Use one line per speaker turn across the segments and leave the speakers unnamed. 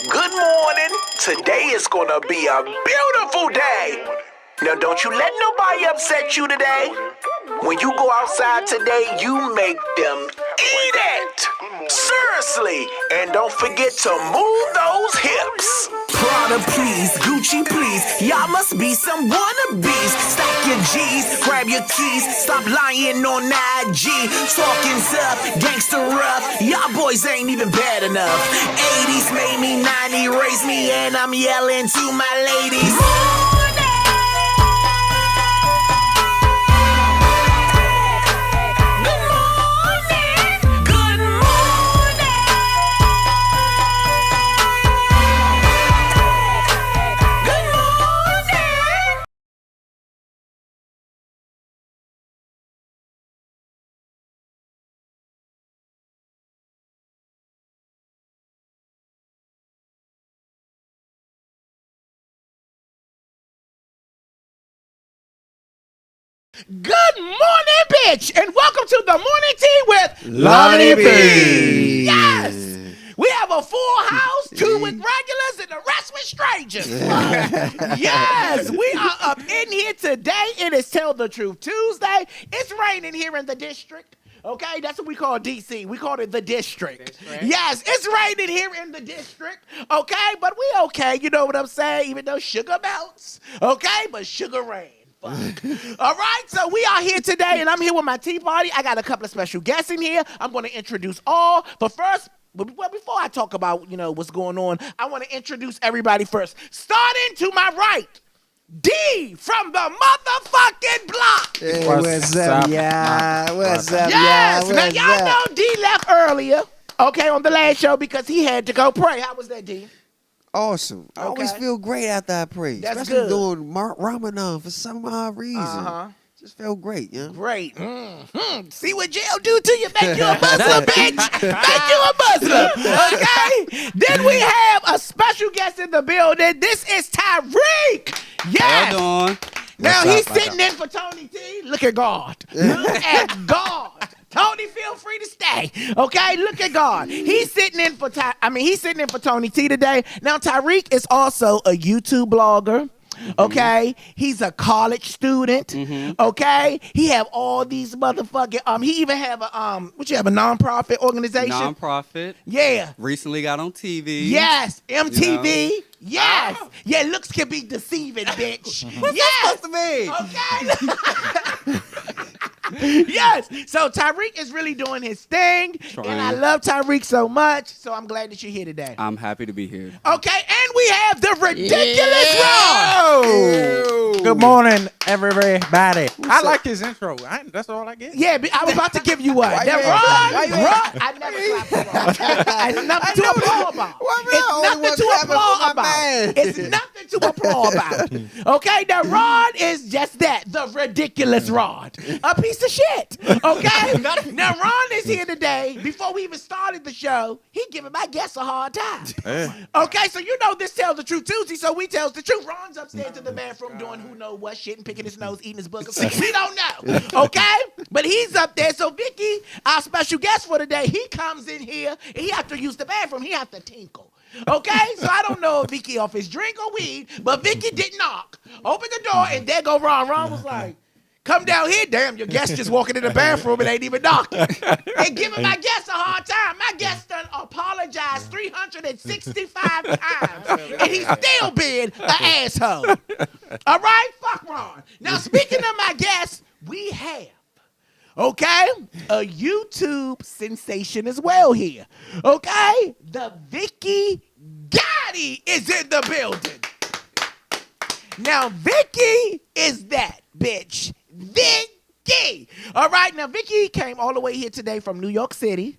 Good morning. Today is gonna be a beautiful day. Now don't you let nobody upset you today. When you go outside today, you make them eat it. Seriously. And don't forget to move those hips. Prada, please. Gucci, please. Y'all must be some wannabes. Stack your G's, grab your keys. Stop lying on IG. Talking tough, gangster rough. Y'all boys ain't even bad enough. 80s made me, 90 raised me, and I'm yelling to my ladies.
Good morning, bitch, and welcome to the morning tea with
Lonnie Bee.
Yes, we have a full house, 2 with regulars and the rest with strangers. Yes, we are up in here today. It is Tell the Truth Tuesday. It's raining here in the district. Okay, that's what we call DC. We call it the district. Yes, it's raining here in the district. Okay, but we okay. You know what I'm saying? Even though sugar melts. Okay, but sugar rain. Fuck. All right, so we are here today, and I'm here with my tea party. I got a couple of special guests in here. I'm going to introduce all, but first, well, before I talk about, what's going on, I want to introduce everybody first. Starting to my right, D from the motherfucking block.
Hey, what's up, y'all? What's up,
Yes,
y'all?
now
What's
y'all
up?
know D left earlier, okay, on the last show because he had to go pray. How was that, D?
Awesome. I always
Okay.
feel great after I pray.
That's
especially
good.
doing Ramadan for some odd reason.
Uh-huh.
Just felt great, yeah.
Great. See what jail do to you? Make you a Muslim, bitch. Make you a Muslim. Okay? Then we have a special guest in the building. This is Tyreek. Yes.
Hold on.
Now
What's
he's
up,
sitting in for Tony T. Look at God. Look at God. Tony, feel free to stay. Okay, look at God. He's sitting in for Tony T today. Now Tyreek is also a YouTube blogger. Okay, he's a college student. Okay, he have all these motherfucking he even have a a nonprofit organization.
Nonprofit.
Yeah.
Recently got on TV.
Yes, MTV.
You know?
Yes. Yeah, looks can be deceiving, bitch.
What's
yes.
that supposed to mean?
Okay. Yes. So Tyreek is really doing his thing.
Trying.
And I love Tyreek so much. So I'm glad that you're here today.
I'm happy to be here.
Okay, and we have the ridiculous Ron.
Good morning, everybody. I
up?
like his intro. That's all I get.
Yeah, I was about to give you one.
Why
That
you
Ron, I never clap for Ron. It's nothing to applaud about. It's nothing to applaud about. It's nothing to applaud about. Okay, now Ron is just that, the ridiculous Ron. A piece of shit. Okay? Now Ron is here today. Before we even started the show, he giving my guests a hard time. Okay, so you know this Tells the Truth Tuesday, so we tells the truth. Ron's upstairs in the bathroom doing who know what shit and picking his nose, eating his book. We don't know. Okay? But he's up there. So Vicky, our special guest for today, he comes in here and he have to use the bathroom. He have to tinkle. Okay? So I don't know if Vicky off his drink or weed, but Vicky did knock. Open the door and there go Ron. Ron was like, come down here, damn, your guest just walking in the bathroom and ain't even knocking. And giving my guest a hard time. My guest done apologized 365 times, and he's still being an asshole. All right? Fuck Ron. Now, speaking of my guest, we have, okay, a YouTube sensation as well here. Okay? The Vicky Gotti is in the building. Now, Vicky is that bitch. Vicky. All right, now Vicky came all the way here today from New York City.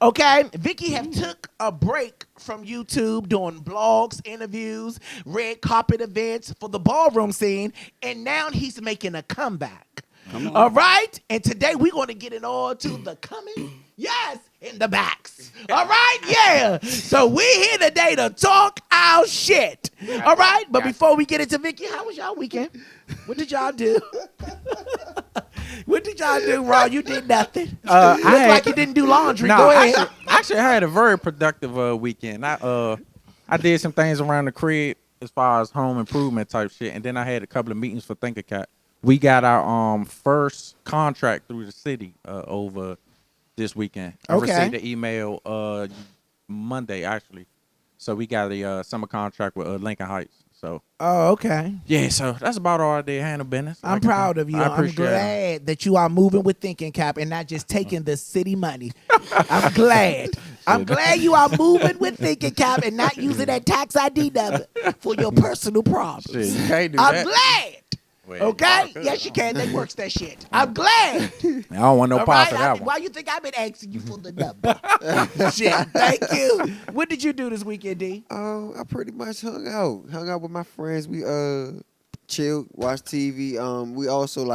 Okay, Vicky have took a break from YouTube doing blogs, interviews, red carpet events for the ballroom scene, and now he's making a comeback. All right, and today we're going to get it all to the coming, yes, in the backs. All right, yeah. So we're here today to talk our shit. All right, but before we get into Vicky, how was y'all weekend? What did y'all do? What did y'all do, Ron? You did nothing. Looked like you didn't do laundry.
No,
Go ahead.
actually, I had a very productive weekend. I I did some things around the crib as far as home improvement type shit, and then I had a couple of meetings for Uncut. We got our first contract through the city over this weekend. I received the email Monday actually, so we got a summer contract with Lincoln Heights. So.
Oh, okay.
Yeah, so that's about all I did. Handle business.
I'm proud of you. I'm glad that you are moving with thinking cap and not just taking the city money. I'm glad. I'm glad you are moving with thinking cap and not using that tax ID number for your personal problems.
Shit, you can't do
I'm
that.
glad.
Well,
okay? Yes, you can. They works that shit. I'm glad.
I don't want no part of that one.
Why you think I've been asking you for the number? Shit. Thank you. What did you do this weekend, D?
I pretty much hung out with my friends. We chilled, watched TV. We also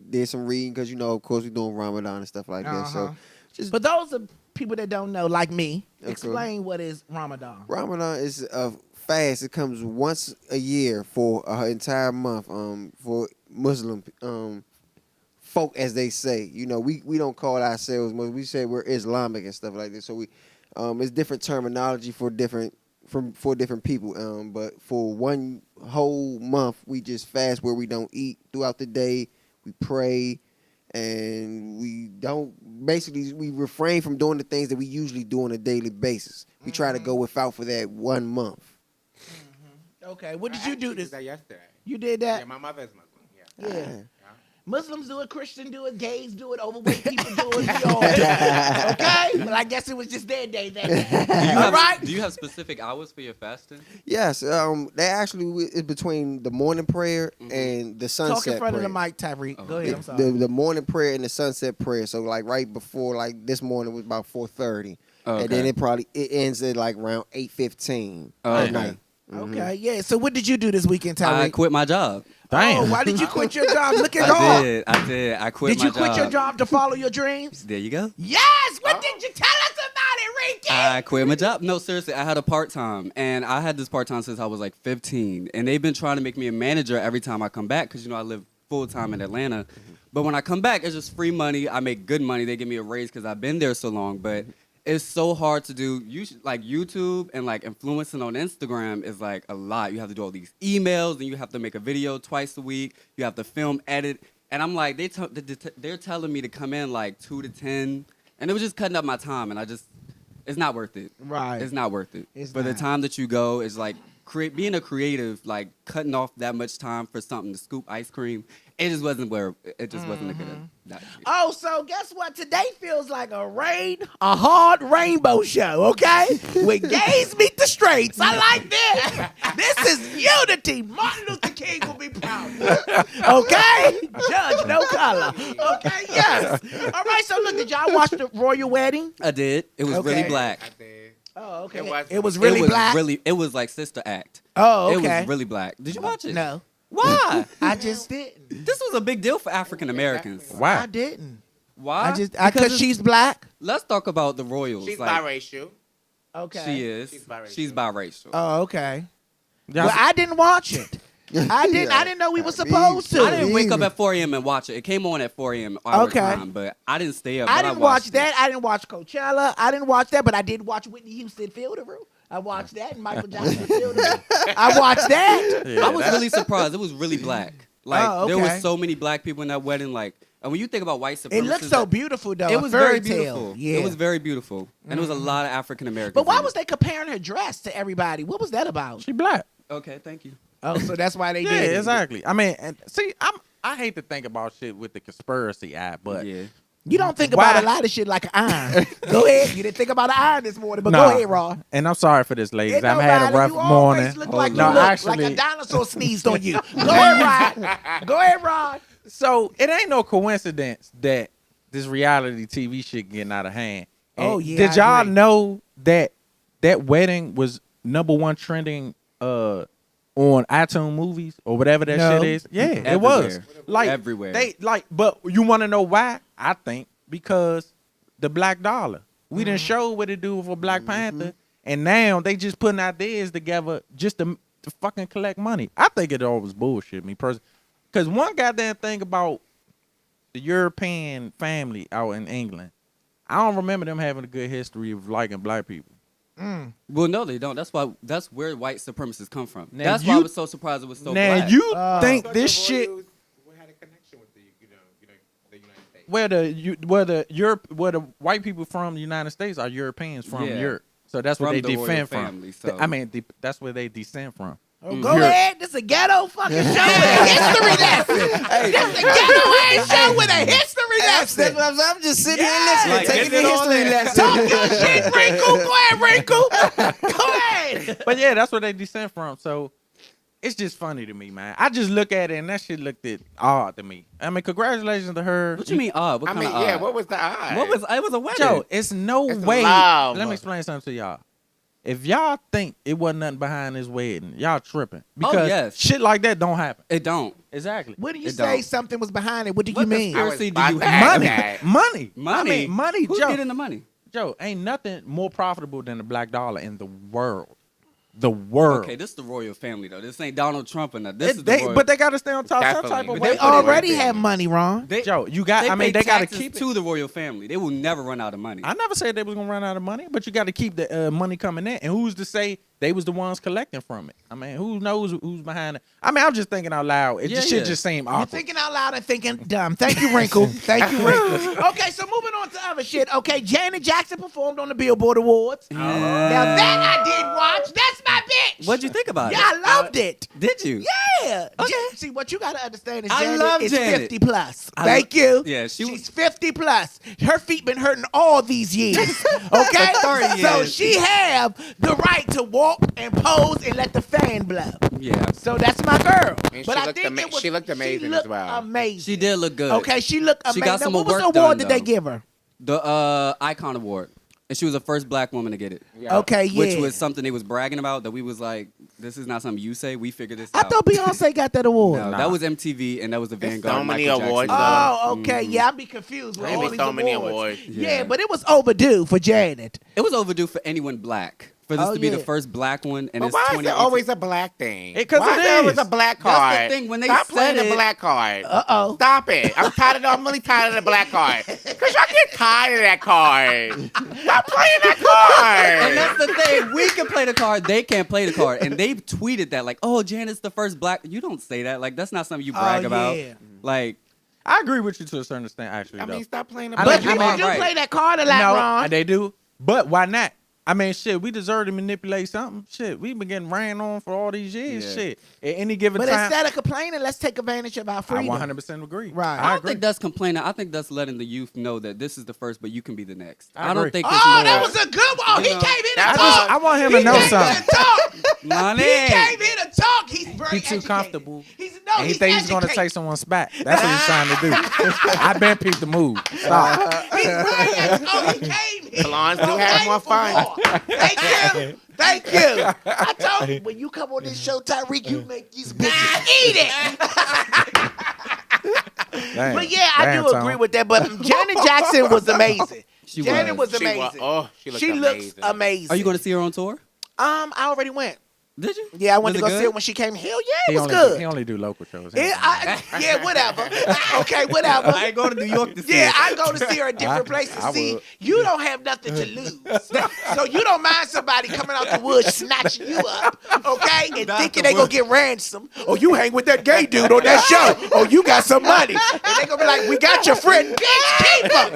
did some reading because of course we doing Ramadan and stuff like that. So just
for those of people that don't know, like me, explain what is Ramadan.
Ramadan is a fast. It comes once a year for an entire month. For Muslim folk, as they say, we don't call ourselves Muslim. We say we're Islamic and stuff like this. So we, it's different terminology for different people. But for one whole month, we just fast where we don't eat throughout the day. We pray, and we refrain from doing the things that we usually do on a daily basis. We try to go without for that 1 month.
Okay, what did you do this?
That yesterday.
You did that?
Yeah, my mother's Muslim.
Yeah. Muslims do it, Christians do it, gays do it, overweight people do it, we all do it. Okay? But I guess it was just their day that day.
Do you have specific hours for your fasting?
Yes. They actually is between the morning prayer and the sunset
Talk in front
prayer.
of the mic, Tyreek. Go ahead, I'm sorry.
The morning prayer and the sunset prayer. So right before this morning was about 4:30. And then it ends at around 8:15 at night.
Okay, yeah. So what did you do this weekend, Tyreek?
I quit my job.
Damn.
Oh, why did you quit your job? Look at God.
I did. I quit
Did
my
you quit
job.
your job to follow your dreams?
There you go.
Yes! What did you tell us about it, Ricky?
I quit my job. No, seriously, I had a part-time. And I had this part-time since I was 15. And they've been trying to make me a manager every time I come back because, I live full-time in Atlanta. But when I come back, it's just free money. I make good money. They give me a raise because I've been there so long. But it's so hard to do. YouTube and influencing on Instagram is a lot. You have to do all these emails and you have to make a video twice a week. You have to film, edit. And I'm they're telling me to come in 2 to 10. And it was just cutting up my time. And it's not worth it.
Right.
It's not worth it.
It's
For the
not.
time that you go is being a creative, cutting off that much time for something to scoop ice cream. It just wasn't wasn't a good.
Oh, so guess what? Today feels like a hard rainbow show, okay? When gays meet the straights. I like this. This is unity. Martin Luther King will be proud. Okay? Judge, no color. Okay, yes. All right, so look, did y'all watch the royal wedding?
I did. It was really black.
I did.
Oh, okay.
It
It was really black?
It was like Sister Act.
Oh,
It
okay.
was really black. Did you watch it?
No.
Why?
I just didn't.
This was a big deal for African Americans.
Why?
I didn't.
Why?
Because she's black?
Let's talk about the royals.
She's biracial.
Okay.
She is.
She's biracial.
Oh, okay.
Yeah.
Well, I didn't watch it. I didn't know we were supposed to.
I didn't wake up at 4 a.m. and watch it. It came on at 4 a.m. our time, but I didn't stay up.
I
but
didn't
watched
watch that. I didn't watch Coachella. I didn't watch that, but I did watch Whitney Houston Fielderoo. I watched that and Michael Jackson Fielderoo. I watched that.
I was really surprised. It was really black.
Oh,
there
okay.
was so many black people in that wedding. And when you think about white supremacists,
It looked so beautiful, though.
It
a
was
fairy
very
tale.
beautiful.
Yeah.
It was very beautiful, and it was a lot of African Americans.
But why
in
was
it.
they comparing her dress to everybody? What was that about?
She black.
Okay, thank you.
Oh, so that's why they
Yeah,
did it.
exactly. I mean, and see, I hate to think about shit with the conspiracy eye, but
Yeah.
You don't think
Why?
about a lot of shit like an iron. Go ahead. You didn't think about an iron this morning, but
Nah.
go ahead, Ron.
And I'm sorry for this, ladies.
It
I've
don't
had a
matter.
rough
You
morning.
always look like
No,
you look
actually-
like a dinosaur sneezed on you. Go ahead, Ron. Go ahead, Ron.
So it ain't no coincidence that this reality TV shit getting out of hand. And
Oh, yeah,
Did
I
y'all
agree.
know that wedding was #1 trending on iTunes movies or whatever that
No.
shit is? Yeah, it
Everywhere.
was.
Everywhere.
But you want to know why? I think because the Black Dollar. We done showed what it do for Black Panther, and now they just putting ideas together just to fucking collect money. I think it all was bullshit, me personally. Because one goddamn thing about the European family out in England, I don't remember them having a good history of liking black people.
Well, no, they don't. That's where white supremacists come from.
Now,
That's why I was so surprised it was so
Now
black.
you think this shit
had a connection with the United States.
where the white people from the United States are Europeans from
Yeah.
Europe. So that's where
From
they
the royal
defend
family,
from.
so-
I mean, that's where they descend from.
Oh, go ahead. This is a ghetto fucking show with a history lesson. This is a ghetto ass show with a history lesson.
I'm just sitting here listening,
Like,
taking
get
the
it on
history
there.
lesson.
Talk your shit, Wrinkle. Go ahead, Wrinkle. Go ahead.
But yeah, that's where they descend from. So it's just funny to me, man. I just look at it and that shit looked odd to me. I mean, congratulations to her.
What you mean odd? What
I
kind
mean,
of
yeah.
odd?
What was the odd?
It was a wedding.
Joe, it's no
It's
way.
love.
Let me explain something to y'all. If y'all think it wasn't nothing behind this wedding, y'all tripping. Because
yes.
shit like that don't happen.
It don't.
Exactly.
When you
It
say
don't.
something was behind it, what do you
What
mean?
conspiracy do
I
you
was
have?
Money.
Okay.
Money.
Money.
I mean, money,
Who's
Joe.
getting the money?
Joe, ain't nothing more profitable than the black dollar in the world. The world.
Okay, this is the royal family though. This ain't Donald Trump or nothing. This is the royal.
But they got to stay on top some
Definitely.
type of
But
way.
They already have money, Ron.
Joe, you got. I mean,
pay
they got to
taxes
keep it.
to the royal family. They will never run out of money.
I never said they was gonna run out of money, but you got to keep the money coming in. And who's to say they was the ones collecting from it? I mean, who knows who's behind it? I mean, I'm just thinking out loud. It just shit just seem
You're
awkward.
thinking out loud and thinking dumb. Thank you, Wrinkle. Thank you, Wrinkle. Okay, so moving on to other shit. Okay, Janet Jackson performed on the Billboard Awards. Now that I did watch. That's my bitch.
What'd you think about
Yeah,
it?
I loved it.
Did you?
Yeah.
Okay.
See, what you got to understand is
I
Janet
love
is
Janet.
50 plus. Thank you.
Yeah,
she's 50 plus. Her feet been hurting all these years. Okay?
30
So
years.
she have the right to walk and pose and let the fan blow.
Yeah.
So that's my girl.
And
But
she
I
looked
think
she looked amazing
she
as
looked
well.
Amazing.
She did look good.
Okay, she looked amazing.
She got some
Now, what was
work
the award
done,
did they
though.
give her?
The Icon Award. And she was the first black woman to get it.
Yeah.
Okay, yeah.
Which was something they was bragging about that we was like, this is not something you say. We figured this
I
out.
thought Beyonce got that award.
No, that was MTV and that was the
There's
Vanguard.
so many
Michael
awards,
Jackson.
Oh, okay. Yeah, I'd be confused with
There
all
be
these
so many
awards.
awards.
Yeah,
Yeah.
but it was overdue for Janet.
It was overdue for anyone black. For this
Oh,
to be
yeah.
the first black one. And
But
it's
why is
2018.
there always a black thing?
Because
why
it
is there always
is.
a black
That's the
card?
thing, when they
Stop
said
playing the
it-
black card.
Uh-oh.
Stop it. I'm really tired of the black card. Because y'all get tired of that card. Stop playing that
And
card.
that's the thing. We can play the card. They can't play the card. And they tweeted that like, oh, Janet's the first black. You don't say that. Like, that's not something you brag
Oh,
about.
yeah.
Like,
I agree with you to a certain extent, actually.
I
though.
mean, stop playing the
I
black
But
mean,
people
card.
do
right.
play that card a lot,
no,
Ron.
they do. But why not? I mean, shit, we deserve to manipulate something. Shit, we've been getting ran on for all these years.
Yeah.
Shit, at any given
But
time,
instead of complaining, let's take advantage of our
I
freedom.
100% agree.
Right.
I
I
don't
agree.
think that's complaining. I think that's letting the youth know that this is the first, but you can be the next.
I
I don't
agree.
think
Oh,
it's more.
that was a good one. Oh, he
You know,
came in
I
to
just-
talk.
I want him
He
to know
came
something.
in to talk.
Lonnie.
He came here to talk. He's very
He too
educated.
comfortable.
He's
And he
he's
thinks he's gonna
educated.
take someone's spot. That's what he's trying to do. I been peeped the move. Stop.
He's very educated. Oh, he came here.
Salons do have more fun.
Thank you. Thank you. I told you, when you come on this show, Tyreek, you make these bitches eat it.
Damn.
But yeah, I
Damn,
do
Tom.
agree with that. But Janet Jackson was amazing.
She
Janet
was.
was amazing.
She looked
She looks
amazing.
amazing.
Are you going to see her on tour?
I already went.
Did you?
Yeah, I went
Was
to
it
go see
good?
it when she came. Hell yeah, it
He
was
only,
good.
he only do local shows. He
Yeah, whatever. Okay, whatever.
I ain't going to New York to see
Yeah,
it.
I go to see her at different places.
I
See,
would.
you don't have nothing to lose. So you don't mind somebody coming out the woods snatching you up, okay, and
Not
thinking
the
they gonna
woods.
get ransom. Oh, you hang with that gay dude on that show. Oh, you got some money. And they gonna be like, we got your friend. Bitch, keep her.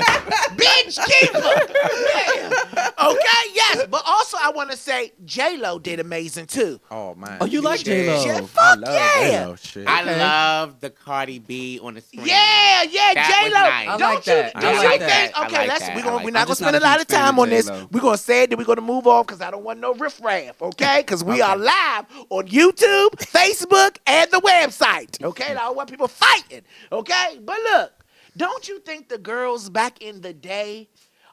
Bitch, keep her. Yeah. Okay, yes. But also I want to say J-Lo did amazing too.
Oh man.
Oh, you like J-Lo?
Yeah,
I
fuck
love
yeah.
J-Lo, shit.
I love the Cardi B on the screen.
Yeah,
That was
J-Lo.
nice.
I
Don't
like
you,
that.
do
I
you
like
think?
that. I
Okay,
like
let's.
that.
We're
I
gonna.
like
We're
that.
not
I'm
gonna
just
spend
not
a
a
lot
huge
of
fan
time
of
on this.
J-Lo.
We're gonna say it. Then we're gonna move off because I don't want no riffraff. Okay? Because we are live on YouTube, Facebook, and the website. Okay? And I don't want people fighting. Okay? But look, don't you think the girls back in the day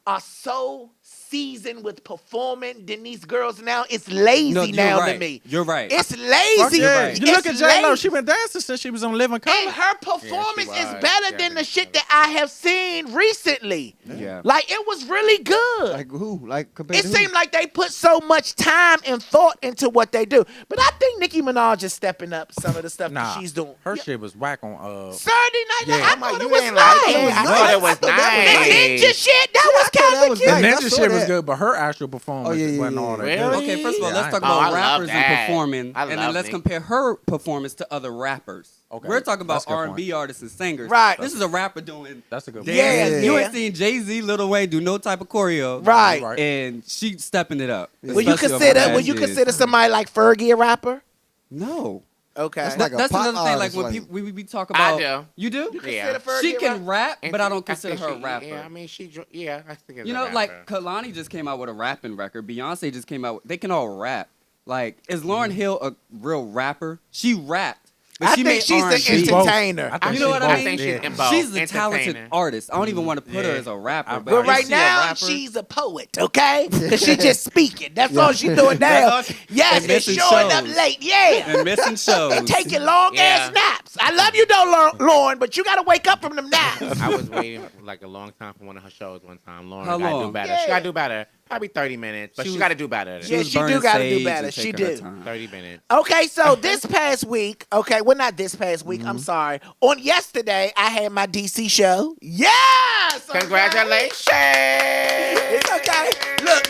are so seasoned with performing than these girls now? It's lazy
No, you're
now
right.
to me.
You're right.
It's
Fuck
lazy.
yeah.
right.
You look at
It's
J-Lo,
lazy.
she been dancing since she was on Living Color.
And her performance
Yeah, she
is
was.
better
Yeah,
than the
she
shit
was.
that I have seen recently.
Yeah.
Like, it was really good.
Like who? Like compared
It
to who?
seemed like they put so much time and thought into what they do. But I think Nicki Minaj is stepping up some of the stuff
Nah,
that she's doing.
her
Yeah.
shit was whack on
Saturday Night Live,
Yeah.
I
I'm like,
thought
you
it was
didn't like
nice.
it. I thought it was
The
nice.
ninja shit, that was
I thought
kind
that
of
was
cute.
nice.
The
I
ninja
saw
shit was
that.
good, but her actual performance wasn't all that
Really?
good.
Okay, first of all,
Yeah,
let's
I
talk
ain't-
Oh, I
about
love
rappers
that.
and performing,
I
and then
love
let's
Nick.
compare her performance to other rappers.
Okay.
We're talking
That's
about
a good
R&B artists and singers.
Right.
This is a rapper doing
That's a good
dance.
Yeah,
You
yeah.
ain't seen Jay-Z, Lil Wayne do no type of choreo.
Right.
Right.
And she stepping it up.
Would you
especially on
consider?
my
Would you
bad
consider
shit.
somebody like Fergie a rapper?
No.
Okay.
That's like a
That's
pop
another thing. Like
artist,
when
like-
people we talk
I
about.
do.
You do?
You
Yeah.
consider Fergie
She
a
can rap,
And
but I don't
think
consider her a
she-
rapper.
Yeah, I mean, I think it's
You
a
know,
rapper.
like Kalani just came out with a rapping record. Beyonce just came out. They can all rap. Like, is Lauryn Hill a real rapper? She rapped. But
I
she
think
made
she's
R&B.
the entertainer.
I think
You know what I
both.
mean?
think she's
Yeah.
in both.
She's a talented
Entertainer.
artist. I don't even want to put her
Yeah.
as a rapper.
But
is
right
she a
now,
rapper?
she's a poet, okay? Because she's just speaking. That's all she's doing now.
all she-
Yes,
and
and
missing
showing up
shows.
late. Yeah.
and missing shows.
And taking long ass
Yeah.
naps. I love you though, Lauren, but you got to wake up from them naps.
I was waiting like a long time for one of her shows one time. Lauren
How
got to
long?
do better.
Yeah.
She got to do better. Probably 30 minutes, but
She
she
was-
got to do better.
She
Yeah,
was
she do
burning
gotta do
sage
better.
and
She
taking her
do.
time.
30 minutes.
Okay, so this past week, okay, well, not this past week, I'm sorry. On yesterday, I had my DC show. Yes! okay.
Congratulations!
It's okay. Look.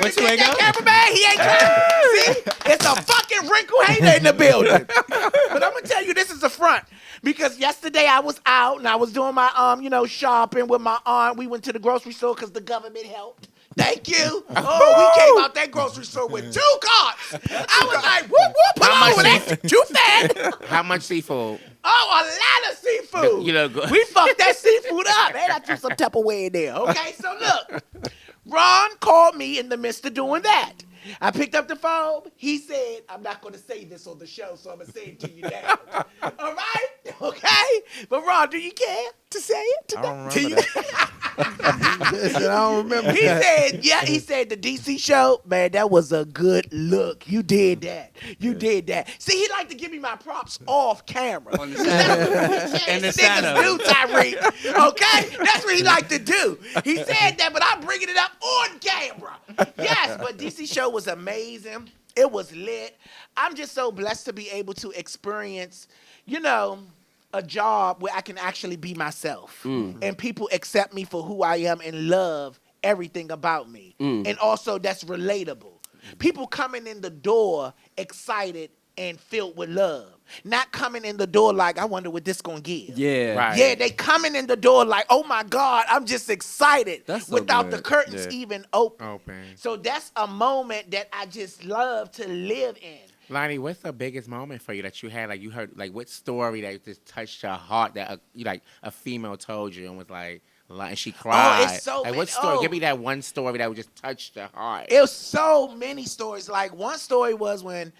What you
see
ain't
that
go?
cameraman? He ain't coming. See? It's a fucking wrinkle hater in the building. But I'm going to tell you, this is the front. Because yesterday I was out and I was doing my, shopping with my aunt. We went to the grocery store because the government helped. Thank you. Oh, we came out that grocery store with 2 carts. I was like, whoop, whoop,
How
pull over.
much
That's too fat.
How much seafood?
Oh, a lot of seafood.
You know, good.
We fucked that seafood up. And I threw some Tupperware in there. Okay, so look. Ron called me in the midst of doing that. I picked up the phone. He said, I'm not going to say this on the show, so I'm going to say it to you now. All right? Okay? But Ron, do you care to say it today?
I don't remember that.
I don't remember.
He said the DC show, man, that was a good look. You did that. You did that. See, he like to give me my props off camera.
On the shadow.
And
the
niggas
shadow.
do, Tyreek. Okay? That's what he like to do. He said that, but I'm bringing it up on camera. Yes, but DC show was amazing. It was lit. I'm just so blessed to be able to experience, a job where I can actually be myself. And people accept me for who I am and love everything about me. And also that's relatable. People coming in the door excited and filled with love. Not coming in the door like, I wonder what this gonna give.
Yeah.
Right.
Yeah, they coming in the door like, oh my God, I'm just excited
That's so
without
good.
the curtains
Yeah.
even open.
Open.
So that's a moment that I just love to live in.
Lonnie, what's the biggest moment for you that you had? Like, you heard, like, what story that just touched your heart that, a female told you and was like, and she cried?
it's so
like,
many-
what story?
oh.
Give me that one story that would just touch your heart.
It was so many stories. Like one story was when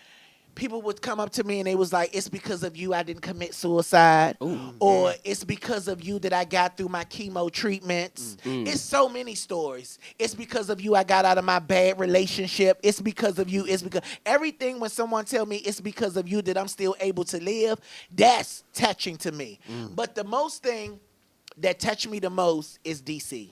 people would come up to me and they was like, it's because of you I didn't commit suicide. Or it's because of you that I got through my chemo treatments. It's so many stories. It's because of you I got out of my bad relationship. It's because of you. It's because everything when someone tell me it's because of you that I'm still able to live, that's touching to me. But the most thing that touched me the most is DC.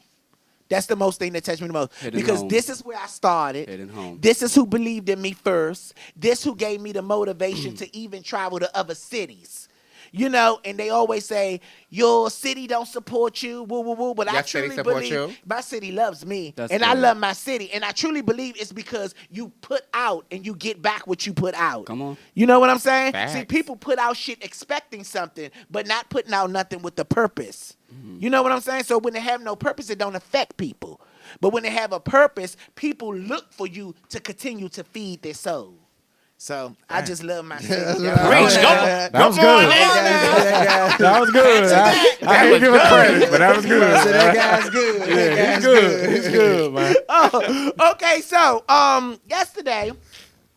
That's the most thing that touched me the most.
Hitting
Because
home.
this is where I started.
Hitting home.
This is who believed in me first. This who gave me the motivation to even travel to other cities. And they always say, your city don't support you, woo, woo, woo. But I
Your city
truly
support
believe
you?
my city loves me.
That's
and I
good.
love my city. And I truly believe it's because you put out and you get back what you put out.
Come on.
You know what I'm saying?
Facts.
See, people put out shit expecting something, but not putting out nothing with the purpose. You know what I'm saying? So when they have no purpose, it don't affect people. But when they have a purpose, people look for you to continue to feed their soul. So I just love my city.
Preach,
That was
Come
good.
on,
That was good. I didn't give a credit, but that was good.
So that guy's good.
Yeah,
That guy's
he's good. He's good, man.
Okay, so yesterday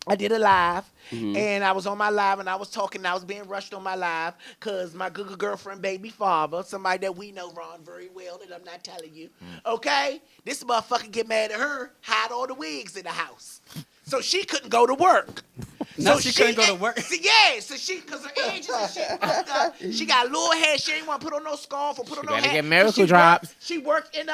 I did a live. And I was on my live and I was talking. I was being rushed on my live because my good girlfriend, baby father, somebody that we know, Ron, very well, that I'm not telling you. Okay? This motherfucker get mad at her, hide all the wigs in the house. So she couldn't go to work.
Now she couldn't go to work.
So she, because her edges and shit fucked up, she got a little hair. She ain't want to put on no scarf or put on no hat.
Better get miracle drops.
She worked in the,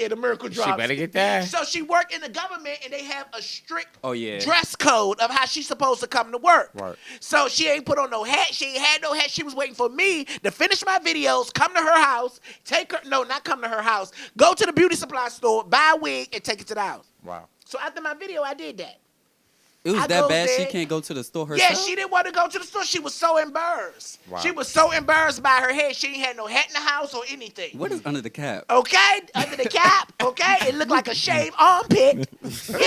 the miracle drops.
She better get that.
So she worked in the government, and they have a strict
dress
code of how she's supposed to come to work.
Right.
So she ain't put on no hat. She ain't had no hat. She was waiting for me to finish my videos, come to her house, not come to her house, go to the beauty supply store, buy a wig, and take it to the house.
Wow.
So after my video, I did that.
It was that bad she can't go to the store herself?
Yeah, she didn't want to go to the store. She was so embarrassed.
Wow.
She was so embarrassed by her hair. She ain't had no hat in the house or anything.
What is under the cap?
Okay, under the cap, okay? It looked like a shaved armpit. Yeah,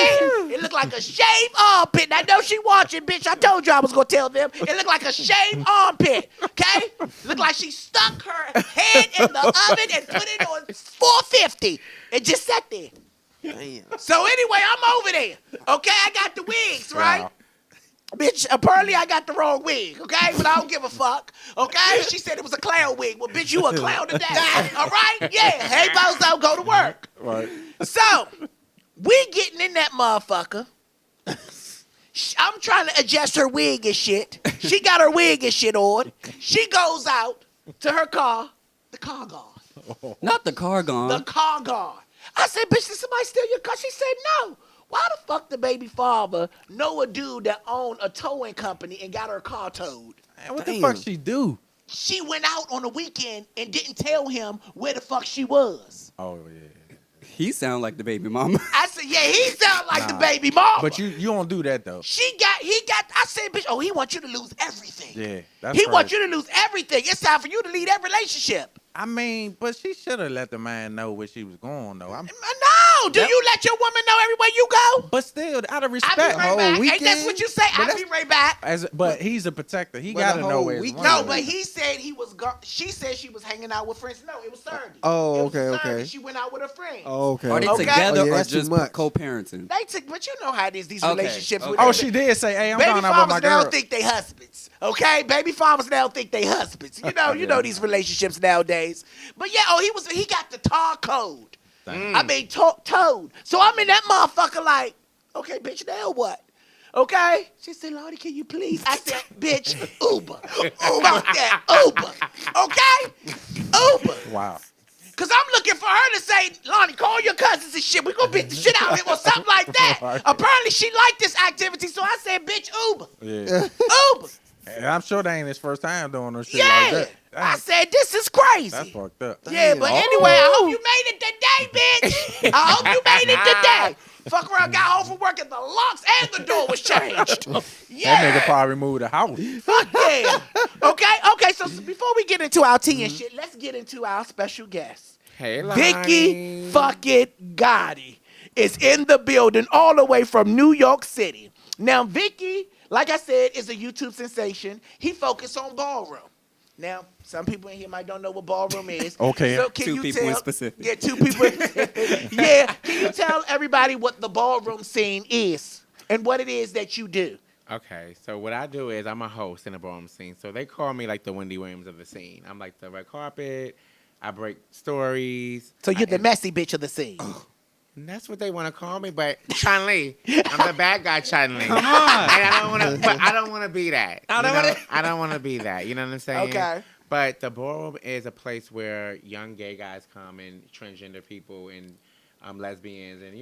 it looked like a shaved armpit. I know she watching, bitch. I told you I was going to tell them. It looked like a shaved armpit, okay? Looked like she stuck her head in the oven and put it on 450 and just sat there.
Damn.
So anyway, I'm over there. Okay, I got the wigs, right?
Wow.
Bitch, apparently I got the wrong wig, okay? But I don't give a fuck, okay? She said it was a clown wig. Well, bitch, you a clown today, all right? Yeah, hey, bozo, go to work.
Right.
So, we getting in that motherfucker. I'm trying to adjust her wig and shit. She got her wig and shit on. She goes out to her car. The car gone.
Not the car gone.
The car gone. I said, bitch, did somebody steal your car? She said, no. Why the fuck the baby father know a dude that owned a towing company and got her car towed?
Man, what the fuck she do?
She went out on the weekend and didn't tell him where the fuck she was.
Oh yeah.
He sound like the baby mama.
I said, yeah, he sound like the baby mama.
But you don't do that though.
I said, bitch, he wants you to lose everything.
Yeah, that's
He
crazy.
wants you to lose everything. It's time for you to leave that relationship.
I mean, but she should have let the man know where she was going though.
No, do you let your woman know everywhere you go?
But still, out of
I'll
respect,
be right back. Ain't
weekend?
that what you say?
But
I'll be right back.
But he's a protector. He
But
gotta
the
know
whole
where.
weekend-
No, but he said he was. She said she was hanging out with friends. No, it was Saturday.
Oh,
It was
okay,
Saturday.
okay.
She went out with her friends.
Oh, okay.
Are they
Okay.
together
Oh, yeah,
or
that's too
just
much.
co-parenting?
But you know how it is. These
Okay,
relationships.
okay.
With
Oh, she did say, "Hey, I'm
baby
going out with my
fathers now
girl."
think they husbands. Okay, baby fathers now think they husbands. You know these relationships nowadays. But yeah, he got the tar code. I mean, toad. So I'm in that motherfucker like, okay, bitch, now what? Okay? She said, Lonnie, can you please? I said, bitch, Uber. Fuck that, Uber. Okay? Uber.
Wow.
Because I'm looking for her to say, Lonnie, call your cousins and shit. We're going to beat the shit out of him or something like that.
Right.
Apparently, she liked this activity, so I said, bitch, Uber.
Yeah.
Uber.
And I'm sure that ain't his first time doing no shit
Yeah.
like that.
I said, this is crazy.
That's fucked up.
Yeah, but anyway, I hope you made it today, bitch. I hope you made it today. Fuck around, got home from work and the locks and the door was changed. Yeah.
That nigga probably moved the house.
Fuck yeah. Okay, so before we get into our tea and shit, let's get into our special guest.
Hey, Lonnie.
Vicky fucking Gotti is in the building all the way from New York City. Now, Vicky, like I said, is a YouTube sensation. He focused on ballroom. Now, some people in here might don't know what ballroom is.
Okay.
So can
Two
you
people
tell,
in specific.
Yeah, 2 people. Yeah. Can you tell everybody what the ballroom scene is and what it is that you do?
Okay, so what I do is I'm a host in the ballroom scene. So they call me like the Wendy Williams of the scene. I'm like the red carpet. I break stories.
So you're the messy bitch of the scene.
And that's what they want to call me, but Chun Li, I'm the bad guy Chun Li.
Come on.
I don't want to be that.
I don't
want to be that. You know what I'm saying?
Okay.
But the ballroom is a place where young gay guys come and transgender people and lesbians and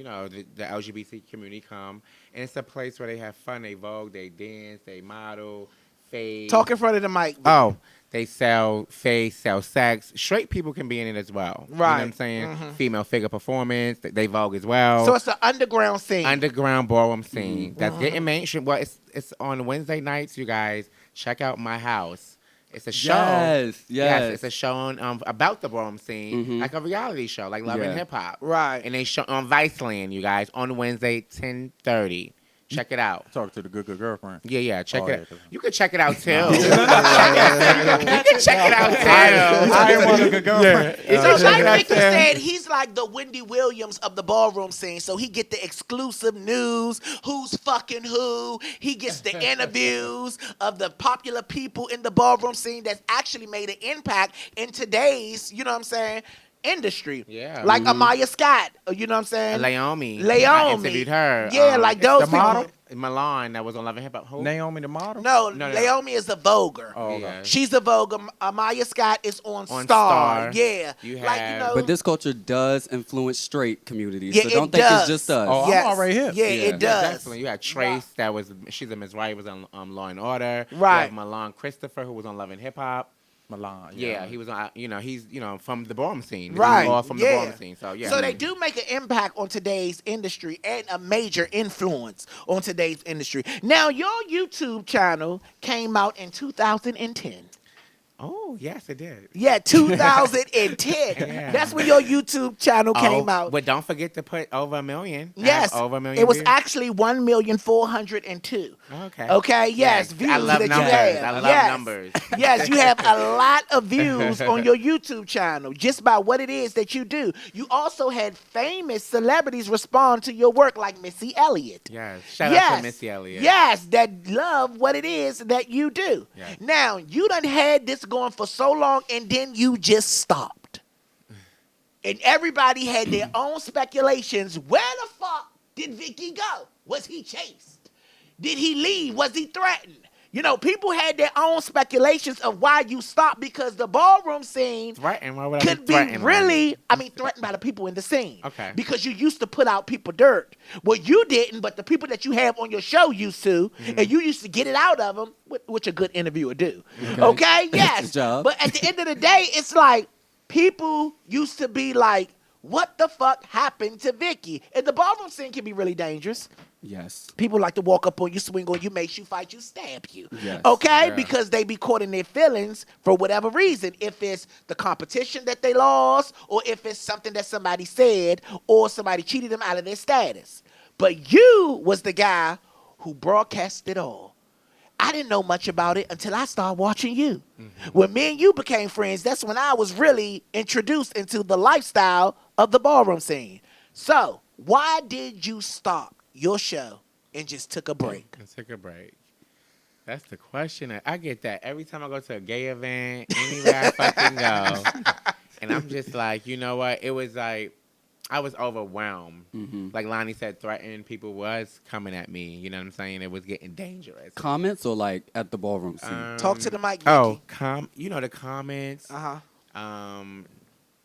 the LGBT community come, and it's a place where they have fun. They vogue, they dance, they model, fade.
Talk in front of the mic.
Oh, they sell face, sell sex. Straight people can be in it as well. You know
Right.
what I'm saying? Female figure performance. They vogue as well.
So it's an underground scene.
Underground ballroom scene that's getting mainstream. Well, it's on Wednesday nights, you guys. Check out my house. It's a show.
Yes.
It's a show on about the ballroom scene, like a reality show, like Love and Hip Hop.
Right.
And they show on Viceland, you guys, on Wednesday, 10:30. Check it out.
Talk to the good girlfriend.
Yeah, check
Oh,
it.
yeah.
You can check it out too. You can check it out too.
I didn't want a good girlfriend.
So like Vicky said, he's like the Wendy Williams of the ballroom scene. So he get the exclusive news, who's fucking who. He gets the interviews of the popular people in the ballroom scene that's actually made an impact in today's, you know what I'm saying, industry.
Yeah.
Like Amaya Scott, you know what I'm saying?
Laomi.
Laomi.
I interviewed her.
Yeah, like those
the
people.
model?
Milan, that was on Love and Hip Hop. Who?
Naomi the model?
No,
No.
Laomi is a Voguer.
Oh, okay.
Yeah.
She's a Voguer. Amaya Scott is on
On
Star.
Star.
Yeah.
You
like,
have-
But this culture does influence straight communities,
Yeah,
so don't
it
think
does.
it's just us.
Oh,
Yes.
I'm already hip.
Yeah,
Yeah.
it does.
Definitely. You had Trace, she's a Miss Wright, was on Law and Order.
Right.
You have Milan Christopher, who was on Love and Hip Hop.
Milan.
Yeah, he was on. He's from the ballroom scene.
Right.
He's all from the
Yeah.
ballroom scene. So yeah.
So they do make an impact on today's industry and a major influence on today's industry. Now, your YouTube channel came out in 2010.
Oh yes, it did.
Yeah, 2010.
Yeah.
That's when your YouTube channel came out.
But don't forget to put over 1 million. I
Yes,
have over 1 million.
it was
views.
actually 1,402,000.
Okay.
Okay, yes, views
I love
that
numbers.
you have.
I love
yes.
numbers.
Yes, you have a lot of views on your YouTube channel just by what it is that you do. You also had famous celebrities respond to your work, like Missy Elliott.
Yes. Shout out to Missy Elliott.
Yes, that love what it is that you do.
Yes.
Now, you done had this going for so long, and then you just stopped. And everybody had their own speculations. Where the fuck did Vicky go? Was he chased? Did he leave? Was he threatened? You know, people had their own speculations of why you stopped, because the ballroom scene
Threatened? Why would I
could be
threatened,
really, threatened by the people in the scene.
Okay.
Because you used to put out people dirt. Well, you didn't, but the people that you have on your show used to, and you used to get it out of them, which a good interviewer do. Okay? Yes.
His job.
But at the end of the day, it's like people used to be like, what the fuck happened to Vicky? And the ballroom scene can be really dangerous.
Yes.
People like to walk up on you, swing on you, make you fight you, stab you.
Yes.
Okay?
Yeah.
Because they be caught in their feelings for whatever reason. If it's the competition that they lost, or if it's something that somebody said, or somebody cheated them out of their status. But you was the guy who broadcast it all. I didn't know much about it until I started watching you. When me and you became friends, that's when I was really introduced into the lifestyle of the ballroom scene. So, why did you stop your show and just took a break?
I took a break. That's the question. I get that every time I go to a gay event, anywhere I fucking go. And I'm just like, you know what? It was like, I was overwhelmed. Like Lonnie said, threatened. People was coming at me. You know what I'm saying? It was getting dangerous.
Comments or like at the ballroom scene?
Talk to the mic,
Oh,
Vicky.
the comments.
Uh-huh.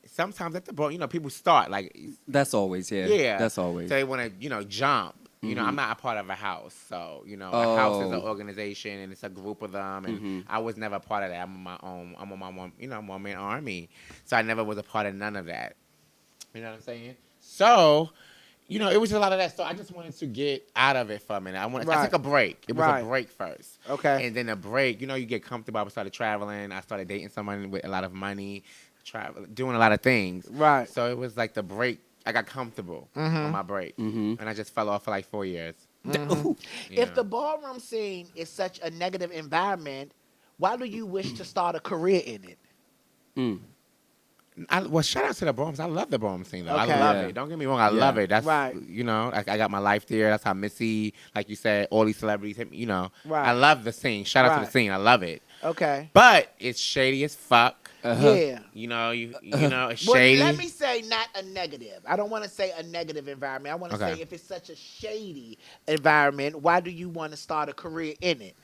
Sometimes at the ball, people start like,
That's always, yeah.
yeah.
That's always.
So they want to, jump. I'm not a part of a house. So, a house is an organization and it's a group of them. And I was never a part of that. I'm on my own. I'm on my one, one-man army. So I never was a part of none of that. You know what I'm saying? So, it was a lot of that. So I just wanted to get out of it for a minute. I took a break. It was a break first.
Okay.
And then a break, you get comfortable. I started traveling. I started dating someone with a lot of money, doing a lot of things.
Right.
So it was like the break. I got comfortable on my break. And I just fell off for like 4 years.
If the ballroom scene is such a negative environment, why do you wish to start a career in it?
Well, shout out to the ballrooms. I love the ballroom scene, though.
Okay.
I love
Yeah.
it. Don't get me wrong. I love it. That's,
Right.
I got my life there. That's how Missy, like you said, all these celebrities hit me,
Right.
I love the scene. Shout out to
Right.
the scene. I love it.
Okay.
But it's shady as fuck.
Yeah.
It's
Well,
shady.
let me say not a negative. I don't want to say a negative environment. I want to
Okay.
say if it's such a shady environment, why do you want to start a career in it?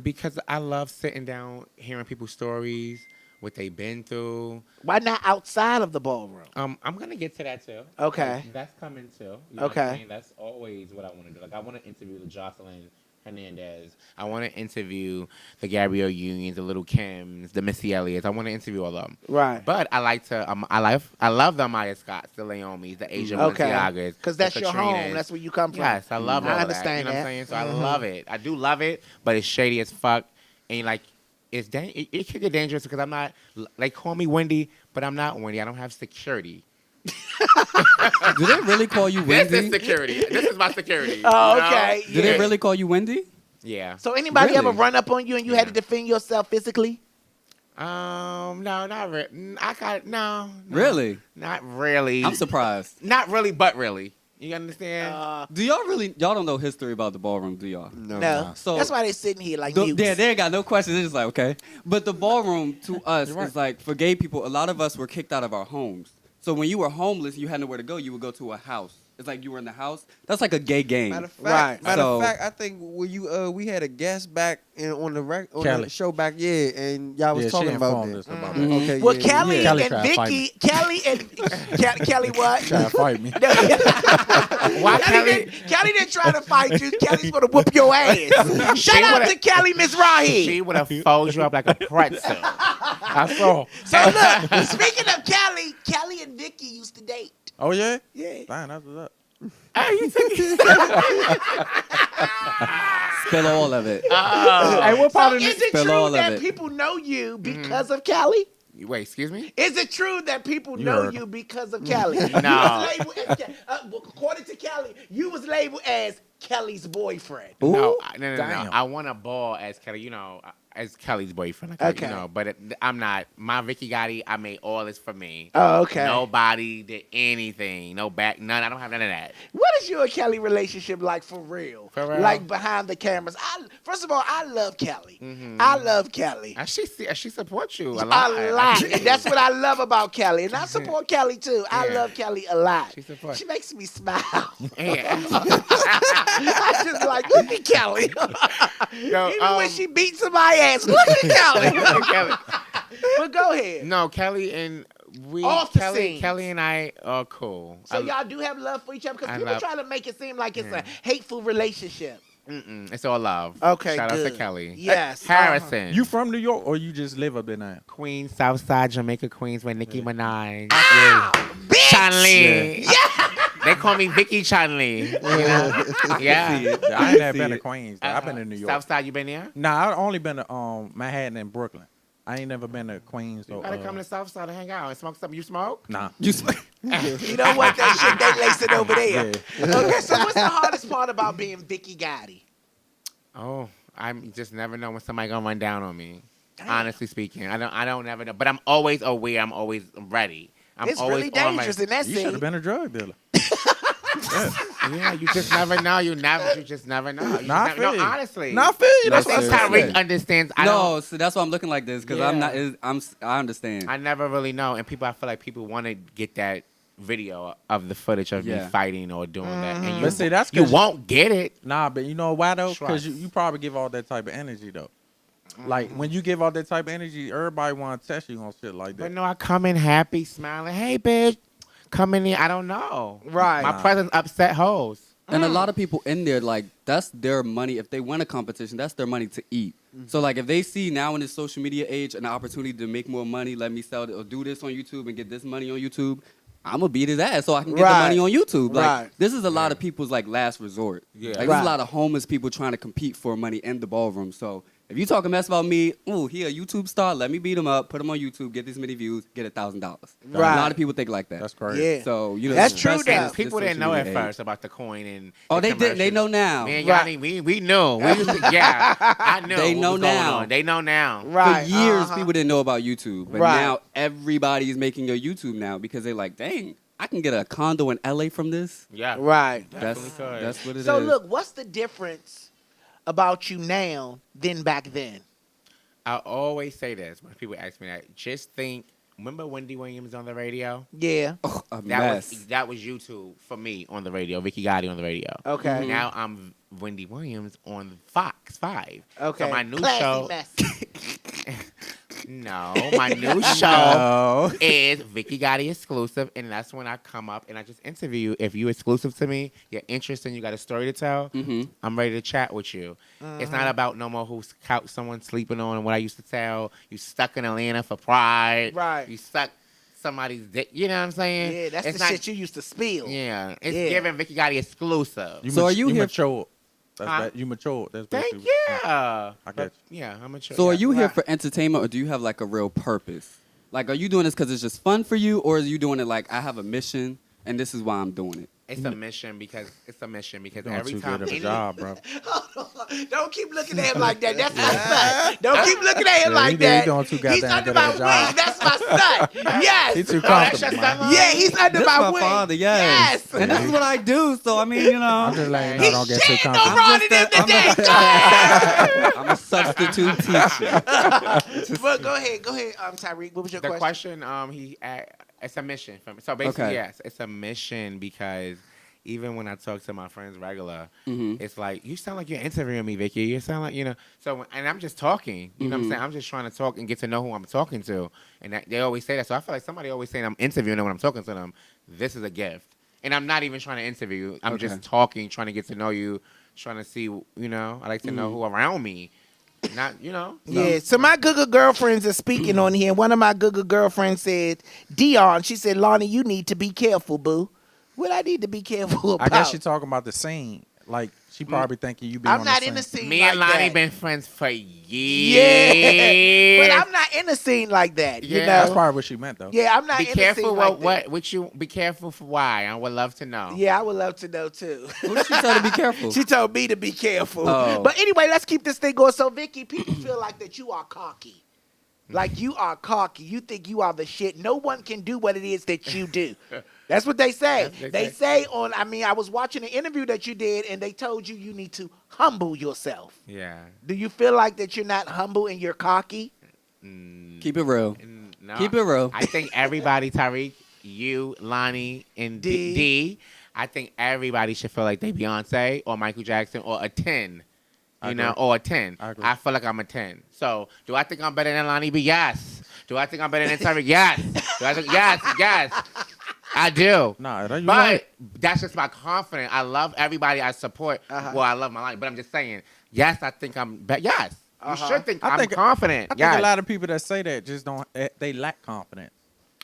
Because I love sitting down, hearing people's stories, what they've been through.
Why not outside of the ballroom?
I'm gonna get to that too.
Okay.
Like, that's coming too. You know what
Okay.
I'm saying? That's always what I want to do. Like I want to interview the Jocelyn Hernandez. I want to interview the Gabrielle Unions, the Little Kims, the Missy Elliott's. I want to interview all of them.
Right.
But I like to. I love the Amaya Scotts, the Laomis, the Asia Balenciagas.
Because that's
the
your
Katrinas.
home. That's where you come from.
Yes, I love all
I
of
understand
that. You know
that.
what I'm saying? So I love it. I do love it, but it's shady as fuck. And like, it could get dangerous because I'm not. They call me Wendy, but I'm not Wendy. I don't have security.
Do they really call you
This
Wendy?
is security. This is my security.
Oh,
you know?
okay.
Do they really call you Wendy?
Yeah.
So anybody ever
Really?
run up on you and you had to defend yourself physically?
No, not really. I got no.
Really?
Not really.
I'm surprised.
Not really, but really. You understand?
Do y'all don't know history about the ballroom, do y'all?
No.
So
That's why they sitting here like
they
mutes.
ain't got no questions. They're just like, okay. But the ballroom to us is like, for gay people, a lot of us were kicked out of our homes. So when you were homeless, you had nowhere to go. You would go to a house. It's like you were in the house. That's like a gay game.
Matter of fact,
So-
I think when you we had a guest back on the
Kelly.
show back, and y'all was
Yeah,
talking
she
about
informed
that.
us about
Mhm.
that.
Okay,
Well,
yeah,
Kelly
yeah.
Kelly
and
tried to fight
Vicky, Kelly and Kelly what?
Trying to fight me.
Why
Kelly didn't try to fight you. Kelly's gonna whoop your ass. Shout out to Kelly, Miss Rahi.
She would have folded you up like a pretzel.
I saw.
So look, speaking of Kelly, Kelly and Vicky used to date.
Oh yeah.
Yeah.
Damn, that's what's up.
Spill all of it.
Hey, what
So
part of
is
this?
it
Spill all
true
of
that
it.
people know you because of Kelly?
Wait, excuse me?
Is it true that people
You
know
heard
you because of Kelly?
No.
You was labeled well, according to Kelly, you was labeled as Kelly's boyfriend.
No, no.
Damn.
I want a ball as Kelly, as Kelly's boyfriend.
Okay.
But I'm not. My Vicky Gotti, I made all this for me.
Oh, okay.
Nobody did anything. No back, none. I don't have none of that.
What is your and Kelly relationship like for real?
For real?
Like behind the cameras. First of all, I love Kelly. I love Kelly.
She supports you
A
a lot.
lot. And that's what I love about Kelly. And I support Kelly too. I
Yeah.
love Kelly a lot.
She supports.
She makes me smile.
Yeah.
I just like, look at Kelly.
Yo,
Even when she beats my ass, look at Kelly.
Kelly.
But go ahead.
No, Kelly and
Off the scene.
Kelly and I are cool.
So y'all do have love for each other? Because
I
people
love-
try to make it seem like it's a hateful relationship.
It's all love.
Okay,
Shout out
good.
to Kelly.
Yes.
Harrison.
You from New York or you just live up there now?
Queens, Southside, Jamaica, Queens with Nicki Minaj.
Bitch!
Chanley. Yeah. They call me Vicky Chanley. You know? Yeah.
I ain't never been to Queens. Though. I've been to New York.
Southside, you been there?
Nah, I've only been to Manhattan and Brooklyn. I ain't never been to Queens.
You
Or,
gotta come to Southside and hang out and smoke something. You smoke?
Nah.
You know what? That shit they lacing over there. Okay, so what's the hardest part about being Vicky Gotti?
Oh, I just never know when somebody gonna run down on me. Honestly speaking, I don't never know. But I'm always aware. I'm always ready.
It's
always
really dangerous in that
You should
scene.
have been a drug dealer.
Yeah, you just never know. You just never know. You
Nah, I
just never,
feel
no,
you.
honestly.
Nah, I feel you. That's
No,
what I'm
That's how
saying.
Rick understands. I
No,
don't.
so that's why I'm looking like this because I understand.
I never really know, and I feel like people want to get that video of the footage of me
Yeah.
fighting or doing that, and you,
But see, that's
you
'cause
won't get it.
Nah, but you know why though? Because
Trust.
you probably give all that type of energy though. Like when you give all that type of energy, everybody want to test you on shit like that.
But no, I come in happy, smiling. Hey, bitch, come in here. I don't know.
Right.
My presence upset hoes.
And a lot of people in there, like, that's their money. If they win a competition, that's their money to eat. So, like, if they see now in this social media age an opportunity to make more money, let me sell it or do this on YouTube and get this money on YouTube, I'm going to beat his ass so I can get
Right.
the money on YouTube. Like,
Right.
this is a lot of people's, like, last resort.
Yeah.
Like, there's
Right.
a lot of homeless people trying to compete for money in the ballroom. So, if you talking mess about me, ooh, he a YouTube star, let me beat him up, put him on YouTube, get this many views, get $1,000.
Right.
A lot of people think like that.
That's crazy.
Yeah.
So, you know,
That's true,
especially
though.
this
People didn't
social
know at
media age.
first about the coin and.
Oh,
the
they did. They
commercials.
know now.
Me and
Right.
Yanni, we knew. We used to, yeah, I knew.
They
what
know
was going
now.
on. They know now.
Right.
For years,
uh-huh.
people didn't know about YouTube, but
Right.
now everybody's making a YouTube now because they're like, dang, I can get a condo in LA from this.
Yeah.
Right.
That's
Definitely could.
that's what it is.
So look, what's the difference about you now than back then?
I always say this when people ask me that. Just think. Remember Wendy Williams on the radio?
Yeah.
a
That
mess.
was YouTube for me on the radio. Vicky Gotti on the radio.
Okay.
Now I'm Wendy Williams on Fox 5.
Okay.
So my new
Classy
show.
mess.
No, my new show is Vicky Gotti exclusive, and that's when I come up and I just interview you. If you exclusive to me, you're interested, and you got a story to tell, I'm ready to chat with you. It's not about no more who's couch someone sleeping on and what I used to tell. You stuck in Atlanta for pride.
Right.
You stuck somebody's dick. You know what I'm saying?
Yeah, that's
It's
the
not-
shit you used to spill.
Yeah, it's
Yeah.
giving Vicky Gotti exclusive.
So are you here-
matured? That's
Huh?
that. You matured. That's
Thank
basically-
you.
I got you.
Yeah, I'm mature.
So are
yeah.
you here
Right.
for entertainment or do you have like a real purpose? Like, are you doing this because it's just fun for you, or are you doing it like I have a mission and this is why I'm doing it?
It's a mission because
You're doing
every
too
time
good of a job, bro.
Don't keep looking at him like that. That's my son. Don't keep looking at him
Yeah,
like
he
that.
doing too
He's
goddamn
under
good of
my
a job.
wing. That's my son. Yes.
He's too
that's your
comfortable, man.
son?
Yeah, he's under
This
my
my
wing.
father, yes.
Yes.
And this is what I do. So I mean, you know,
I'm just letting you know,
He's
don't get too
shitting on
comfortable.
Ron and them today. Go ahead.
I'm a substitute teacher.
But go ahead, Tyreek. What was your
The
question?
it's a mission for me. So basically,
Okay.
yes, it's a mission because even when I talk to my friends regular,
Mm-hmm.
it's like, you sound like you're interviewing me, Vicky. You sound like, and I'm just talking. You know what I'm saying? I'm just trying to talk and get to know who I'm talking to. And they always say that. So I feel like somebody always saying I'm interviewing them when I'm talking to them. This is a gift. And I'm not even trying to interview you. I'm
Okay.
just talking, trying to get to know you, trying to see, I like to know who around me. Not,
Yeah, so my good girlfriends are speaking on here. One of my good girlfriends said, Dion, she said, Lonnie, you need to be careful, boo. What I need to be careful
I
about?
guess she talking about the scene. Like she probably thinking you be on
I'm not in the
scene.
scene
Me
like
and Lonnie
that.
been friends for years.
Yeah, but I'm not in the scene like that. You
Yeah.
know?
That's probably what she meant though.
Yeah, I'm not
Be
in the scene
careful
like that.
what you be careful for why. I would love to know.
Yeah, I would love to know too.
Who did she tell to be careful?
She told me to be careful.
Oh.
But anyway, let's keep this thing going. So, Vicky, people feel like that you are cocky. Like you are cocky. You think you are the shit. No one can do what it is that you do. That's what they say.
That's what
They say I was watching an interview that you did, and they told you you need to humble yourself.
Yeah.
Do you feel like that you're not humble and you're cocky?
Keep it real.
No,
Keep it real.
I think everybody, Tariq, you, Lonnie, and D, I think everybody should feel like they Beyonce or Michael Jackson or a 10. Or a 10.
I agree.
I feel like I'm a 10. So, do I think I'm better than Lonnie B? Yes. Do I think I'm better than Tariq? Yes. Do I think, yes. I do.
Nah, you
But
right.
that's just my confidence. I love everybody I support. Well, I love my life, but I'm just saying, yes, I think I'm better. Yes. You should think I'm confident.
I think
yes.
a lot of people that say that just don't. They lack confidence.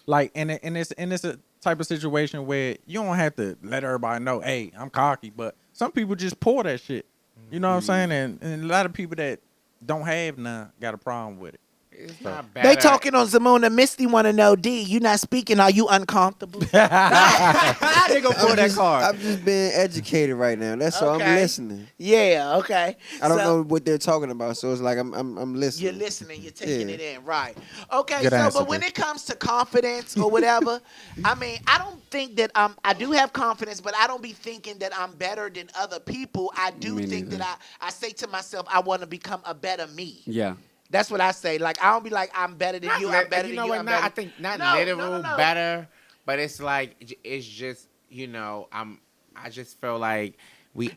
Like, and it's a type of situation where you don't have to let everybody know, hey, I'm cocky. But some people just pour that shit. You know what I'm saying? And a lot of people that don't have none got a problem with it.
It's not
They
better.
talking on Zamona. Misty want to know, D, you not speaking. Are you uncomfortable?
They gonna pull that card.
I'm just being educated right now. That's all. I'm
Okay.
listening.
Yeah, okay.
I don't
So-
know what they're talking about, so it's like I'm listening.
You're listening. You're taking
Yeah.
it in, right? Okay.
Good
so,
answer,
but when
Vic.
it comes to confidence or whatever, I mean, I don't think that I do have confidence, but I don't be thinking that I'm better than other people. I do
Me
think
neither.
that I say to myself, I want to become a better me.
Yeah.
That's what I say. Like I don't be like I'm better than you. I'm better than you.
What?
I'm
Not,
better.
I think not
No,
literal
no.
better, but it's like it's just I just feel like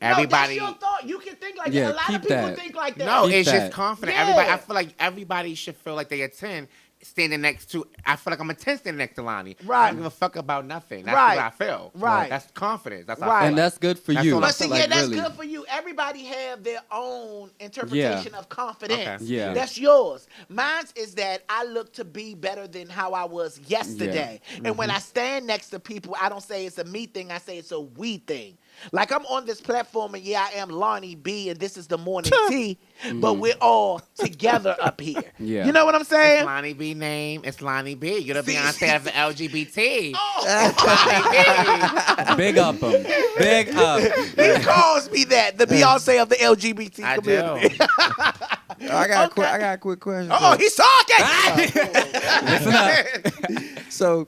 everybody.
No, that's your thought. You can think like
Yeah,
that. A lot
keep
of people
that.
think like that.
No,
Keep
it's
that.
just confident.
Yeah.
Everybody, I feel like everybody should feel like they a 10 standing next to. I feel like I'm a 10 standing next to Lonnie.
Right.
I don't give a fuck about nothing. That's
Right.
what I feel.
Right.
That's confidence. That's
Right.
how I feel
And
like.
that's good for
That's
you.
all I'm
But see,
Like,
yeah, that's
really.
good for you. Everybody have their own interpretation of confidence.
Okay.
Yeah.
That's yours. Mine is that I look to be better than how I was yesterday. And when I stand next to people, I don't say it's a me thing. I say it's a we thing. Like I'm on this platform and yeah, I am Lonnie B and this is the morning tea, but we're all together up here.
Yeah.
You know what I'm
It's
saying?
Lonnie B name. It's Lonnie B. You're the
See-
Beyonce of the LGBT.
Oh,
Big up him. Big up.
he calls me that, the Beyonce of the LGBT
I
community.
do.
I got a quick question.
Oh, he's talking.
Listen up.
So,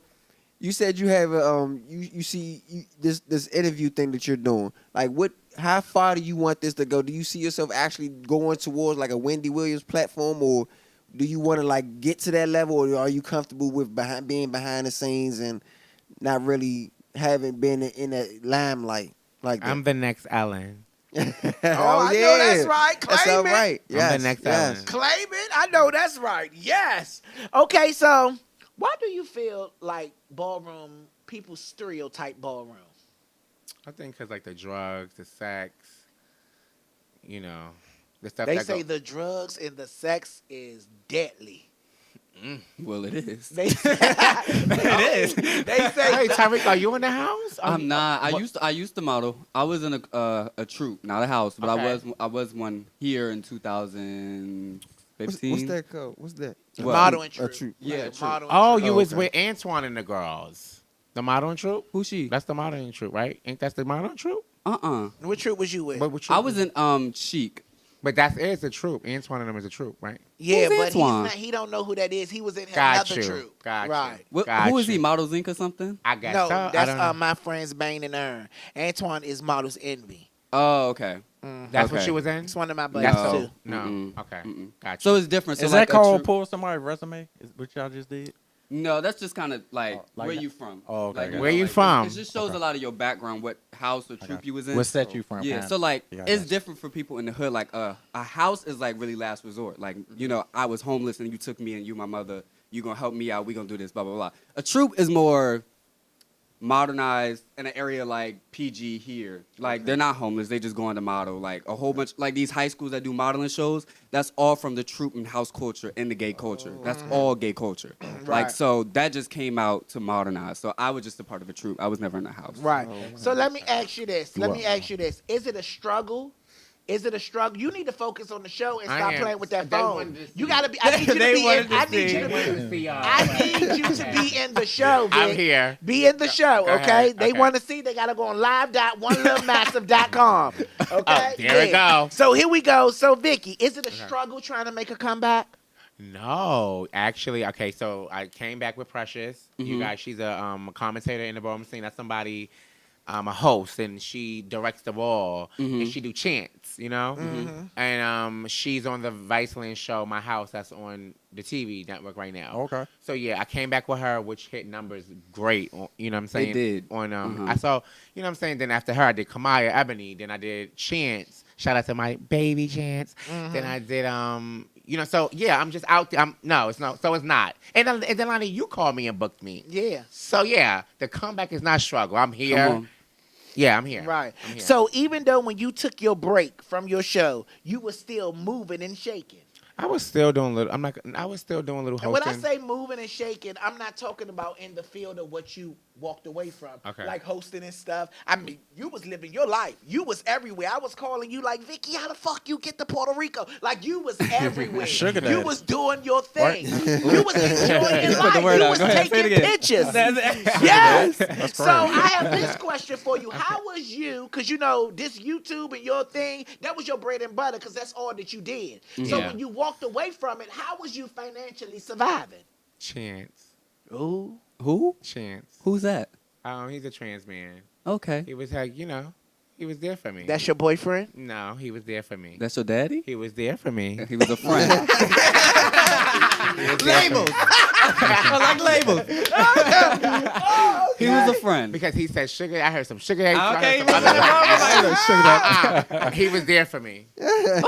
you said you have a you see this interview thing that you're doing. Like, how far do you want this to go? Do you see yourself actually going towards like a Wendy Williams platform, or do you want to like get to that level, or are you comfortable with being behind the scenes and not really having been in that limelight like that?
I'm the next Ellen.
Oh, I know that's right.
That's
Claim
all
it.
right.
I'm
Yes,
the next
yes.
Ellen.
Claim it. I know that's right. Yes. Okay, so why do you feel like ballroom people stereotype ballroom?
I think because like the drugs, the sex, the stuff
They
that
say
go-
the drugs and the sex is deadly.
Well, it is.
They say,
It is.
They say
Hey, Tyreek, are you in the house?
I'm not. I used to model. I was in a troupe, not a house, but
Okay.
I was one here in 2015.
What's that called? What's that?
What?
modeling
A
troupe.
troupe.
Yeah,
Like a
troupe.
modeling
Oh,
troupe.
you was
okay.
with Antoine and the girls. The model and troop?
Who's she?
That's the model and troop, right? Ain't that the model and troop?
What troop was you with?
But what troop
I was in Chic.
But that is a troop. Antoine and them is a troop, right?
Yeah,
Who's
but
Antoine?
he don't know who that is. He was in
Got
another
you.
troop.
Got you.
Right.
Who is he? Models Inc. or something?
I guess
No,
so. I
that's
don't know.
my friends Bane and Earn. Antoine is Models Envy.
Oh, okay.
That's what
okay.
she was in?
It's one of my buddies
That's
too.
No.
Mm-mm.
Okay. Got you.
So it's different. So
Is
like
that called
troop-
pull somebody's resume? Is what y'all just did?
No, that's just kind of like,
like
where
that?
you from.
Oh, okay,
Like,
got
Where
know,
you
like,
from?
It just shows a lot of your background, what house or troop you was in.
What set you from?
Yeah,
Pam?
so like
Yeah,
it's
got you.
different for people in the hood. Like a house is like really last resort. Like I was homeless and you took me and you my mother. You gonna help me out. We gonna do this. Blah blah blah. A troop is more modernized in an area like PG here. Like they're not homeless. They just go on the model. Like a whole bunch like these high schools that do modeling shows. That's all from the troop and house culture and the gay culture. That's all gay culture. Like
Right.
so that just came out to modernize. So I was just a part of a troop. I was never in a house.
Right. So let me ask you this. Is it a struggle? Is it a struggle? You need to focus on the show and
I
stop
am.
playing with that
They
phone.
wanted to see.
You gotta be. I need you to
They
be in.
wanted to
I need
see.
you to
They wanted to
be.
see y'all.
I need you to be in the show. Vic.
I'm here.
Be in the show,
Go
okay?
ahead.
They
Okay.
want to see. They gotta go on live.onelilmassive.com. Okay.
Oh, there we go.
So here we go. So Vicky, is it a struggle trying to make a comeback?
No, actually, okay. So I came back with Precious. You
Mhm.
guys, she's a commentator in the ballroom scene. That's somebody, a host, and she directs the ball, and she do chants, And she's on the Viceland show, My House, that's on the TV network right now.
Okay.
So yeah, I came back with her, which hit numbers great. You know what I'm saying?
It did.
On I saw, you know what I'm saying. Then after her, I did Kamaya Ebony. Then I did Chance. Shout out to my baby Chance. Then I did So yeah, I'm just out there. No, it's not. So it's not. And then Lonnie, you called me and booked me.
Yeah.
So yeah, the comeback is not struggle. I'm here.
Come on.
Yeah, I'm here.
Right.
I'm here.
So even though when you took your break from your show, you were still moving and shaking.
I was still doing little. I was still doing little
And
hosting.
when I say moving and shaking, I'm not talking about in the field of what you walked away from,
Okay.
like hosting and stuff. I mean, you was living your life. You was everywhere. I was calling you like, Vicky, how the fuck you get to Puerto Rico? Like you was everywhere.
Sugar
You
daddy.
was doing your thing. You was enjoying your
Put the
life.
word
You
out.
was
Go ahead, say it
taking
again.
pictures.
That's-
Yes. So
crazy.
I have this question for you. How was you? Because this YouTube and your thing, that was your bread and butter because that's all that you did. So
Yeah.
when you walked away from it, how was you financially surviving?
Chance.
Ooh.
Who?
Chance.
Who's that?
He's a trans man.
Okay.
He was like, he was there for me.
That's your boyfriend?
No, he was there for me.
That's your daddy?
He was there for me.
He was a friend. Labels. I like labels. He was a friend.
Because he said sugar. I heard some sugar.
Okay.
He was there for me.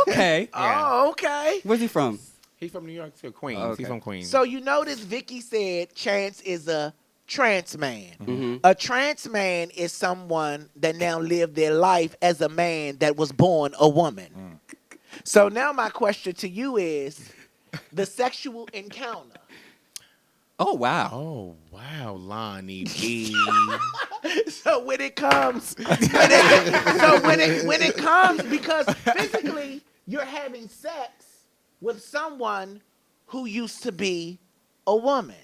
Okay.
Yeah.
Oh, okay.
Where's he from?
He's from New York too, Queens.
Okay.
He's from Queens.
So you notice Vicky said Chance is a trans man.
Mm-hmm.
A trans man is someone that now lived their life as a man that was born a woman. So now my question to you is the sexual encounter.
Oh, wow.
oh wow, Lonnie B.
So when it comes, when it comes, because physically you're having sex with someone who used to be a woman.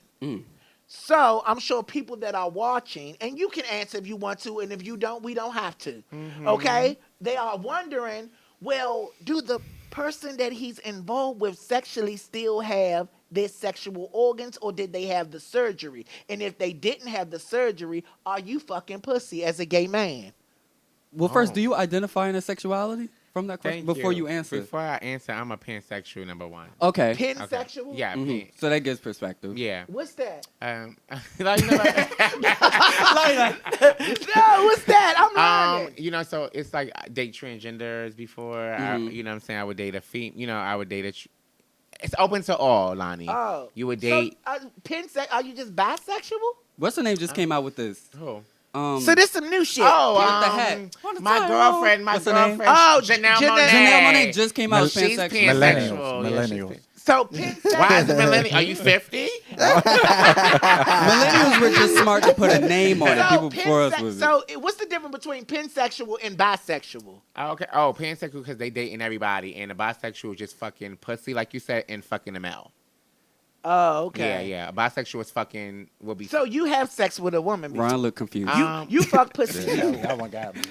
So I'm sure people that are watching, and you can answer if you want to, and if you don't, we don't have to. Okay? They are wondering, well, do the person that he's involved with sexually still have their sexual organs, or did they have the surgery? And if they didn't have the surgery, are you fucking pussy as a gay man?
Well, first, do you identify in a sexuality from that question
Thank
before you answer?
Before I answer, I'm a pansexual, number one.
Okay.
Pansexual?
Yeah,
Mhm. So that gives perspective.
yeah.
What's that?
Like,
No, what's that? I'm learning.
So it's like I date transgenders before. You know what I'm saying? I would date a I would date a. It's open to all, Lonnie.
Oh.
You would date.
So, are you just bisexual?
What's her name just came out with this?
Who?
So this some new shit.
Oh,
What the heck? What the
my
hell?
girlfriend.
What's her name?
Oh,
Janelle
Janelle-
Monáe.
Janelle Monáe just came out with
She's
pansexual.
pansexual.
Millennials.
So pansexual.
Why is it millennial? Are you 50?
Millennials were just smart to put a name on it. People before us was.
So what's the difference between pansexual and bisexual?
Okay. Oh, pansexual because they dating everybody, and a bisexual is just fucking pussy, like you said, and fucking them out.
Oh, okay.
Yeah. A bisexual is fucking will be.
So you have sex with a woman?
Ron look confused.
You fuck pussy.
That one got me.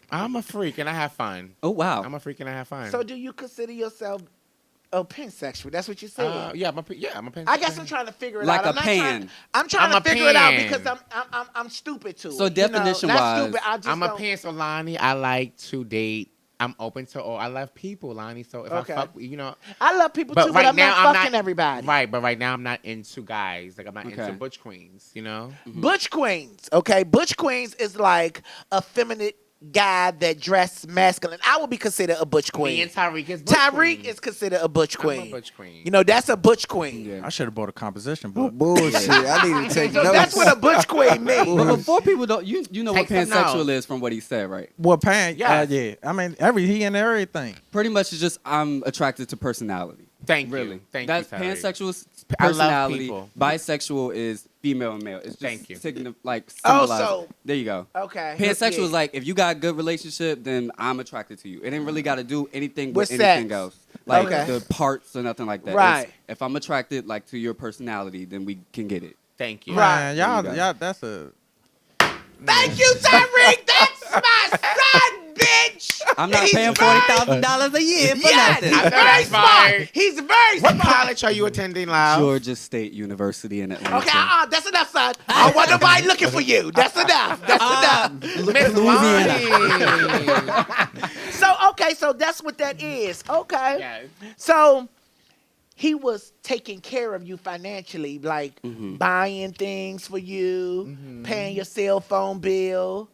I'm a freak and I have fun.
Oh wow.
I'm a freak and I have fun.
So do you consider yourself a pansexual? That's what you said.
Yeah, I'm a pan.
I guess I'm trying to figure it
Like
out.
a pan.
I'm trying
I'm
to
a
figure it out
pan.
because I'm stupid too.
So definition-wise,
not stupid. I just
I'm a
don't-
pan, so Lonnie, I like to date. I'm open to all. I love people, Lonnie. So if
Okay.
I fuck, you know.
I love people too, but I'm not fucking everybody.
Right, but right now I'm not into guys. Like I'm not
Okay.
into butch queens. You know.
Butch queens, okay? Butch queens is like a feminine guy that dress masculine. I would be considered a butch
Me
queen.
and Tyreek is butch
Tyreek
queens.
is considered a butch
I'm
queen.
a butch queen.
You know, that's a butch queen.
Yeah.
I should have bought a composition book.
Bullshit. I need to take
So
notes.
that's what a butch queen means.
But before people don't, you know what
Take some
pansexual
notes.
is from what he said, right?
Well, pan,
Yes.
yeah. I mean, he and everything.
Pretty much it's just I'm attracted to personality.
Thank
Really.
you. Thank
That's
you, Tyreek.
pansexual is
I love
personality.
people.
Bisexual is female and male. It's just
Thank you.
Oh,
symbolize.
so-
There you go.
Okay.
Pansexual
Yeah.
is like if you got a good relationship, then I'm attracted to you. It ain't really got to do anything with
With
anything
sex.
else, like
Okay.
the parts or nothing like that.
Right.
It's, if I'm attracted like to your personality, then we can get it.
Thank you.
Right.
Man, y'all,
There you go.
that's a.
Thank you, Tyreek. That's my son, bitch.
I'm not
He's
paying
very-
$40,000 a year for
Yes,
nothing.
he's
I know
very
that's
smart.
fine.
He's very
What
smart.
college are you attending, Lyle?
Georgia State University in Atlanta.
Okay, that's enough, son. I don't want nobody looking for you. That's enough. That's enough.
Miss Lonnie.
So that's what that is. Okay.
Yes.
So he was taking care of you financially, like
Mm-hmm.
buying things for you, paying your cell phone bill,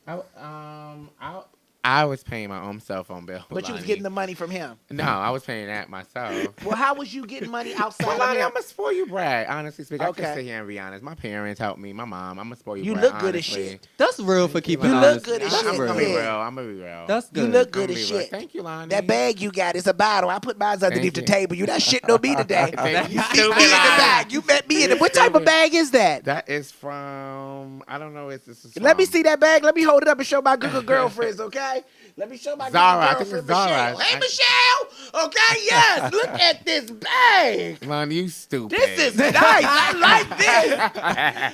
I was paying my own cell phone bill.
but you was
Lonnie.
getting the money from him.
No, I was paying that myself.
Well, how was you getting money outside
Well,
of
Lonnie,
him?
I'm a spoil you brat. Honestly speaking, I
Okay.
can sit here and be honest. My parents helped me. My mom. I'm a spoil you
You
brat.
look good as
honestly.
shit.
That's real for keeping
You look
honest.
good as
That's
shit,
I'm
real.
gonna be
yeah.
real. I'm gonna be real.
That's
You
good.
look
I'm
good
gonna
as
be real.
shit.
Thank you, Lonnie.
That bag you got is a bottle. I put mine underneath the
you.
table. You that shit no me today.
Thank
You
you.
see me in the bag. You met me in it. What type of bag is that?
That is from. I don't know. This is.
Let me
from-
see that bag. Let me hold it up and show my Google girlfriends, okay? Let me show my
Zara, I
Google
think
girlfriend,
it's Zara.
Michelle. Hey, Michelle. Okay, yes. Look at this bag.
Lonnie, you stupid.
This is nice. I like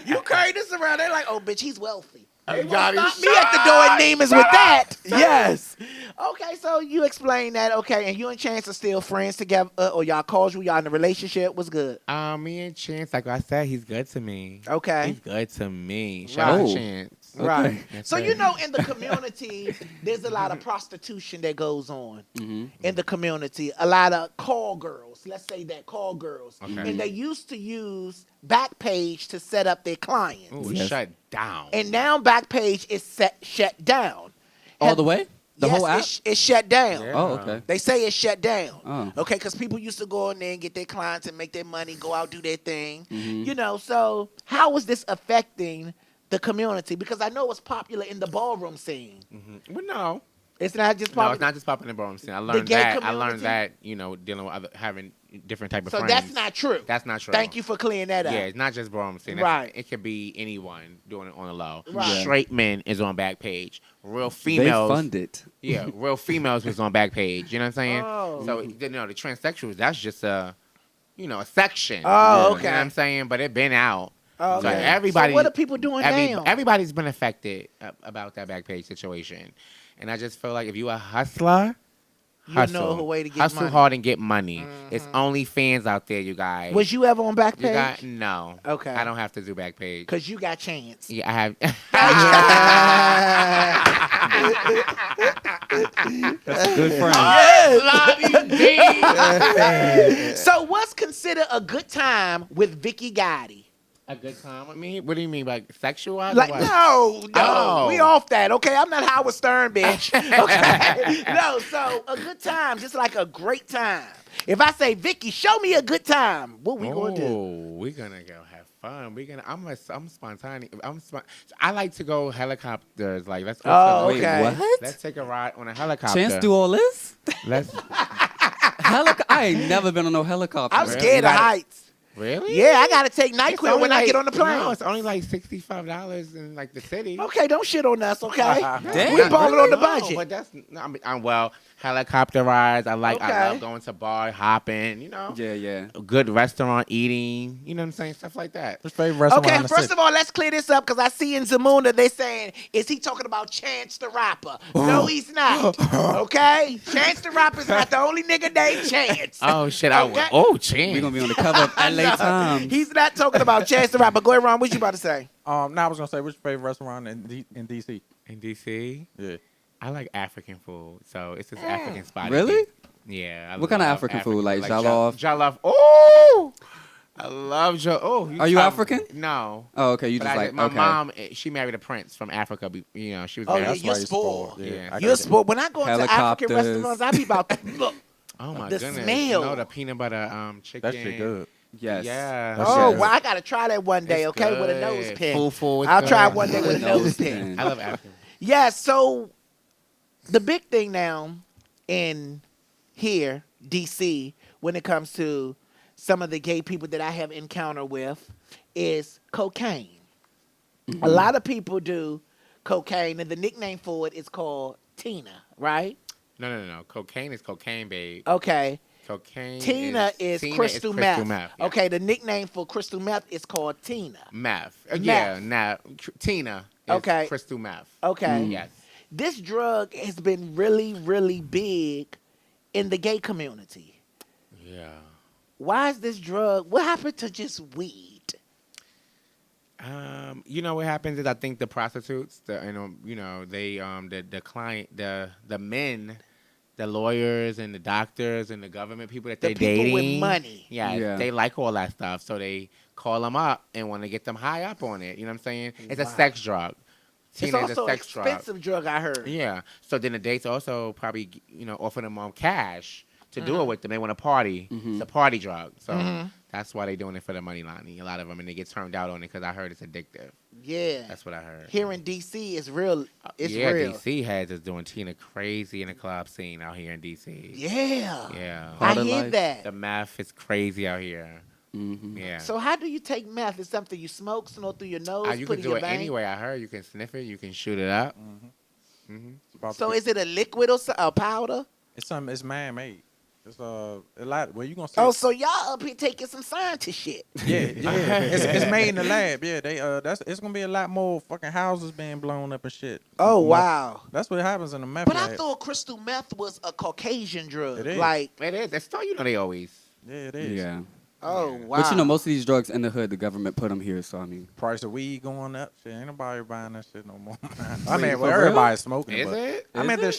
this. You carry this around. They're like, oh, bitch, he's wealthy. They won't
Johnny,
stop me at the door at Neiman's with that. Yes. Okay, so you explain that. Okay, and you and Chance are still friends together, or y'all casual, y'all in a relationship. What's good?
Me and Chance, like I said, he's good to me.
Okay.
He's good to me. Shout out
Right.
to Chance.
Right.
That's
So
it.
you know, in the community, there's a lot of prostitution that goes on in the community. A lot of call girls. Let's say that call girls,
Okay.
and they used to use Backpage to set up their clients,
Ooh,
Yes.
shut down.
and now Backpage is shut down.
All the way? The
Yes,
whole app?
it's shut down.
Yeah.
Oh, okay.
They say it's shut down.
Oh.
Okay, because people used to go in there and get their clients and make their money, go out, do their thing.
Mm-hmm.
You know, so how is this affecting the community? Because I know it's popular in the ballroom scene.
Well, no.
It's not just
No,
popular.
it's not just popping in the ballroom scene. I learned
gay
that. I
community?
learned that, dealing with having different type of
So
friends.
that's not true.
That's not true.
Thank you for clearing that up.
Yeah, it's not just ballroom scene.
Right.
It could be anyone doing it on the low.
Right. Yeah.
Straight men is on Backpage. Real
They
females.
fund it.
Yeah, real females was on Backpage. You know what I'm saying?
Oh.
So the transsexuals, that's just a section.
Oh,
You
okay.
know what I'm saying? But it been out.
Oh,
So
okay.
everybody.
So what are people doing now?
Everybody's been affected about that Backpage situation, and I just feel like if you a hustler,
You
hustle.
know a way to get
hustle
money.
hard and get money. It's only fans out there, you guys.
Was you ever on
You
Backpage?
got no.
Okay.
I don't have to do Backpage.
Because you got Chance.
Yeah, I have.
Good friend.
So what's considered a good time with Vicky Gotti?
A good time with me? What do you mean, like sexual? or
Like,
what?
no,
Oh.
we off that, okay? I'm not Howard Stern, bitch, okay? No, so a good time, just like a great time. If I say, Vicky, show me a good time, what we gonna do?
Oh, we gonna go have fun. I'm spontaneous. I like to go helicopters. Like let's go.
Oh,
Wait,
okay.
what?
Let's take a ride on a helicopter.
Chance do all this?
Let's
I ain't never been on no helicopter.
I'm
Really?
scared of
You gotta-
heights.
really.
Yeah, I gotta take
It's
NyQuil
only
when I
like-
get on the plane.
No, it's only like $65 in like the city.
Okay, don't shit on us, okay?
Damn.
We balling on the
No,
budget.
but that's. No, well, helicopter rides. I
Okay.
love going to bar hopping. You know.
Yeah.
Good restaurant eating. You know what I'm saying? Stuff like that.
What's your favorite restaurant
Okay,
in the
first
city?
of all, let's clear this up because I see in Zamunda they saying, is he talking about Chance the Rapper? No, he's not. Okay? Chance the Rapper's not the only nigga named Chance.
Oh shit!
Okay.
Chance.
We're gonna be on the cover of LA Times.
He's not talking about Chance the Rapper. Go ahead, Ron. What you about to say?
Now I was gonna say, what's your favorite restaurant in DC?
in DC.
Yeah.
I like African food, so it's this African spot.
Really?
Yeah.
What kind of African food? Like
jollof?
jollof?
Jollof. Oh, I love jollof. Oh,
Are you African?
No.
Oh, okay. You
But
just like
my
okay.
mom, she married a prince from Africa. You know, she was
Oh,
married.
yeah,
That's
you're
why you
spoiled.
Yeah.
I
You're
get it.
spoiled. When I go into African
Helicopters.
restaurants, I be about to look.
Oh my
The
goodness!
smell.
No, the peanut butter
That
chicken.
shit good.
Yes.
Yeah.
That's
Oh,
good.
well, I got to try that one day,
It's
okay, with a
good.
nose pin.
Fufu is
I'll try
good.
one day with a nose pin.
I love African.
Yeah, so the big thing now in here, DC, when it comes to some of the gay people that I have encountered with, is cocaine.
Mm-hmm.
A lot of people do cocaine, and the nickname for it is called Tina, right?
No. Cocaine is cocaine, babe.
Okay.
Cocaine.
Tina is crystal meth.
Yeah.
Okay, the nickname for crystal meth is called Tina.
Meth.
Meth.
Yeah. Tina. Is
Okay.
Crystal meth.
Okay.
Yes.
This drug has been really, really big in the gay community.
Yeah.
Why is this drug? What happened to just weed?
You know what happens is I think the prostitutes, they, the client, the men, the lawyers and the doctors and the government people that
The
they're
people
dating,
with money.
yeah, they like all that stuff, so they call them up and want to get them high up on it. You know what I'm saying? It's a sex drug.
It's
Tina is
also
a
an
sex drug.
expensive drug, I heard.
Yeah. So then the dates also probably offer them cash to do it with them. They want to party. It's a party drug. So that's why they're doing it for the money, Lonnie. A lot of them, and they get turned out on it because I heard it's addictive.
Yeah.
That's what I heard.
Here in D.C., it's real. It's
yeah,
real.
DC has us doing Tina crazy in the club scene out here in DC.
Yeah.
Yeah.
I
Harder
hear
life.
that.
The meth is crazy out here.
Mm-hmm.
Yeah.
So how do you take meth? Is something you smoke, snort through your nose,
You
put
can
in
do
your
it
vein?
anyway. I heard you can sniff it. You can shoot it up.
So is it a liquid or a powder?
It's man made. It's a lot. Well, you gonna see?
Oh, so y'all up here taking some scientist shit.
yeah. It's made in the lab. Yeah, it's gonna be a lot more fucking houses being blown up and shit.
Oh,
Meth-
wow.
That's what happens in the meth
But
lab.
I thought crystal meth was a Caucasian drug.
It is.
Like,
It is. That's all they always.
Yeah, it is.
Yeah.
oh, wow.
But most of these drugs in the hood, the government put them here. So I mean,
Price of weed going up. Shit, ain't nobody buying that shit no more. I
Wait,
mean,
for
well,
real?
everybody's smoking
Is
but
it?
I
Is
mean,
it?
there's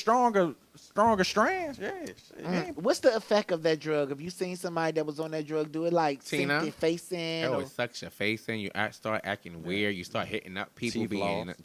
stronger strands. Yeah. Shit, ain't-
What's the effect of that drug? Have you seen somebody that was on that drug do it? Like, sink
Tina?
their face in?
Oh,
or-
it sucks your face in. You start acting weird. You start hitting up people,
Teeth
being
loss.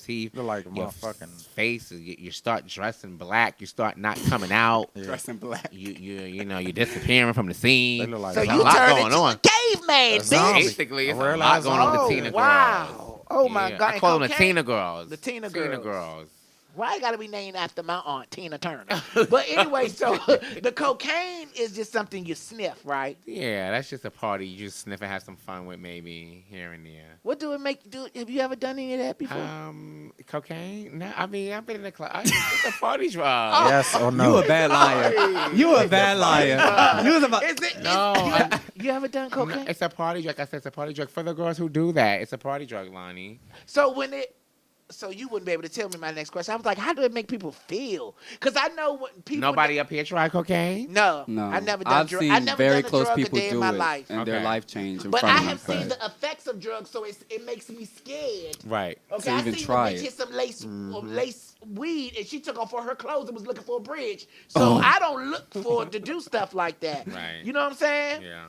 teeth.
Look like a
Your
motherfucking-
face. You start dressing black. You start not coming out.
Yeah.
dressing black.
You're disappearing from the scene.
They look like
so
There's
you
a lot
turned
going
into
on.
a caveman,
A
bitch.
zombie.
Basically, it's
A
a
real
lot
life
going on with
Oh,
the Tina girls.
wow. Oh, my
Yeah,
God.
I call them the
Cocaine?
Tina girls.
The Tina
Tina
girls.
girls.
Why it got to be named after my aunt, Tina Turner? But anyway, so the cocaine is just something you sniff, right?
Yeah, that's just a party you just sniff and have some fun with, maybe here and there.
What do it make you do? Have you ever done any of that before?
Cocaine? No, I mean I've been in the club. It's a party drug.
Yes or no?
You a bad liar. You a bad liar. You was about.
Is it?
No,
You ever done cocaine?
it's a party drug. I said it's a party drug for the girls who do that. It's a party drug, Lonnie.
So you wouldn't be able to tell me my next question. I was like, how do it make people feel? Because I know what people.
Nobody up here tried cocaine.
No,
No,
I never done
I've
drugs.
seen
I never
very
done a
close
drug
people
a day in
do
my
it,
life.
and their
Okay.
life changed in
But
front
I
of
have
me.
seen the effects of drugs, so it makes me scared.
Right.
Okay,
To
I
even
seen
try
the bitch
it.
hit some lace weed, and she took off all her clothes and was looking for a bridge. So I don't look for to do stuff like that.
Right.
You know what I'm saying?
Yeah.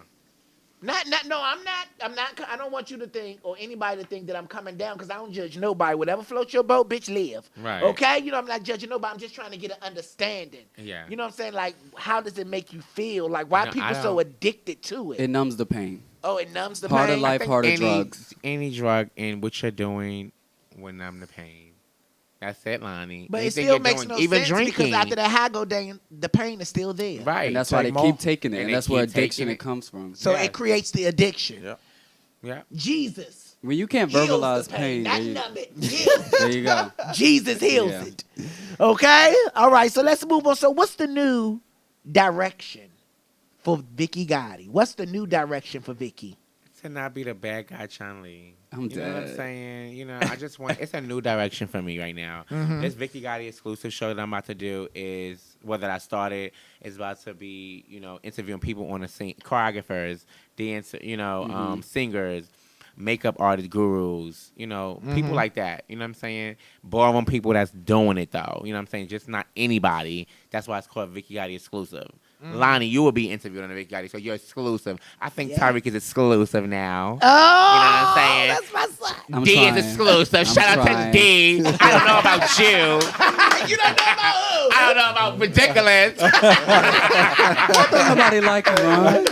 I'm not. I don't want you to think or anybody to think that I'm coming down because I don't judge nobody. Whatever floats your boat, bitch, live.
Right.
Okay. You know, I'm not judging nobody. I'm just trying to get an understanding.
Yeah.
You know what I'm saying? Like, how does it make you feel? Like, why
No,
people
I
so
don't-
addicted to it?
It numbs the pain.
Oh, it numbs the
Harder
pain.
life,
I think
harder
any,
drugs.
Any drug in what you're doing will numb the pain. That's it, Lonnie.
But it
Anything
still
you're
makes
doing,
no
even
sense
drinking.
because after the high go down, the pain is still there.
Right.
And that's why they
Take more.
keep taking it,
And
and
they
that's where
keep taking
addiction
it.
comes from.
So
Yeah.
it creates the addiction.
Yeah.
Yeah.
Jesus.
When you can't
heals
verbalize
the pain.
pain,
Not numb it. Heals.
there you go.
Jesus heals
Yeah.
it. Okay? All right, so let's move on. So what's the new direction for Vicky Gotti? What's the new direction for Vicky?
To not be the bad guy Chun-Li.
I'm
You know what I'm
dead.
saying? You know, I just want, it's a new direction for me right now. This Vicky Gotti exclusive show that I'm about to do is, that I started, is about to be, interviewing people on the scene, choreographers, dancer, singers, makeup artists, gurus, people like that. You know what I'm saying? Ballroom people that's doing it though. You know what I'm saying? Just not anybody. That's why it's called Vicky Gotti exclusive. Lonnie, you will be interviewed on the Vicky Gotti, so you're exclusive. I think Tyreek is exclusive now.
Oh,
You know what I'm saying?
that's my son.
I'm
D
trying.
is exclusive.
I'm
Shout out
trying.
to D. I don't know about you.
You don't know about who?
I don't know about ridiculous.
Nobody like you, man.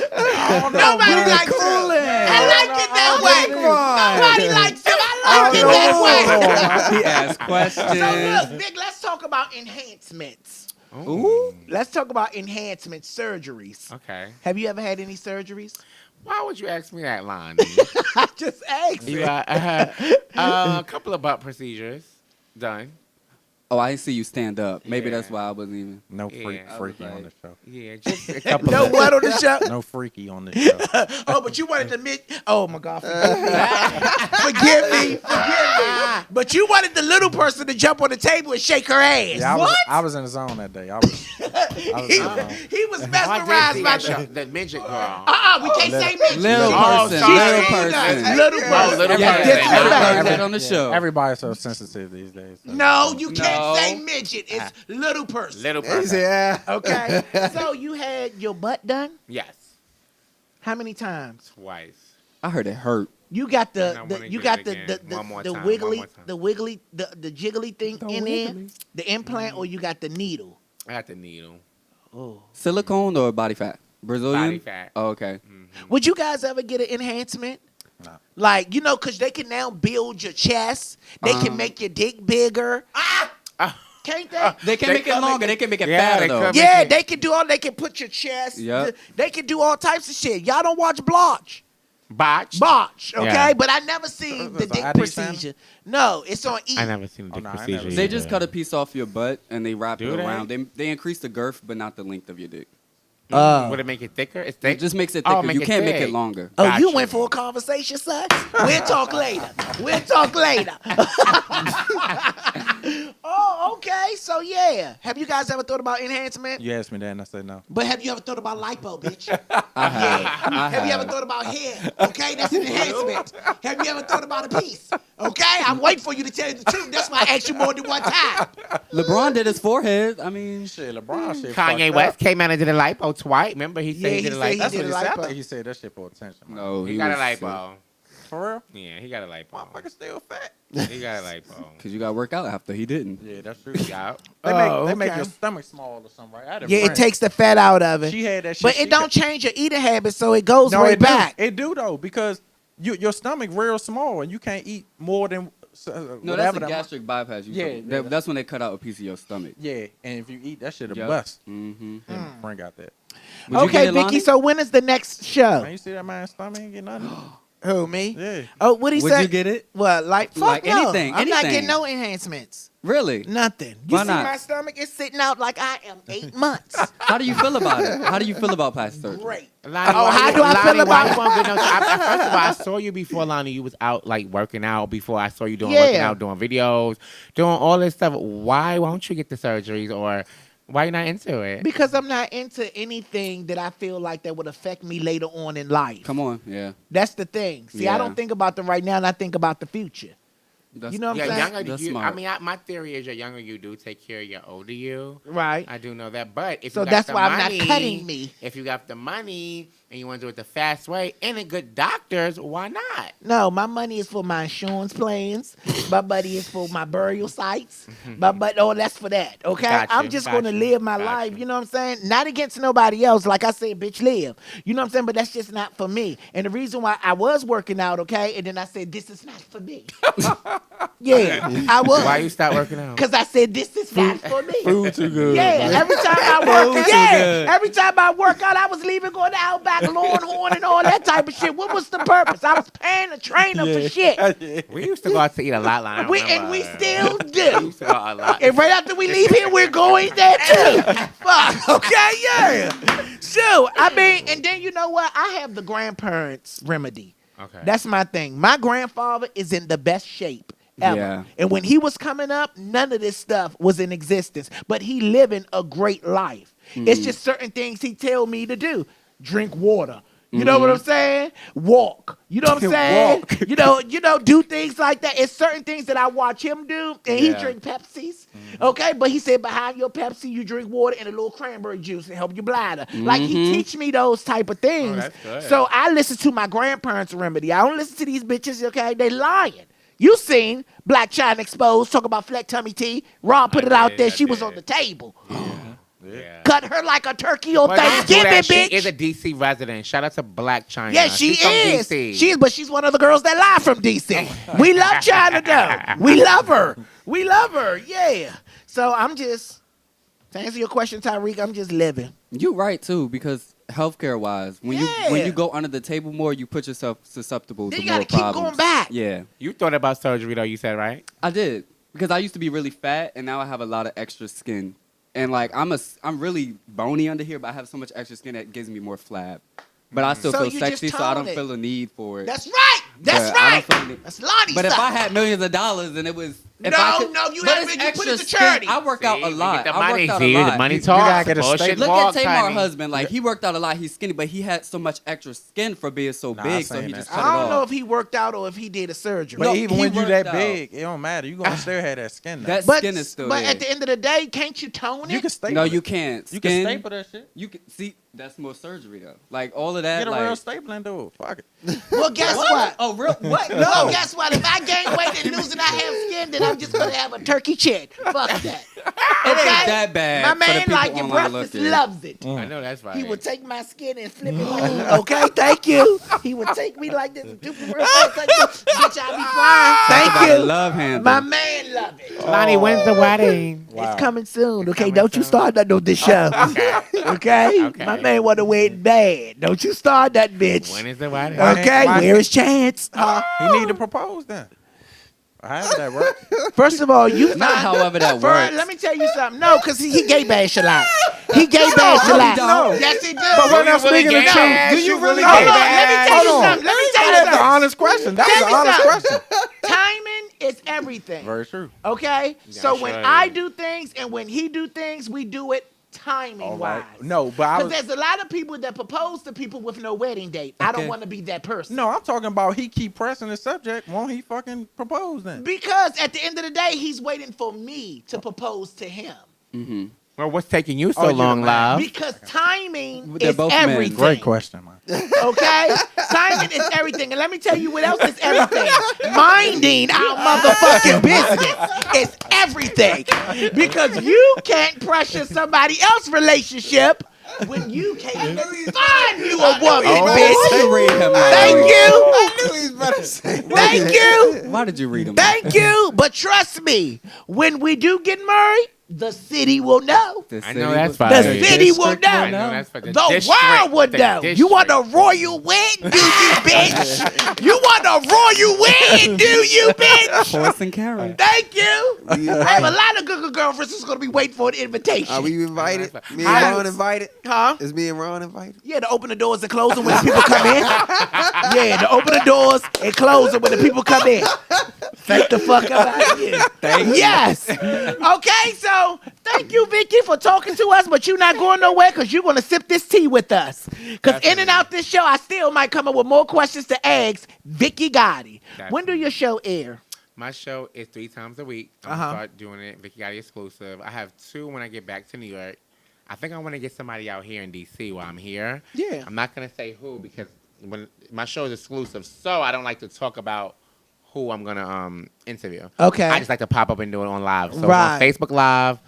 Nobody likes you. I like it that way. Nobody likes you. I like it that way.
He asked questions.
So look, Vic, let's talk about enhancements.
Ooh.
Let's talk about enhancement surgeries.
Okay.
Have you ever had any surgeries?
Why would you ask me that, Lonnie?
I just asked.
You a couple of butt procedures done.
Oh, I didn't see you stand up. Maybe
Yeah.
that's why I wasn't even.
No
Yeah.
freaky
I was
on
like-
the show.
Yeah, just a couple
No
of
what on the show?
No freaky on the show.
Oh, but you wanted to admit. Oh my God, forgive me. But you wanted the little person to jump on the table and shake her ass.
Yeah,
What?
I was in the zone that day. I was
he,
in the zone.
he was
I did
mesmerized
see
by
that show, the midget girl.
we can't say midget.
Little
Oh,
person.
sorry.
Little
Little
person.
person.
little
Yeah,
person.
Disrespect.
everybody heard that on the show.
Everybody's so sensitive these days. So.
No, you can't
No.
say midget. It's little person.
Little
He
person.
said,
Okay. So you had your butt done?
Yes.
How many times?
Twice.
I heard it hurt.
You got
And I
the
wanna
you
get
got
it
the
again.
the
One more
the
time,
wiggly
one more time.
the wiggly the jiggly thing
The
in there,
wiggly.
the implant, or you got the needle.
I got the needle.
Oh.
Silicone or body fat? Brazilian?
Body fat.
Oh, okay.
Would you guys ever get an enhancement?
No.
Like, because they can now build your chest. They can make your dick bigger. Can't they?
They can
They
make it
come
longer.
in-
They can make it
Yeah,
fatter
they
though.
come-
Yeah,
make it-
they can do all. They can put your chest.
Yep.
They can do all types of shit. Y'all don't watch Blanche.
Botched.
Botch, okay?
Yeah.
But I never seen the
That's
dick
an ID channel?
procedure. No, it's on E.
I never seen the
Oh,
dick
no, I
procedure.
never
They
either.
just cut a piece off your butt and they wrap
Do
it
they?
around. They increase the girth, but not the length of your dick.
Would it make it thicker? It's thick.
It just makes it
Oh,
thicker.
make
You
it
can't make
thick.
it longer.
Oh, you
Gotcha.
went for a conversation, son? We'll talk later. We'll talk later. Oh, okay. So, yeah. Have you guys ever thought about enhancement?
You asked me that and I said no.
But have you ever thought about lipo, bitch?
I have. I
Have you ever thought about hair? Okay, that's an enhancement. Have you ever thought about a piece? Okay, I'm waiting for you to tell you the truth. That's why I asked you more than one time.
LeBron did his forehead. I mean,
Shit, LeBron shit.
Kanye
fucked
West
up.
came out and did a lipo twice. Remember, he said
Yeah,
he
he
did a
said
lipo.
he
That's
did
what he
a
said. I
lipo.
think he said that shit for attention. Man.
no,
He got a
was
lipo.
For real?
Yeah, he got a lipo.
Motherfucker still fat.
He got a lipo.
Because you got to work out after. He didn't.
Yeah, that's true.
Yeah.
They make
okay.
your stomach small or something, right? I had a
Yeah, it
friend.
takes the fat out of it.
She had that shit.
But
she
it don't
could-
change your eating habits, so it goes
No,
way
it do.
back.
It do though because your stomach real small and you can't eat more than
No,
whatever
that's a
that-
gastric bypass.
Yeah,
That's when they cut out a piece of your stomach.
Yeah, and if you eat that shit a
Yep.
bust.
Mm-hmm.
Yeah, my friend got that.
Would you
Okay,
get it,
Vicky,
Lonnie?
so when is the next show?
Man, you see that man's stomach? He ain't get nothing.
Who, me?
Yeah.
Oh, what he
Would
said?
you get it?
What, like, fuck
Like
no.
anything,
I'm not
anything.
getting no enhancements.
Really?
Nothing. You
Why
see
not?
my stomach? It's sitting out like I am 8 months.
How do you feel about it? How do you feel about plastic surgery?
Great.
Lonnie,
Oh,
why
how
you-
do I feel
Lonnie, why
about-
you won't get no- First of all, I saw you before, Lonnie. You was out like working out before. I saw you doing
Yeah.
working out, doing videos, doing all this stuff. Why won't you get the surgeries, or why you not into it?
Because I'm not into anything that I feel like that would affect me later on in life.
Come on. Yeah.
That's the thing. See, I
Yeah.
don't think about the right now, and I think about the future.
That's,
You know what I'm
Yeah,
saying?
younger
That's
you.
smart.
I mean, my theory is, the younger you do take care of your older you.
Right.
I do know that, but if
So
you got
that's
the
why I'm
money,
not cutting me.
If you got the money and you want to do it the fast way and in good doctors, why not?
No, my money is for my insurance plans. My money is for my burial sites. That's for that. Okay,
Gotcha,
I'm just gonna
gotcha,
live my
gotcha.
life. You know what I'm saying? Not against nobody else. Like I said, bitch, live. You know what I'm saying? But that's just not for me. And the reason why I was working out, okay, and then I said this is not for me. Yeah, I was.
Why you stop working out?
Because I said this is not for me.
Food too good.
Yeah, every time I work, every time I work out, I was leaving going to Outback. Black Longhorn and all that type of shit. What was the purpose? I was paying a trainer for shit.
We used to go out to eat a lot. Like,
And we still
We
do.
used to go out a lot.
And right after we leave here, we're going there too. Fuck, okay, yeah. So, I mean, and then you know what? I have the grandparents' remedy.
Okay.
That's my thing. My grandfather is in the best shape ever.
Yeah.
And when he was coming up, none of this stuff was in existence. But he living a great life. It's just certain things he tell me to do. Drink water. You know what I'm saying? Walk. You know what I'm saying? You know, do things like that. It's certain things that I watch him do, and he drink Pepsis. Okay, but he said behind your Pepsi, you drink water and a little cranberry juice to help your bladder. Like he teach me those type of things.
that's good.
So I listen to my grandparents' remedy. I don't listen to these bitches. Okay, they lying. You seen Black China Exposed talk about flat tummy tea? Rob put it out there. She was on the table.
Yeah.
Cut her like a turkey on
But don't do
Thanksgiving,
that.
bitch.
She is a DC resident. Shout out to Black China.
Yeah, she
She's from
is.
DC.
She is, but she's one of the girls that lie from DC. We love China though. We love her. We love her. Yeah. So I'm just to answer your question, Tyreek. I'm just living.
You right too, because healthcare wise, when
Yeah.
you go under the table more, you put yourself susceptible
Then
to
you
more
gotta keep
problems.
going back.
Yeah,
You thought about surgery though. You said right.
I did, because I used to be really fat, and now I have a lot of extra skin. And like I'm really bony under here, but I have so much extra skin that gives me more flab. But I still
So
feel
you just
sexy, so I
tone
don't
it.
feel a need for it.
That's right. That's
But I
right.
don't feel the need-
That's Lonnie
But if
style.
I had millions of dollars and it was
No,
if I could,
no, you
but
have
it's
to- you put
extra
it to
skin.
charity.
I work out
See,
a
you
lot.
get the
I
money,
worked out
see,
a lot.
the money
You
talks.
gotta get a
Bullshit
steak.
Look
walks,
at Tamar
honey.
husband. Like he worked out a lot. He's skinny, but he had so much extra skin for being so
Nah, I
big, so
seen
he
that.
just cut it
I don't know
off.
if he worked out or if he did a surgery.
But
No,
even
he
when you
worked
that
out.
big, it don't matter. You gonna still have that skin. Though.
That
but
skin is still
but
there.
at the end of the day, can't you tone it?
You can staple.
No,
it.
you can't.
You
Skin,
can staple that shit.
You can see that's more surgery though. Like all of that.
Get a
like,
real staple and do it. Fuck it.
Well, guess what?
Oh, real? What?
No, guess what? If I gain weight and lose and I have skin, then I'm just gonna have a turkey chin. Fuck that.
It ain't that bad.
My
for the
man,
people
like your
online
breakfast,
looking.
loves it.
I know that's right.
He would take my skin and flip it like, okay, thank you. He would take me like this, do me real fast, like this. Bitch, I be fine. Thank
About a
you.
love handle.
My man love it.
Lonnie, when's the wedding?
It's coming soon. Okay,
coming
don't you
soon.
start that on this show. Okay?
Okay.
My man want to wait bad. Don't you start that bitch.
When is the wedding?
Okay,
Why-
where is Chance?
He need to propose then. However that work.
First of all, you
Not however that
For-
works.
Let me tell you something. No, because he gay bash a lot. He gay bash a lot.
don't.
Yes, he do.
But we're not
really
speaking the
gay
truth.
bash?
Do you really
Hold
gay
on,
bash?
let me tell you
Hold on.
something. Let me tell you
That's an
something.
honest question. That
Tell
was
me
an honest
something.
question.
Timing is everything.
Very true.
Okay? So when
sure
I
is.
do things and when he do things, we do it timing
All
wise.
right. No, but I
Because
was.
there's a lot of people that propose to people with no wedding date. I don't
Okay.
want to be that person.
No, I'm talking about he keep pressing the subject. Won't he fucking propose then?
Because at the end of the day, he's waiting for me to propose to him.
Well, what's taking you so
Oh, you're
long,
the man.
love?
Because timing
They're
is
both men.
everything.
Great question, man.
Okay? Timing is everything. And let me tell you what else is everything. Minding our motherfucking business is everything. Because you can't pressure somebody else's relationship when you can't even find you a woman,
Why
bitch.
you read him?
Thank
Like,
you.
I knew he was about to say that.
Thank you.
Why did you read him?
Thank you. But trust me, when we do get married, the city will know.
I know that's
The
fine.
city will know.
I know that's fine.
The
district,
world would
the
know. You want a
district.
royal win, do you, bitch? You want a royal win, do you, bitch?
Horse and carrot.
Thank you.
We
I have a
invited.
lot of good girlfriends who's going to be waiting for an invitation.
Are we invited?
that's
Me
fine.
and Ron invited?
Huh?
Is me and Ron invited?
Yeah, to open the doors and close them when the people come in. Yeah, to open the doors and close them when the people come in. Thank the fuck up out of here. Yes. Okay, so thank you, Vicky, for talking to us, but you're not going nowhere because you're going to sip this tea with us. Because in and out this show, I still might come up with more questions to ask Vicky Gotti. When do your show air?
My show is 3 times a week. I'm
Uh-huh.
gonna start doing it. Vicky Gotti exclusive. I have 2 when I get back to New York. I think I want to get somebody out here in DC while I'm here.
Yeah.
I'm not gonna say who because when my show is exclusive, so I don't like to talk about who I'm gonna interview.
Okay.
I just like to pop up and do it on live. So
Right.
it's on Facebook Live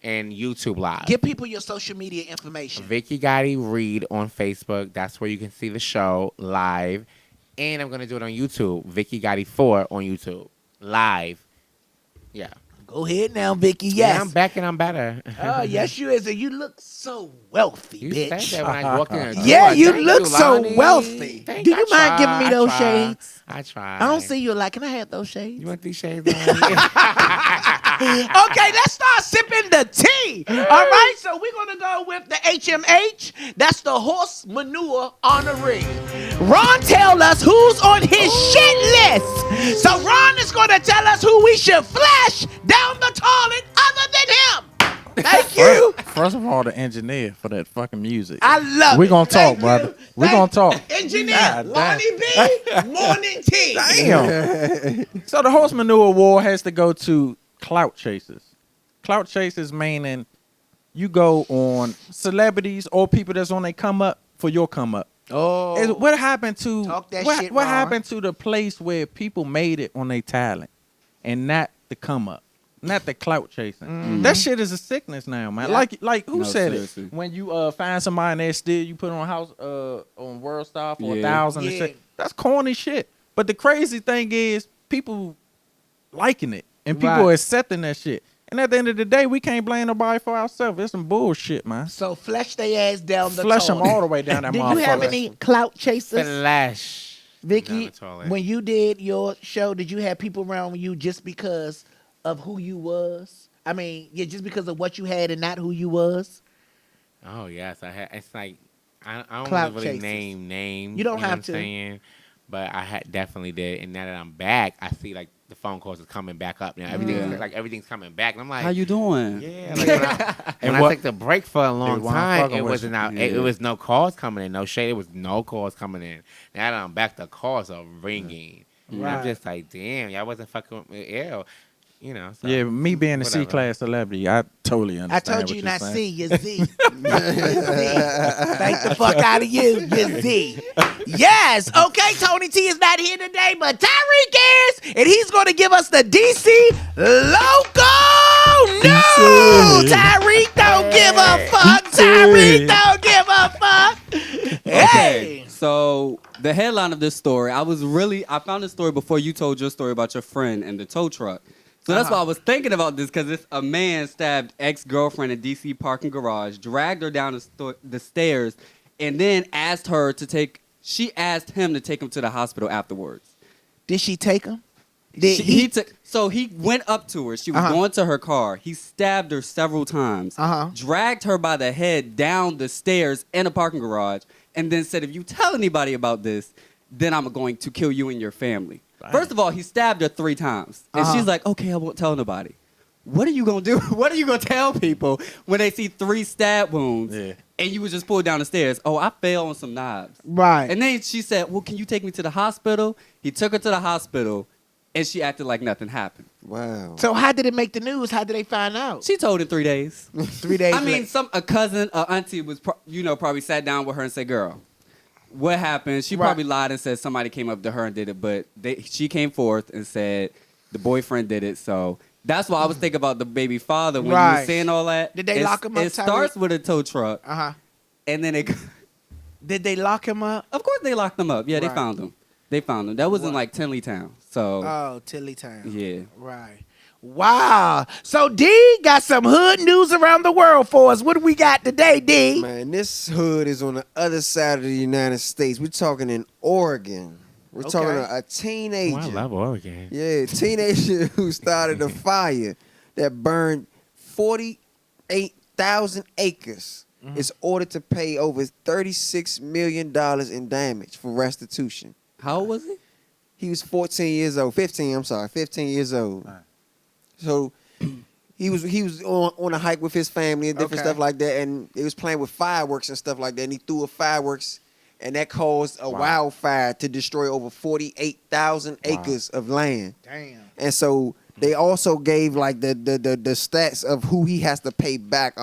and YouTube Live.
Give people your social media information.
Vicky Gotti Reed on Facebook. That's where you can see the show live. And I'm gonna do it on YouTube. Vicky Gotti 4 on YouTube live. Yeah.
Go ahead now, Vicky.
Yeah,
Yes.
I'm back and I'm better.
Oh, yes, you is. And you look so wealthy,
You
bitch.
said that when I walked in the door.
Yeah, you
Thank
look so
Lonnie.
wealthy.
Thank
Do
you.
you
I
mind giving me
try,
those
I try.
shades?
I try.
I don't see you like, can I have those shades?
You want these shades on?
Okay, let's start sipping the tea. All right, so we're going to go with the HMH. That's the horse manure honoree. Ron tell us who's on his shit list. So Ron is going to tell us who we should flash down the toilet other than him. Thank you.
First of all, the engineer for that fucking music.
I love
We're
it.
going to talk,
Thank
brother.
you.
We're going to talk.
Engineer,
God
Lonnie B, morning tea.
Damn. So the horse manure award has to go to clout chasers. Clout chasers meaning you go on celebrities or people that's on their come up for your come up.
Oh.
What happened to
Talk that
what,
shit,
what
Ron.
happened to the place where people made it on their talent and not the come up, not the clout chasing? That shit is a sickness now, man.
Yeah.
Like who
No,
said
seriously.
it? When you find somebody and they still you put on house on World Star for
Yeah.
1,000 and
Yeah.
shit. That's corny shit. But the crazy thing is people liking it and people
Right.
accepting that shit. And at the end of the day, we can't blame nobody for ourselves. It's some bullshit, man.
So flesh their ass down the
Flush them
toilet.
all the way down that
Did
motherfucker.
you have any clout chasers?
Flash. Down
Vicky,
the toilet.
when you did your show, did you have people around you just because of who you was? I mean, yeah, just because of what you had and not who you was?
Oh yes, I had. It's like I don't
Clout
really
chasers.
name names.
You don't
know
have
what
to.
I'm saying? But I had definitely did. And now that I'm back, I see like the phone calls are coming back up. Now everything's
Yeah.
like everything's coming back. And I'm like,
How you doing?
yeah. Like when I,
And
when
what-
I took the break for a long
weren't
time,
fucking
it
with
wasn't
you.
out.
Yeah.
It was no calls coming in. No shade. It was no calls coming in. Now that I'm back, the calls are ringing. And
Right.
I'm just like, damn, y'all wasn't fucking with me. Ew. You know. So,
Yeah, me being a
whatever.
C-class celebrity, I totally
I
understand.
told
what
you
you're
not
saying.
C, you're Z. You're Z. Thank the fuck out of you. You're Z. Yes. Okay, Tony T is not here today, but Tyreek is, and he's going to give us the DC Local News. Tyreek don't give a fuck. Tyreek don't give a fuck. Hey.
So the headline of this story, I found this story before you told your story about your friend and the tow truck. So that's why I was thinking about this, because it's a man stabbed ex-girlfriend in D.C. parking garage, dragged her down the stairs, and then asked him to take him to the hospital afterwards.
Did she take him?
So he went up to her. She was going to her car. He stabbed her several times, dragged her by the head down the stairs in a parking garage, and then said, if you tell anybody about this, then I'm going to kill you and your family. First of all, he stabbed her 3 times. And she's like, okay, I won't tell nobody. What are you going to do? What are you going to tell people when they see 3 stab wounds and you was just pulled down the stairs? Oh, I fell on some knives.
Right.
And then she said, well, can you take me to the hospital? He took her to the hospital, and she acted like nothing happened.
Wow.
So how did it make the news? How did they find out?
She told in 3 days.
3 days
I mean,
later.
a cousin, a auntie was, probably sat down with her and said, girl, what happened? She
Right.
probably lied and said somebody came up to her and did it, but she came forth and said the boyfriend did it. So that's why I was thinking about the baby father when you
Right.
were saying all that.
Did they lock him up,
It starts
Tyreek?
with a tow truck, and then
Did they lock him up?
of course, they locked him up. Yeah,
Right.
they found him. They found him. That was in
Right.
like Tinley Town. So
Oh, Tilly Town.
yeah.
Right. Wow. So D got some hood news around the world for us. What do we got today, D?
Man, this hood is on the other side of the United States. We're talking in Oregon. We're talking a teenager.
Oh, I love Oregon.
Yeah, teenager who started a fire that burned 48,000 acres is ordered to pay over $36 million in damage for restitution.
How old was he?
He was 15 years old. So he was on a hike with his family and different stuff like that, and they was playing with fireworks and stuff like that, and he threw a fireworks, and that caused a wildfire to destroy over 48,000 acres of land.
Damn.
And so they also gave like the stats of who he has to pay back.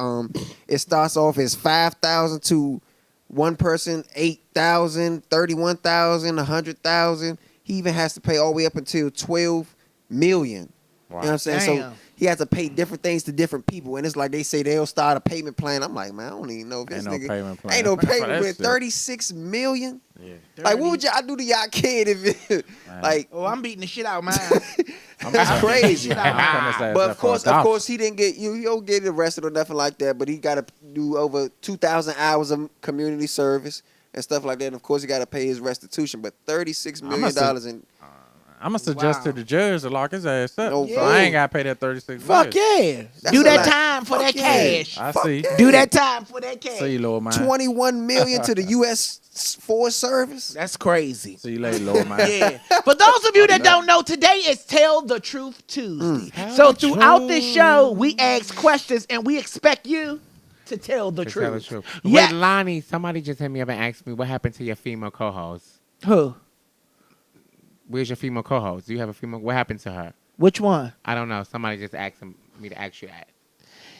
It starts off as 5,000 to one person, 8,000, 31,000, 100,000. He even has to pay all the way up until 12 million You know what I'm saying? So
Damn.
he has to pay different things to different people, and it's like they say they'll start a payment plan. I'm like, man, I don't even know if this
Ain't no
nigga
payment plan.
ain't no
For
payment
that
with
shit.
36 million.
Yeah.
Like, what would y'all do to y'all kid if it, like?
Oh, I'm beating the shit out of mine.
That's crazy.
But
But of course, he didn't get you. He don't get arrested or nothing like that. But he got to do over 2,000 hours of community service and stuff like that. And of course, he got to pay his restitution. But $36 million in.
I'm gonna suggest to the judge to lock his ass up.
No,
So I ain't gotta pay that 36.
Fuck yeah.
That's
Do
a
that
lot.
time for that cash.
I
Fuck
see.
yeah.
Do that time for that cash.
See you, little man.
21 million to the U.S. Forest Service.
That's crazy.
See you later, little man.
Yeah. For those of you that don't know, today is Tell the Truth Tuesday. So throughout this show, we ask questions and we expect you to tell the
To
truth.
tell the truth.
Yes.
Wait, Lonnie, somebody just hit me up and asked me what happened to your female co-host.
Who?
Where's your female co-host? Do you have a female? What happened to her?
Which one?
I don't know. Somebody just asked me to ask you that.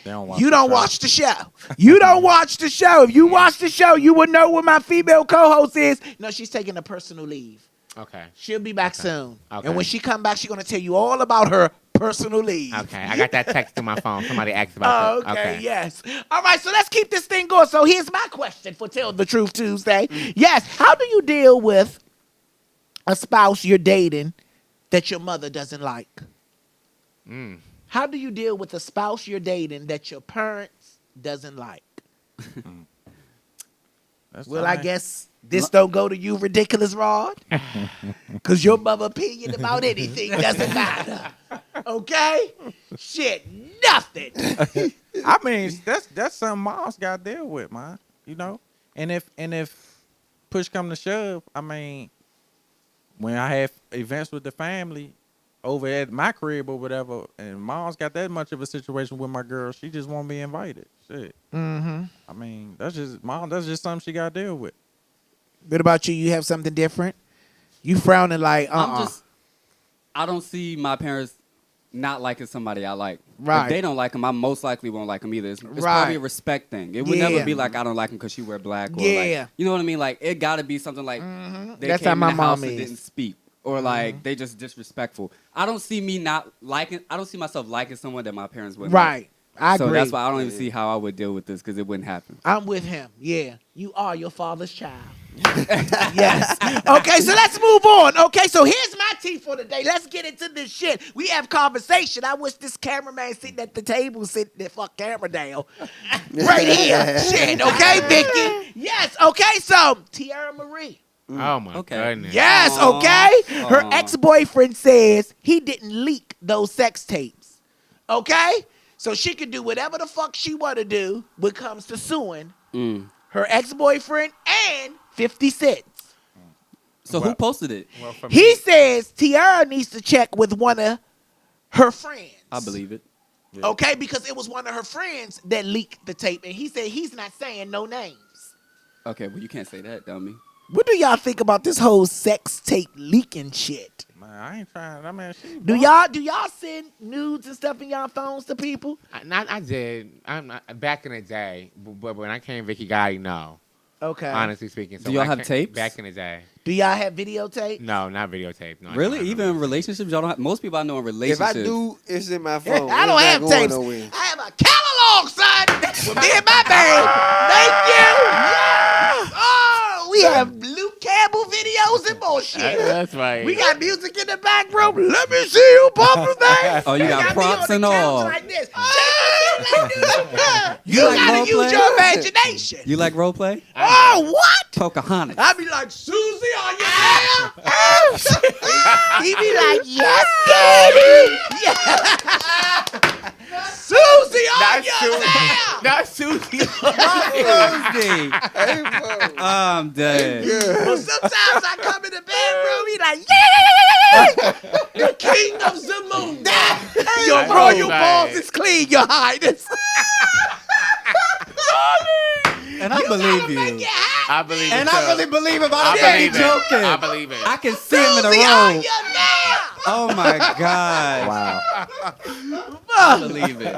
They don't watch
You
the
don't
show.
watch the show. You don't watch the show. If you watch the show, you would know what my female co-host is. No, she's taking a personal leave.
Okay.
She'll be back soon.
Okay.
And when she come back, she's going to tell you all about her personal leave.
Okay. I got that text through my phone. Somebody asked about
Oh,
that.
okay, yes. All right, so let's keep this thing going. So here's my question for Tell the Truth Tuesday. Yes, how do you deal with a spouse you're dating that your mother doesn't like? How do you deal with a spouse you're dating that your parents doesn't like?
That's
Well,
all
I
right.
guess this don't go to you, Ridiculous Rod, because your mother opinion about anything doesn't matter. Okay? Shit, nothing.
I mean, that's something moms got to deal with, man. You know, and if push come to shove, I mean, when I have events with the family over at my crib or whatever, and mom's got that much of a situation with my girl, she just won't be invited. Shit.
Mm-hmm.
I mean, that's just something she got to deal with.
What about you? You have something different? You frowning like,
I don't see my parents not liking somebody I like.
Right.
If they don't like them, I most likely won't like them either. It's
Right.
probably a respect thing. It would
Yeah.
never be like I don't like them because she wear black. Or
Yeah.
like, you know what I mean? Like it got to be something like they
That's
came
how my
in the house
mom
and
is.
didn't speak. Or like they just disrespectful. I don't see me not liking. I don't see myself liking someone that my parents wouldn't like.
right. I
So
agree.
that's why I don't even see how I would deal with this because it wouldn't happen.
I'm with him. Yeah. You are your father's child. Yes. Okay, so let's move on. Okay, so here's my tea for the day. Let's get into this shit. We have conversation. I wish this cameraman sitting at the table sitting there, fuck camera down. Right here. Shit, okay, Vicky? Yes, okay, so Tiara Marie.
Oh my
Okay.
goodness.
Yes,
Aw.
okay? Her
Aw.
ex-boyfriend says he didn't leak those sex tapes. Okay? So she can do whatever the fuck she want to do when it comes to suing her ex-boyfriend and 50 Cent.
So who posted it?
Well, for
He
me,
says Tiara needs to check with one of her friends.
I believe it.
Okay? Because it was one of her friends that leaked the tape. And he said he's not saying no names.
Okay, well you can't say that, dummy.
What do y'all think about this whole sex tape leaking shit?
Man, I ain't trying. I mean, she
Do y'all send nudes and stuff in y'all phones to people?
I did. I'm not, back in the day, but when I came Vicky Gotti, no.
Okay.
Honestly speaking. So
Do y'all
when I
have
came-
tapes?
Back in the day.
Do y'all have videotape?
No, not videotape. No, I
Really?
don't have
Even
no
in relationships, y'all don't have, most people I know in
If
relationships.
I do, it's in my phone.
I don't
It's
have
not going
tapes.
nowhere.
I have a catalog, son. With me and my band. Thank you. Yes. Oh, we have Luke Campbell videos and bullshit.
That's right.
We got music in the back room. Let me see you pump the thing.
Oh, you got
me
props
on the
and
couch
all.
Like this. You
like
gotta
role
use
play?
your imagination.
You like role play?
Oh, what?
Pocahontas.
I be like, Susie, are you there? He be like, yes, Daddy. Yeah. Susie, are you there?
Not Susie.
Tuesday.
Hey, bro.
I'm dead.
Well, sometimes I come in the bedroom, he like, yeah, the king of Zamunda. Your
know,
royal
man.
balls is clean, your highness.
And I believe
Make
you.
it happen.
I believe it.
And
too.
I really believe him. I
I
don't think
believe
he's
it.
joking.
I believe it.
I can see him in a
Susie, are
room.
you there?
Oh my God.
Wow.
I believe it.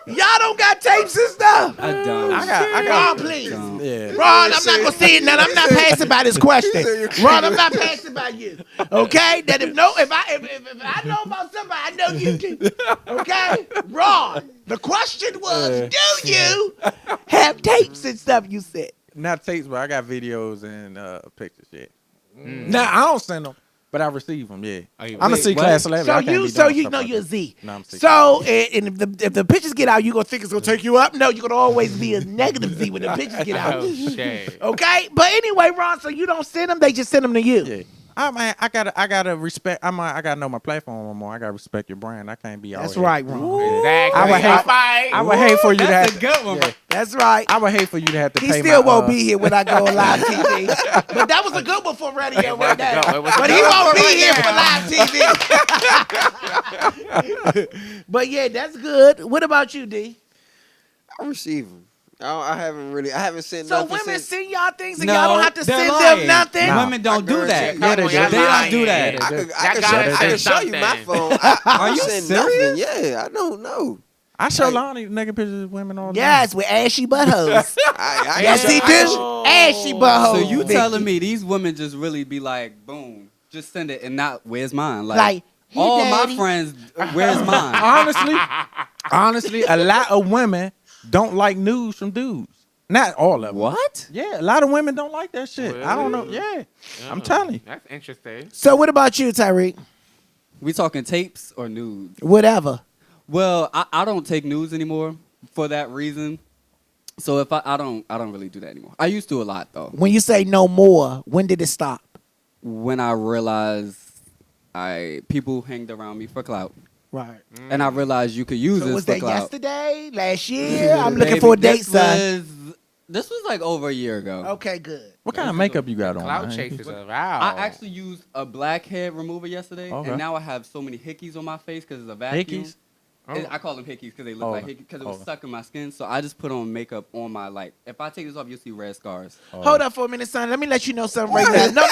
Y'all don't got tapes and stuff.
I don't.
I
Ron,
got.
please.
Yeah.
Ron, I'm not gonna see it now. I'm not passing by this question. Ron, I'm not passing by you. Okay? That if I know about somebody, I know you do. Okay? Ron, the question was, do you have tapes and stuff? You said.
Not tapes, but I got videos and pictures. Yeah. Now I don't send them, but I receive them. Yeah. I'm a C class celebrity. I can't be
So
doing
you
stuff
know
like
you're a
that.
Z.
No, I'm C.
So and if the pictures get out, you gonna think it's gonna take you up? No, you're gonna always be a negative Z when the pictures get out.
Oh, shit.
Okay, but anyway, Ron. So you don't send them; they just send them to you.
Yeah. I gotta respect. I gotta know my platform more. I gotta respect your brand. I can't be all.
That's
here.
right, Ron.
Exactly.
I would hate-
Fight.
I would hate for you to
That's
have.
a good one.
Yeah.
That's right.
I would hate for you to have to
He
pay
still
my,
won't be here when I go on live TV. But that was a good one for radio right now.
It was
But
a
he
good
won't
one
be here
right
for live TV. But yeah, that's good. What about you, D?
I receive them. I haven't sent
So
nothing
women
since.
send y'all things and
No,
y'all don't have to
they're
send
lying.
them nothing?
Nah.
Women don't do that.
Yeah,
they do.
They don't do that.
I
That
can
guy
show you my
said
phone. I
Are
don't
you
send
serious?
nothing. Yeah, I don't know.
I show Lonnie naked pictures of women all the
Yes, with ashy buttholes.
I
Yes, he do. Ashy buttholes.
So you
Vicky.
telling me these women just really be like, boom, just send it and not, where's mine?
Like, hey,
all
daddy.
my friends, where's mine?
honestly, a lot of women don't like news from dudes. Not all of them.
What?
Yeah, a lot of women don't like that shit. I don't know.
Really?
Yeah, I'm telling you.
That's interesting.
So what about you, Tyreek?
We talking tapes or nudes?
Whatever.
Well, I don't take nudes anymore for that reason. So if I don't really do that anymore. I used to a lot though.
When you say no more, when did it stop?
When I realized people hanged around me for clout.
Right.
And I realized you could use
So
this
was
for
that
clout.
yesterday? Last year? I'm looking
Baby,
for a date, son.
This was like over a year ago.
Okay, good.
What kind of makeup you got on?
Cloud
man?
chasers around.
I actually used a blackhead remover yesterday,
Okay.
and now I have so many hickeys on my face because it's a vacuum.
Hickeys?
I call them hickeys because they look like hickeys because it was stuck in my skin. So I just put on makeup on my if I take this off, you'll see red scars.
Hold up for a minute, son. Let me let you know something right now. No,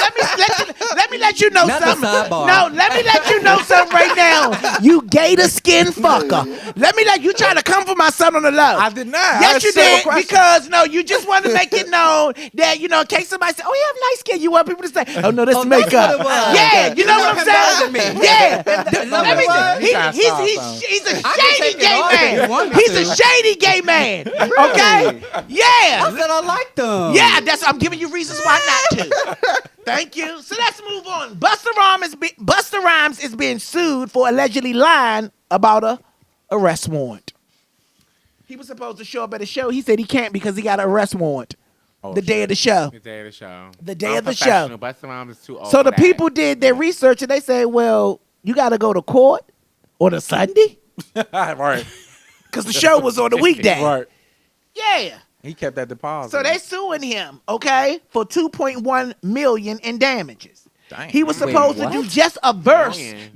let me let you know
Not the
something.
sidebar.
No, let me let you know something right now. You gator skin fucker. Let me let you try to come for my son on the low.
I did not. I
Yes,
asked
you
several
did.
questions.
Because no, you just want to make it known that in case somebody say, "Oh, you have nice skin," you want people to say, "Oh no, that's
Oh, that's
makeup."
what it was.
Yeah, you know what I'm saying?
bothered me.
Yeah.
that
Let me
what it
say,
was?
he's a
I can
shady
take it
gay
off if you
man.
want me
He's
to.
a shady gay man. Okay?
I
Yeah.
said I like them.
Yeah, I'm giving you reasons why not to. Thank you. So let's move on. Busta Rhymes is being sued for allegedly lying about a arrest warrant. He was supposed to show up at a show. He said he can't because he got an arrest warrant the day of the show.
The day of the show.
The day of the show.
Unprofessional. Busta Rhymes is too old
So
for
the
that.
people did their research and they said, well, you got to go to court on a Sunday
Right.
because the show was on the weekday.
Right.
Yeah.
He kept that deposit.
So they suing him, okay, for $2.1 million in damages.
Dang.
He was
Wait,
supposed to
what?
do just a verse
Million.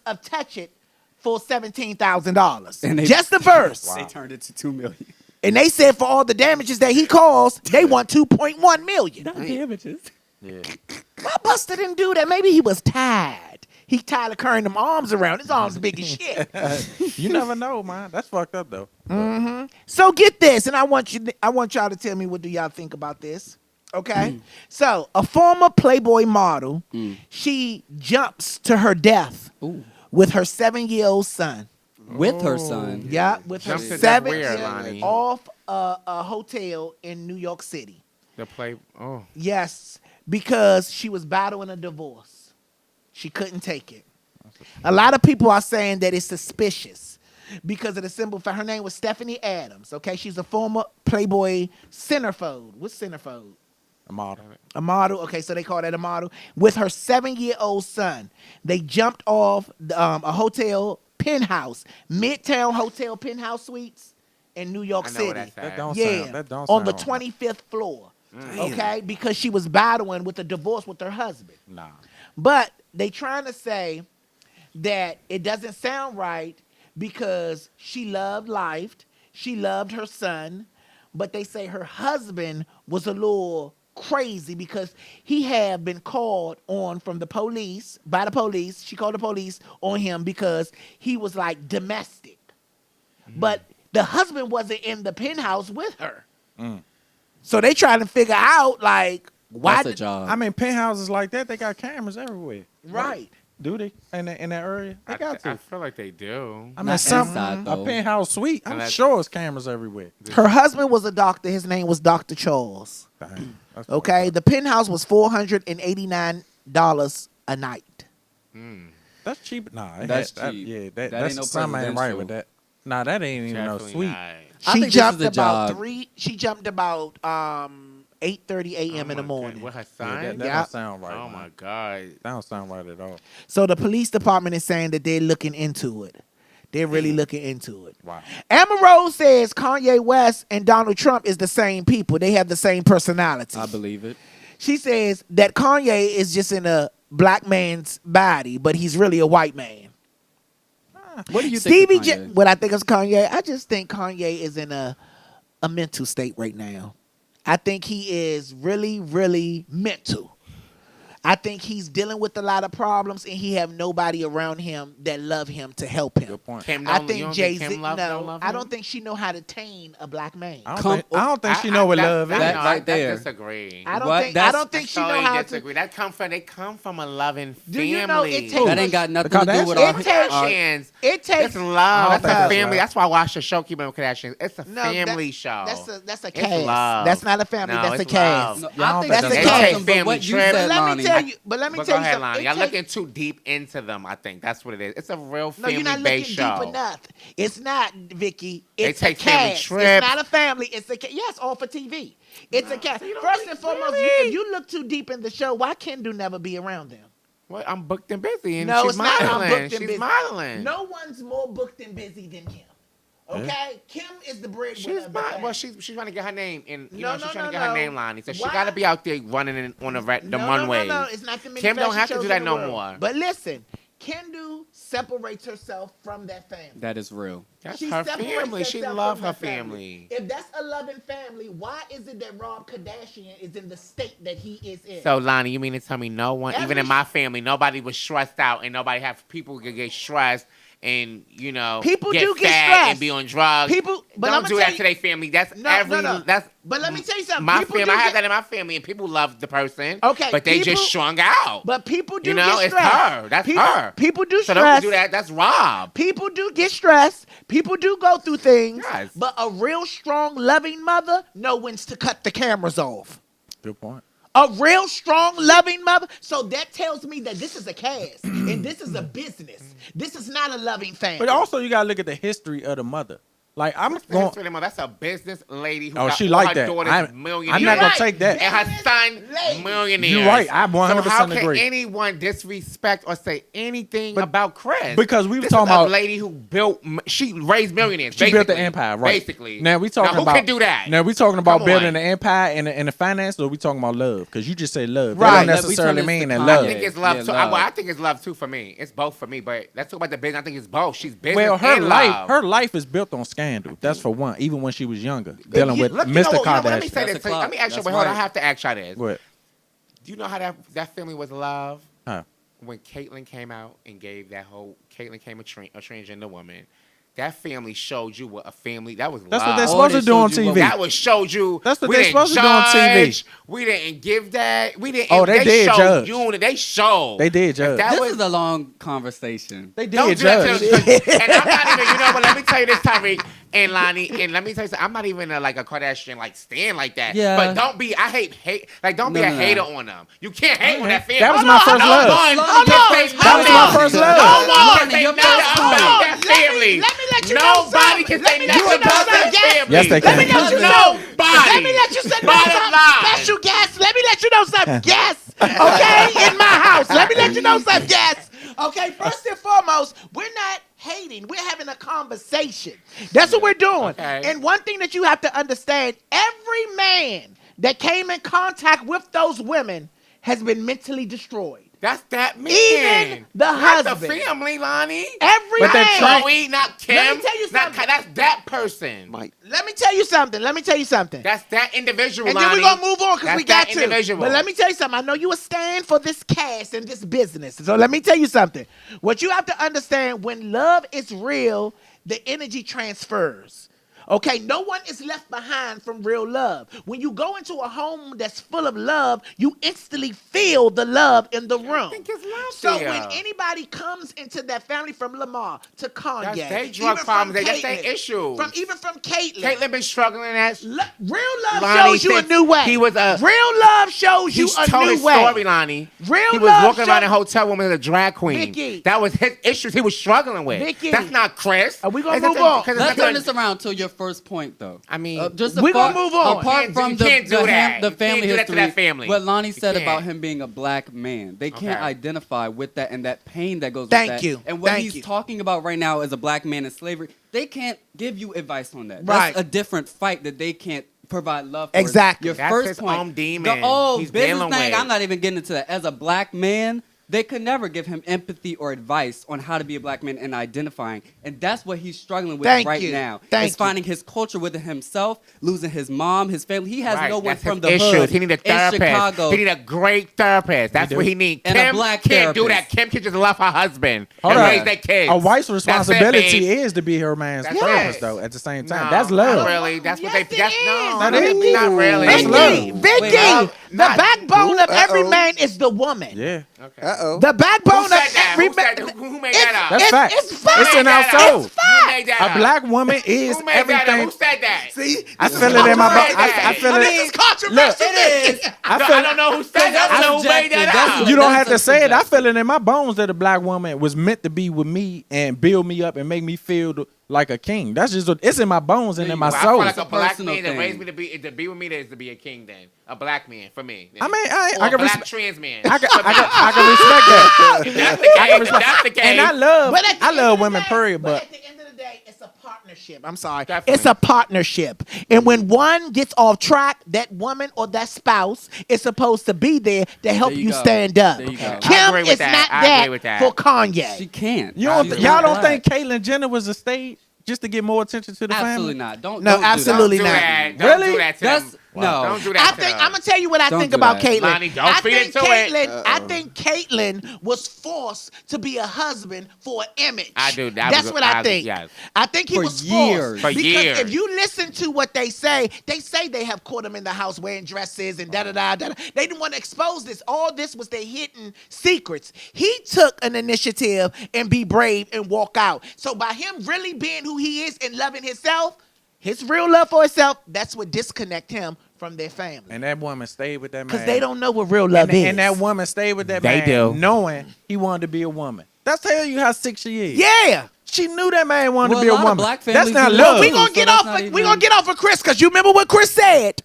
of "Touch It" for $17,000.
And they-
Just a verse.
They turned it to $2 million.
And they said for all the damages that he caused, they want $2.1 million.
Damages.
Yeah.
My Buster didn't do that. Maybe he was tired. He tired of carrying them arms around. His arms big as shit.
You never know, man. That's fucked up though.
So get this, and I want y'all to tell me what do y'all think about this. Okay? So a former Playboy model, she jumps to her death with her 7-year-old son.
With her son.
Yeah, with her
Jumps to death
7
where, Lonnie?
off a hotel in New York City.
The play. Oh.
Yes, because she was battling a divorce. She couldn't take it. A lot of people are saying that it's suspicious because of the simple fact. Her name was Stephanie Adams. Okay, she's a former Playboy centerfold. What's centerfold?
A model.
A model. Okay, so they call that a model. With her 7-year-old son, they jumped off a hotel penthouse, Midtown Hotel penthouse suites in New York
I know
City.
where that's at.
That don't
Yeah,
sound. That don't
on the
sound
25th floor. Okay, because she was battling with a divorce with her husband.
Nah.
But they trying to say that it doesn't sound right because she loved life, she loved her son, but they say her husband was a little crazy because he had been called on from the police, by the police. She called the police on him because he was like domestic. But the husband wasn't in the penthouse with her. So they trying to figure out like why
That's a job.
I mean, penthouses like that, they got cameras everywhere.
right.
Do they in that area? They got to.
I feel like they do.
I mean,
Not inside,
a
though.
penthouse suite. I'm
Unless-
sure it's cameras everywhere.
Her husband was a doctor. His name was Dr. Charles.
Dang, that's
Okay, the penthouse was $489 a night.
That's cheap. Nah,
That's
that,
cheap.
Yeah,
That
that's
ain't no
something ain't right with
presidential.
that. Nah, that ain't even no
Definitely
suite.
not.
I
She
think this
jumped
is a
about
job.
She jumped about 8:30 a.m. in the
Oh my
morning.
God. With her
Yeah,
son?
that
Yeah.
don't sound right.
Oh
man.
my God.
That don't sound right at all.
So the police department is saying that they're looking into it. They're really looking into it.
Wow.
Amber Rose says Kanye West and Donald Trump is the same people. They have the same personality.
I believe it.
She says that Kanye is just in a black man's body, but he's really a white man.
What do you
Stevie
think?
J.
of Kanye?
What I think of Kanye, I just think Kanye is in a mental state right now. I think he is really, really mental. I think he's dealing with a lot of problems, and he have nobody around him that love him to help him.
Good point.
Kim
I
don't- you
think
don't
Jay
think
Z.
Kim don't
No,
love
I
him?
don't think she know how to tame a black man.
I
Come-
don't think she know what love is.
that-
No,
right
I
there.
disagree.
I don't
What?
think. I
That's-
don't think
I
she know
totally
how to.
disagree. They come from a loving
Do
family.
you know it takes-
That ain't got nothing
The
to do with
Kardashians?
our.
It takes-
our-
Kardashians.
It takes.
It's love.
don't
That's
think
a
that's
family.
love.
That's why I watch the show Keeping Up with Kardashians. It's a
No,
family show.
That's a
It's
cast.
love.
That's not a family.
No,
that's a
it's
cast.
love.
No,
Yeah, I
I
don't
think
think
that's
that's
awesome,
a
but
family
what you
trip.
said,
But let
Lonnie.
me tell you. But let me
But
tell
go
you
ahead,
something.
Lonnie.
It
Y'all
takes-
looking too deep into them. I think that's what it is. It's a real
No, you're not looking
family-based
deep
show.
enough. It's not, Vicky.
They
It's
take
a
family
cast.
trips.
It's not a family. It's a yes, all for TV. It's a cast.
so you don't
First
think-
and foremost,
really?
if you look too deep in the show, why can do never be around them?
Well, I'm booked and busy, and
No,
she's
it's not. I'm
modeling.
booked and
She's
busy.
modeling.
No one's more booked and busy than Kim. Okay, Kim is the breadwinner.
She's
of the
not.
family.
Well, she's trying to get her name, and
No,
she's
no,
trying
no,
to get her
no.
name, Lonnie. So she
Why?
got to be out there running on the runway.
No, it's not the many
Kim don't
fashion
have to
shows
do that
in the
no
world.
more.
But listen, Kendu separates herself from that family.
That is real.
That's
She
her
separates
family. She
herself
loves
from
her
that
family.
If that's a loving family, why is it that Rob Kardashian is in the state that he is in?
So Lonnie, you mean to tell me no one, even
Every-
in my family, nobody was stressed out, and nobody have people could get stressed. And
People
get
do get
fat
stressed.
and be on drugs.
People- but
don't
I'ma
do
tell
that
you-
to their family. That's
No,
every.
no.
That's.
But let me tell you something.
My
People
family,
do
I have
get-
that in my family, and people love the person.
Okay,
but they
people-
just strung out.
But people do
You know,
get
it's
stressed.
her. That's
people,
her.
People do
so
stress.
don't do that. That's Rob.
People do get stressed. People do go through things.
Yes.
But a real strong, loving mother knows when to cut the cameras off.
Good point.
A real strong, loving mother. So that tells me that this is a cast and this is a business. This is not a loving family.
But also, you gotta look at the history of the mother. Like I'm going.
That's a business lady who
Oh,
got
she
all
like
her
that.
daughters millionaires.
I'm not gonna take that.
And her son
Lady.
millionaires.
You're right. I 100%
So how can
agree.
anyone disrespect or say anything about Chris?
because we were
This
talking
is a
about-
lady who she raised millionaires.
She built the
basically.
empire, right?
Basically.
Now we talking
who
about
can do that?
Now we talking about
Come
building
on.
the empire and the finance, or we talking about love? Because you just say love.
Right.
That don't necessarily
We
mean
turn
that
this to
love.
I think it's love
Yeah,
too.
love.
I think it's love too for me. It's both for me. But let's talk about the business. I think it's both. She's business
Well,
and love.
her life is built on scandal. That's for one. Even when she was younger, dealing with
Look,
Mr.
what, let me
Kardashian.
say
That's
this.
a
Let me ask you.
clock.
But hold on,
That's
I have to ask y'all this.
What?
Do you know how that family was love?
Huh.
When Caitlyn came out and gave that whole Caitlyn came a transgender woman, that family showed you what a family that was.
That's
love.
what they're
Oh,
supposed
they
to do on
showed you what-
TV.
That was showed you.
That's what
we
they
didn't
supposed to do on TV.
judge, We didn't give that. We didn't.
Oh, they did
showed
judge.
Unity. They showed.
They did judge.
If that
This
was,
is a long conversation.
They
don't
did
do that
judge.
to them. And I'm not even. You know what? Let me tell you this, Tyreek and Lonnie. And let me tell you something. I'm not even like a Kardashian like stan like that.
Yeah.
But don't be. I hate. Like don't be
No,
a
no, no.
hater on them. You can't hate on that family.
That was my first love. That was my first love.
Lonnie, your first
about
point.
that family.
Let me let you know
Nobody
something.
can
Let
say
me let
nothing
you know
about that
something.
family.
Yes, they
Let me
can.
let you know.
Nobody.
Let me let you know
Bottom
something.
line.
Special guest. Let me let you know something. Yes. Okay. In my house. Let me let you know something. Yes. Okay. First and foremost, we're not hating. We're having a conversation. That's what we're doing.
Okay.
And one thing that you have to understand: every man that came in contact with those women has been mentally destroyed.
That's that man.
Even the
Not
husband.
the family, Lonnie.
Every
But
man.
that
Chloe, not Kim.
Let me tell you something.
That's that person.
Mike.
Let me tell you something.
That's that individual,
And
Lonnie.
then we're going to move on because
That's
we got
that
to.
individual.
But let me tell you something. I know you were stand for this cast and this business. So let me tell you something. What you have to understand, when love is real, the energy transfers. Okay, no one is left behind from real love. When you go into a home that's full of love, you instantly feel the love in the room.
think it's love
So
there.
when anybody comes into that family, from Lamar to Kanye,
That's their drug
even
problems.
from
That's their
Caitlyn,
issue.
Even from Caitlyn.
Caitlyn been struggling at.
Real love
Lonnie
shows you a
since
new way.
he was a-
real love shows you
He
a
told
new
his
way.
story, Lonnie.
Real
He was
love
walking around
show-
a hotel room as a drag queen.
Vicky.
That was his issues he was struggling with.
Vicky.
That's not Chris.
Are we gonna
It's
move
nothing-
on?
'cause it's
Let's
nothing-
turn this around to your first point, though.
I mean,
just
we gonna
apart,
move on.
Apart
You
from
can't do that.
the
You
family
can't do that to
history,
that family.
what Lonnie
You
said about
can't.
him being a black man, they can't
Okay.
identify with that and that pain that goes
Thank
with that.
you.
And what
Thank
he's
you.
talking about right now as a black man in slavery, they can't give you advice on that.
Right.
That's a different fight that they can't provide love for.
Exactly.
Your
That's
first
his
point.
own demon.
The old
He's
business
dealing
thing,
with.
I'm not even getting into that. As a black man, they could never give him empathy or advice on how to be a black man and identifying. And that's what he's struggling with
Thank
right
you.
now.
Thank
It's finding his culture within himself, losing his mom, his family. He has
Right,
no one
that's
from
his
the
issues.
hood
He need a
in
therapist.
Chicago.
He need a great therapist. That's
do.
what he need.
And a
Kim
black
can't do that.
therapist.
Kim can just love her husband
Hold
and
on.
raise their kids.
A wife's
That's it,
responsibility
babe.
is to be her man's
That's
therapist,
it.
though. At the same time,
No,
that's love.
Not really. That's what
Yes,
they.
it
That's
is.
no.
That
not,
is.
not really.
That's love.
Vicky,
Wait,
the
not-
backbone of every
Uh-oh.
man is the woman.
Yeah,
Okay.
Uh-oh.
The backbone
Who said
of
that?
every
Who said
man.
that? Who made that up?
That's fact.
It's fact.
It's in our
Who made that up?
soul.
Who made that
A
up?
black woman is
Who made that up?
everything.
Who said that?
See,
I
this
feel
is
it in my
controversial.
bones. I feel
This
it.
is controversial.
It is.
I
No,
feel
I don't know who said that. I don't know who made that
That's
up.
You don't
That's
have to say it. I
subjective.
feel it in my bones that a black woman was meant to be with me and build me up and make me feel like a king. That's just it's in my bones and in my
Well, I
soul.
feel like
It's
a
a
black
personal
man that
thing.
raised me to be with me is to be a king. Then a black man for me.
I mean,
Or
I
a
can
black
respect.
trans man.
I can respect that.
If that's the case. If that's the case.
And I love
But at the end
love
of the
women,
day-
period.
But
But
at the end of the day, it's a partnership. I'm sorry.
Definitely.
It's a partnership. And when one gets off track, that woman or that spouse is supposed to be there to help
you
you
go.
stand up.
There you go.
I
Kim
agree with
is
that.
not
I agree with that.
for Kanye.
She can't.
you don't,
She's
y'all
not
don't
black.
think Caitlyn Jenner was a stage just to get more attention to the
Absolutely
family?
not. Don't.
No,
don't do that.
absolutely
Don't do
not.
that. Don't
Really?
do that to
That's
them.
no.
Don't do that.
I think I'm gonna tell you what I
Don't
think
do
about
that.
Caitlyn.
Lonnie, don't
I
feed
think
into it.
Caitlyn. I think Caitlyn was forced to be a husband for an image.
I do.
That's what I think.
Yes.
I think he
For
was
years.
forced
For
because
years.
if you listen to what they say they have caught him in the house wearing dresses and da da da da. They didn't want to expose this. All this was their hidden secrets. He took an initiative and be brave and walk out. So by him really being who he is and loving himself, his real love for himself, that's what disconnect him from their family.
And that woman stayed with that man.
Because they don't know what real love
and,
is.
and that woman stayed with that
They
man
do.
knowing he wanted to be a woman. That's telling you how sick she is.
Yeah.
She knew that man wanted
Well,
to be
a
a
lot of
woman.
black
That's
families
not
do
love.
We
too,
gonna
so
get
that's
off.
not
We
even-
gonna get off of Chris because you remember what Chris said.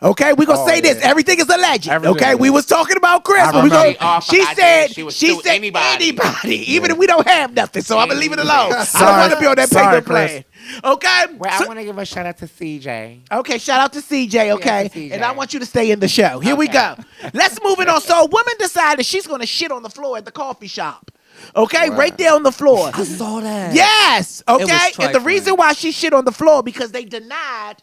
Okay, we gonna
Oh,
say this.
yeah.
Everything is alleged.
Everything
Okay,
is
we was talking about Chris,
I
but we
remember.
gonna,
She
said
she would
she
sue
said
anybody.
even if we don't have nothing. So I'm gonna leave it alone. I don't
Sorry.
want to be on that
Sorry,
paper plan.
Chris.
Okay.
Well,
So-
I want to give a shout out to CJ.
okay, shout out to CJ, okay?
to CJ.
And I want you to stay in the show. Here we
Okay.
go. Let's move it on. So a woman decided she's gonna shit on the floor at the coffee shop. Okay, right there on the floor.
I saw that.
Yes. Okay.
was
And the
trifling.
reason why she shit on the floor because they denied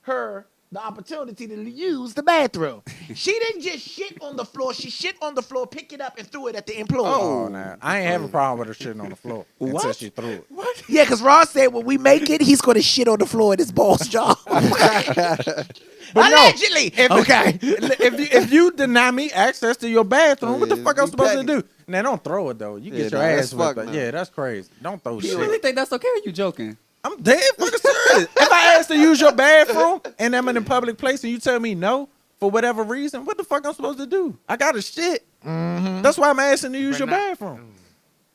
her the opportunity to use the bathroom. She didn't just shit on the floor. She shit on the floor, pick it up, and threw it at the employee.
Oh, nah. I ain't have a problem with her shitting on the floor until she threw it.
What? Yeah, because Ross said when we make it, he's going to shit on the floor at his boss job.
But no,
Allegedly. Okay.
if you deny me access to your bathroom, what the
yeah,
fuck I'm
be
supposed
petty.
to do? Now don't throw it though. You
Yeah,
get your
nah,
ass
that's
whipped.
fuck, nah.
Yeah, that's crazy. Don't throw
You
shit.
really think that's okay? Or you joking?
I'm dead fucking serious. If I ask to use your bathroom and I'm in a public place and you tell me no for whatever reason, what the fuck I'm supposed to do? I got to shit. That's why I'm asking to use your bathroom.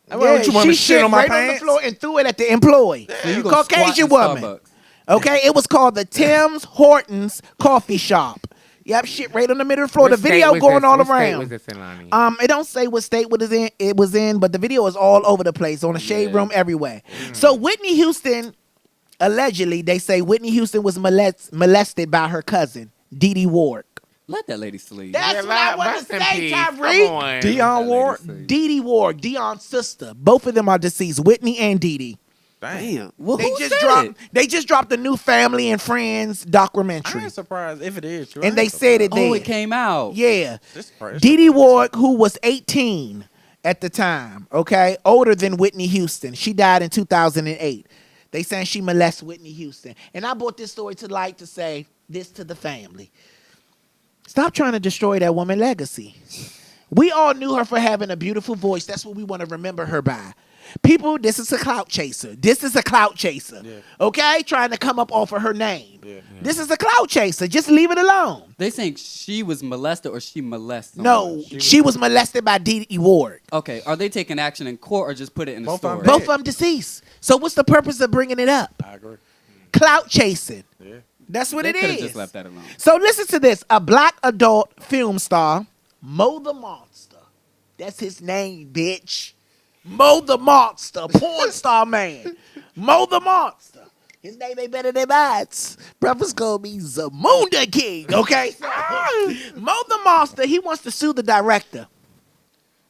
What you want me
she
to shit on my
right
pants?
on the floor and threw it at the employee.
So you gonna
Caucasian
squat in
woman.
Starbucks.
Okay, it was called the Tim's Hortons Coffee Shop. Yep, shit right on the middle of the floor.
What
The video
state was
going
this?
all
What state
around.
was this in, Lonnie?
It don't say what state it was in, but the video is all over the place, on the shade room, everywhere. So Whitney Houston, allegedly, they say Whitney Houston was molested by her cousin, Dee Dee Ward.
Let that lady sleep.
That's what I want
rest
to
in
say,
peace.
Tyree.
Come on.
Dionne Ward.
Dee Dee Ward, Dion's sister. Both of them are deceased. Whitney and Dee Dee.
Damn.
Well,
They
who
just
said
dropped.
it?
They just dropped a new Family and Friends
I
documentary,
ain't surprised if it is true.
and they said it there.
Oh, it came out.
Yeah,
This crazy.
Dee Dee Ward, who was 18 at the time, okay, older than Whitney Houston. She died in 2008. They saying she molested Whitney Houston, and I brought this story to light to say this to the family: stop trying to destroy that woman's legacy. We all knew her for having a beautiful voice. That's what we want to remember her by. People, this is a clout chaser. This is a clout chaser.
Yeah.
Okay? Trying to come up off of her name.
Yeah.
This is a clout chaser. Just leave it alone.
They saying she was molested or she molested
No,
someone?
she was molested by Dee Dee Ward.
Okay, are they taking action in court or just put it in the
Both of
story?
them
Both of them deceased. So what's the purpose of bringing it up?
I agree.
Clout chasing.
Yeah.
That's what
They
it
could have
is.
just left that alone.
So listen to this. A black adult film star, Mo the Monster. That's his name, bitch. Mo the Monster, porn star man. Mo the Monster. His name ain't better than mine. Brothers call me Zamunda King, okay? So, Mo the Monster, he wants to sue the director.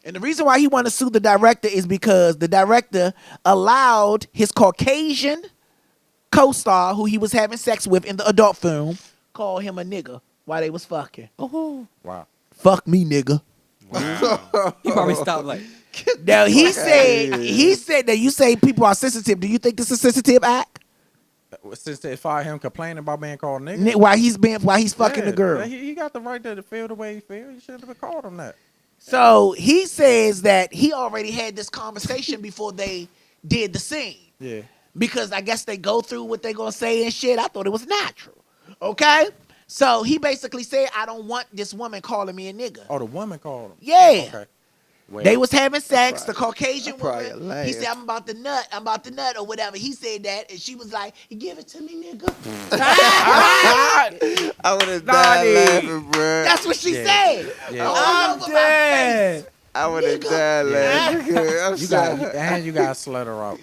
And the reason why he wants to sue the director is because the director allowed his Caucasian co-star, who he was having sex with in the adult film, call him a nigga while they was fucking.
Oh,
Wow.
Fuck me, nigga.
he probably stopped like.
Now he said that you say people are sensitive. Do you think this is a sensitive act?
Since they fired him complaining about being called nigga.
While he's fucking the girl.
He got the right to feel the way he feel. You should have called him that.
So he says that he already had this conversation before they did the scene.
Yeah.
Because I guess they go through what they're gonna say and shit. I thought it was natural. Okay? So he basically said, I don't want this woman calling me a nigga.
Oh, the woman called him.
Yeah.
Okay. Well,
They was having sex. The Caucasian
probably
woman,
laugh.
he said, I'm about to nut or whatever. He said that, and she was like, give it to me, nigga.
I would have died laughing, bro.
That's what she said.
Yeah.
All over my face.
I would have died laughing. I'm
you
sorry.
got and you got to slut her out.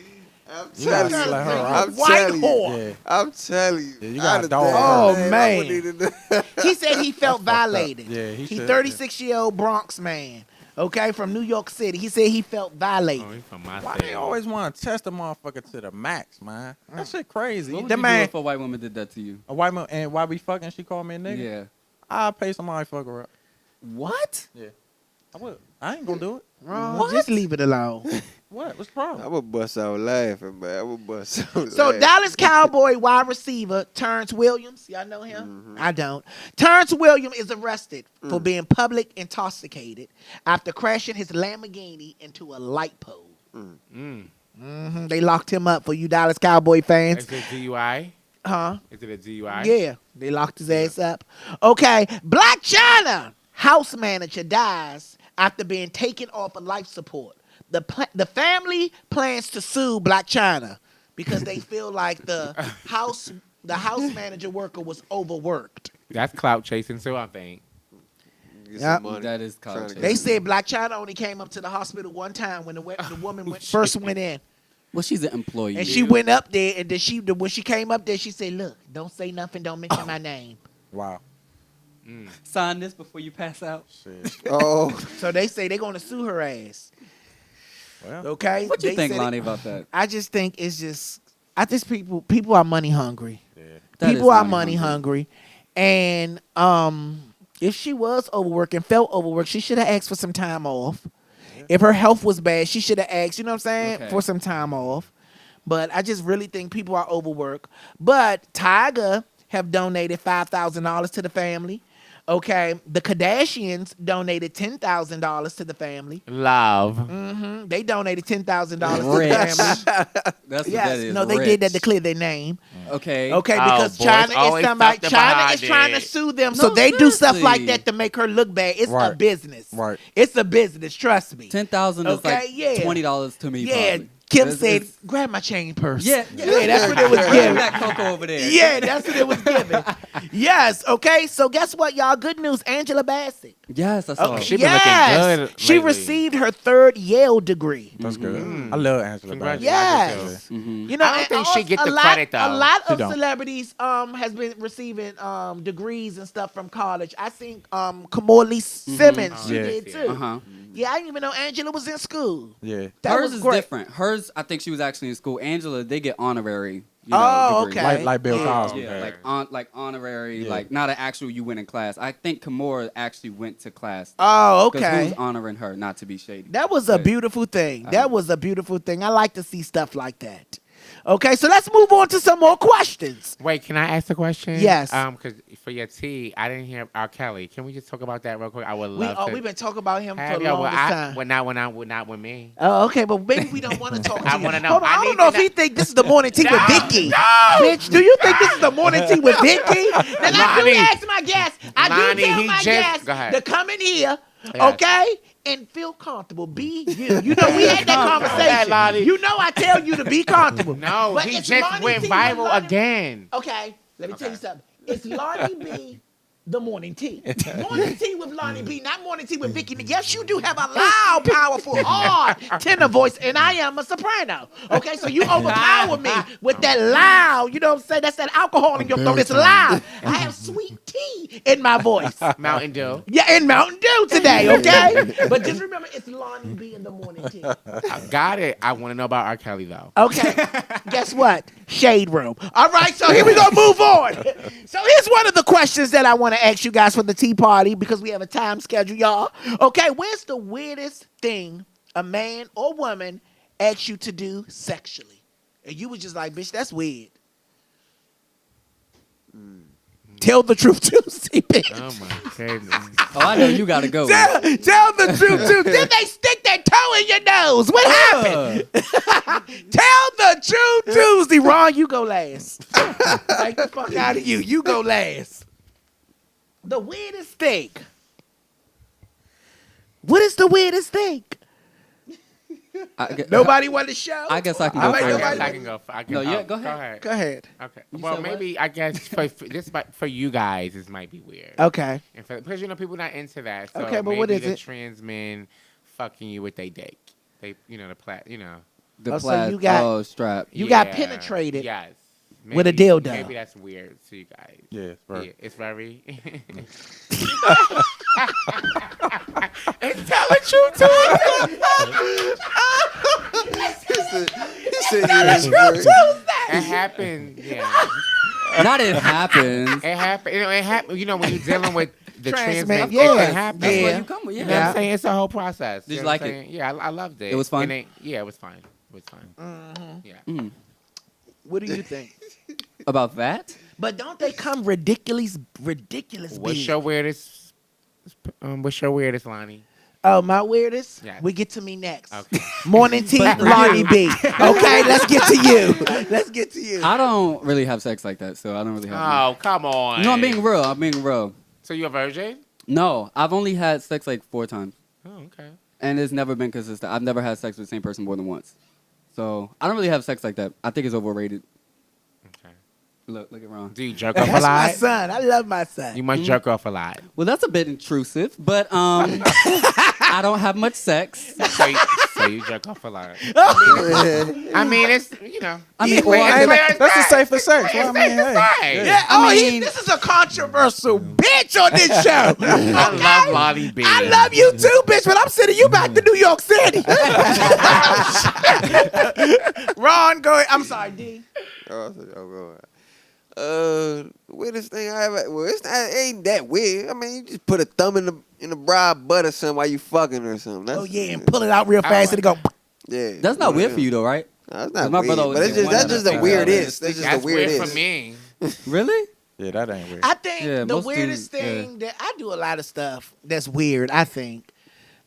I'm
You gotta
telling you.
slut her out.
I'm
White
telling you.
whore.
Yeah.
I'm telling you.
Yeah, you got
I'd
a dog.
have
Oh,
died,
man.
I wouldn't even-
He said he felt violated.
Yeah, he should.
36-year-old Bronx man, okay, from New York City. He said he felt violated.
Oh, he's from my
Why
city.
they always want to test a motherfucker to the max, man? That shit crazy.
What would
The
you
man,
do if a white woman did that to you?
a white man, and why we fucking? She called me a nigga.
Yeah.
I'll pay somebody to fuck her up.
What?
Yeah, I would. I ain't gonna do it.
Wrong. Just leave it alone.
What? What's the problem?
I would bust out laughing, man. I would bust out
So
laughing.
Dallas Cowboy wide receiver Terrence Williams, y'all know him? I don't. Terrence Williams is arrested for being public intoxicated after crashing his Lamborghini into a light pole. They locked him up for you Dallas Cowboy fans.
Is it DUI?
Huh?
Is it a DUI?
Yeah, they locked his ass up. Okay, Black China house manager dies after being taken off of life support. The family plans to sue Black China because they feel like the house manager worker was overworked.
That's clout chasing too, I think.
Get
Yep.
some money.
That is
Trying
college.
to
They
get
said Black China only came up to the hospital one time when the woman first went in.
Well, she's an employee.
And she went up there, and then when she came up there, she said, "Look, don't say nothing, don't mention my name."
Wow.
Sign this before you pass out.
Shit.
Oh,
So they say they're gonna sue her ass.
Well,
Okay.
What you
They
think,
said
Lonnie, about that?
I just think it's just. I just people are money hungry.
yeah.
That
People
is
are money hungry, and if she was overworked and felt overworked, she should have asked for some time off. If her health was bad, she should have asked, you know what I'm saying,
Okay.
for some time off. But I just really think people are overworked. But Tiger have donated $5,000 to the family. Okay, the Kardashians donated $10,000 to the family.
Love.
They donated $10,000 to the
Rich.
family.
That's what that
Yes,
is.
no, they did that to clear their name.
Okay.
Okay,
Oh,
because
boys
China
always
is
talked
trying to
about
sue them,
No,
so they do stuff
seriously.
like that to make her look bad. It's a
Right.
business.
Right.
It's a business. Trust me.
10,000 is
Okay,
like
yeah.
$20 to me.
Yeah,
Probably.
Kim said, grab my chain purse.
Yeah,
That's what it was
Bring
giving.
that cocoa over there.
Yeah, that's what it was giving. Yes, okay. So guess what, y'all? Good news. Angela Bassett.
Yes, I saw it.
She been looking good
She
lately.
received her 3rd Yale degree.
That's good. I love Angela Bassett.
Yes.
Mm-hmm.
You know,
I don't
and
think she
also
get the
a lot,
credit, though.
A lot
She
of
don't.
celebrities has been receiving degrees and stuff from college. I think Kamali Simmons, she
Yeah.
did too.
Uh-huh.
Yeah, I didn't even know Angela was in school.
Yeah.
That
Hers
was
is
great.
different. Hers, I think she was actually in school. Angela, they get honorary.
Oh,
degree.
okay.
Like Bill Cosby.
Yeah, like honorary,
Yeah.
like not an actual you went in class. I think Kimora actually went to class.
Oh,
Because
okay.
who's honoring her, not to be shady.
That was a
But-
beautiful thing. That was a beautiful thing. I like to see stuff like that. Okay, so let's move on to some more questions.
Wait, can I ask a question?
Yes.
Because for your tea, I didn't hear R. Kelly. Can we just talk about that real quick? I would love to.
We've been talking about him for
Have
the
y'all-
longest time.
not with me.
Oh, okay, but maybe we don't want to talk to
I
you.
wanna know.
Hold on,
I
I don't
need
know
to
if he think this is the morning tea with Vicky.
No!
Bitch, do you think this is the morning tea with Vicky? Then I do
Lonnie.
ask my guests. I
Lonnie,
do tell
he
my
just-
guests
go ahead.
to come in here,
Yes.
okay? And feel comfortable. Be you. You know, we had that
Lonnie.
conversation. You know I tell you to be comfortable.
No,
But
he
it's
just
Lonnie
went
T
viral
with Lonnie-
again.
Okay, let me tell you
Okay.
something. It's Lonnie B, the morning tea. Morning tea with Lonnie B, not morning tea with Vicky. Yes, you do have a loud, powerful, hard, tender voice, and I am a soprano. Okay, so you overpower me with that loud, you know what I'm saying? That's that alcohol in your throat. It's loud. I have sweet tea in my voice.
Mountain Dew.
Yeah, and Mountain Dew today, okay? But just remember, it's Lonnie B in the morning tea.
I got it. I want to know about R. Kelly, though.
Okay, guess what? Shade room. All right, so here we go. Move on. So here's one of the questions that I want to ask you guys for the tea party because we have a time schedule, y'all. Okay, where's the weirdest thing a man or woman asks you to do sexually? And you was just like, bitch, that's weird. Tell the truth, Tuesday, bitch.
Oh, my goodness.
Oh, I know you gotta go.
Tell the truth, too. Did they stick their toe in your nose? What happened? Tell the truth, Tuesday. Ron, you go last. Take the fuck out of you. You go last. The weirdest thing. What is the weirdest thing? Nobody want to show?
I guess I can
I
go
like
first.
nobody-
I can go. I can,
No, yeah,
oh,
go ahead.
Go ahead.
Okay.
You
Well,
said what?
maybe I guess for you guys, this might be weird.
Okay.
And because people not into that. So
Okay, but
maybe
what is
the
it?
trans men fucking you with they dick. They, the
The
Oh, so
plaid
you got-
strap.
You got penetrated.
Yes.
with a dildo.
Maybe that's weird to you guys.
Yeah, right.
It's very. It's tell the truth to It happened. Yeah.
Not it happens.
It happened. It happened. You know when you're dealing with the
Trans
trans
men,
men,
yeah.
it happens.
That's
Yeah.
where you come with.
You know what
Yeah.
I'm saying? It's a whole process.
Did you
know what
like
I'm
it?
saying? Yeah, I loved it.
It was fun?
Yeah, it was fine. It was fine. Yeah.
Mm.
What do you think?
About that?
But don't they come ridiculous
What's
big?
your weirdest? What's your weirdest, Lonnie?
Oh, my weirdest?
Yes.
We get to me next.
Okay.
Morning tea, Lonnie B. Okay, let's get to you. Let's get to you.
I don't really have sex like that, so I don't really have.
Oh, come on.
No, I'm being real. I'm being real.
So you a virgin?
No, I've only had sex like 4 times,
Oh, okay.
and it's never been consistent. I've never had sex with the same person more than once, so I don't really have sex like that. I think it's overrated.
Okay.
Look at Ron.
Do you jerk off a
That's my
lot?
son. I love my son.
You must jerk off a lot.
Well, that's a bit intrusive, but I don't have much sex.
So you jerk off a lot. I mean, it's, you know.
I mean,
Wait,
or I
it's
could-
clear as
That's the
day.
safest sex. Well, I mean,
It's safe to
hey.
say.
Yeah,
I
oh,
mean-
this is a controversial bitch on this show.
I love Lonnie B.
I love you too, bitch, but I'm sending you back to New York City. Ron, go ahead. I'm sorry, D.
Weirdest thing I ever. Well, it ain't that weird. I mean, you just put a thumb in the bra butt or something while you fucking or something. That's,
Oh, yeah, and pull it out real fast and it go.
Yeah.
That's not weird for you, though, right?
No, it's not
My
weird.
brother always
But it's
did
just
one
that's
of
just
the
the
things
weirdest.
that
That's just
That's
the
weird
weirdest.
for me.
Really?
Yeah, that ain't weird.
I think
Yeah,
the
most
weirdest
dudes, yeah.
thing that I do a lot of stuff that's weird, I think.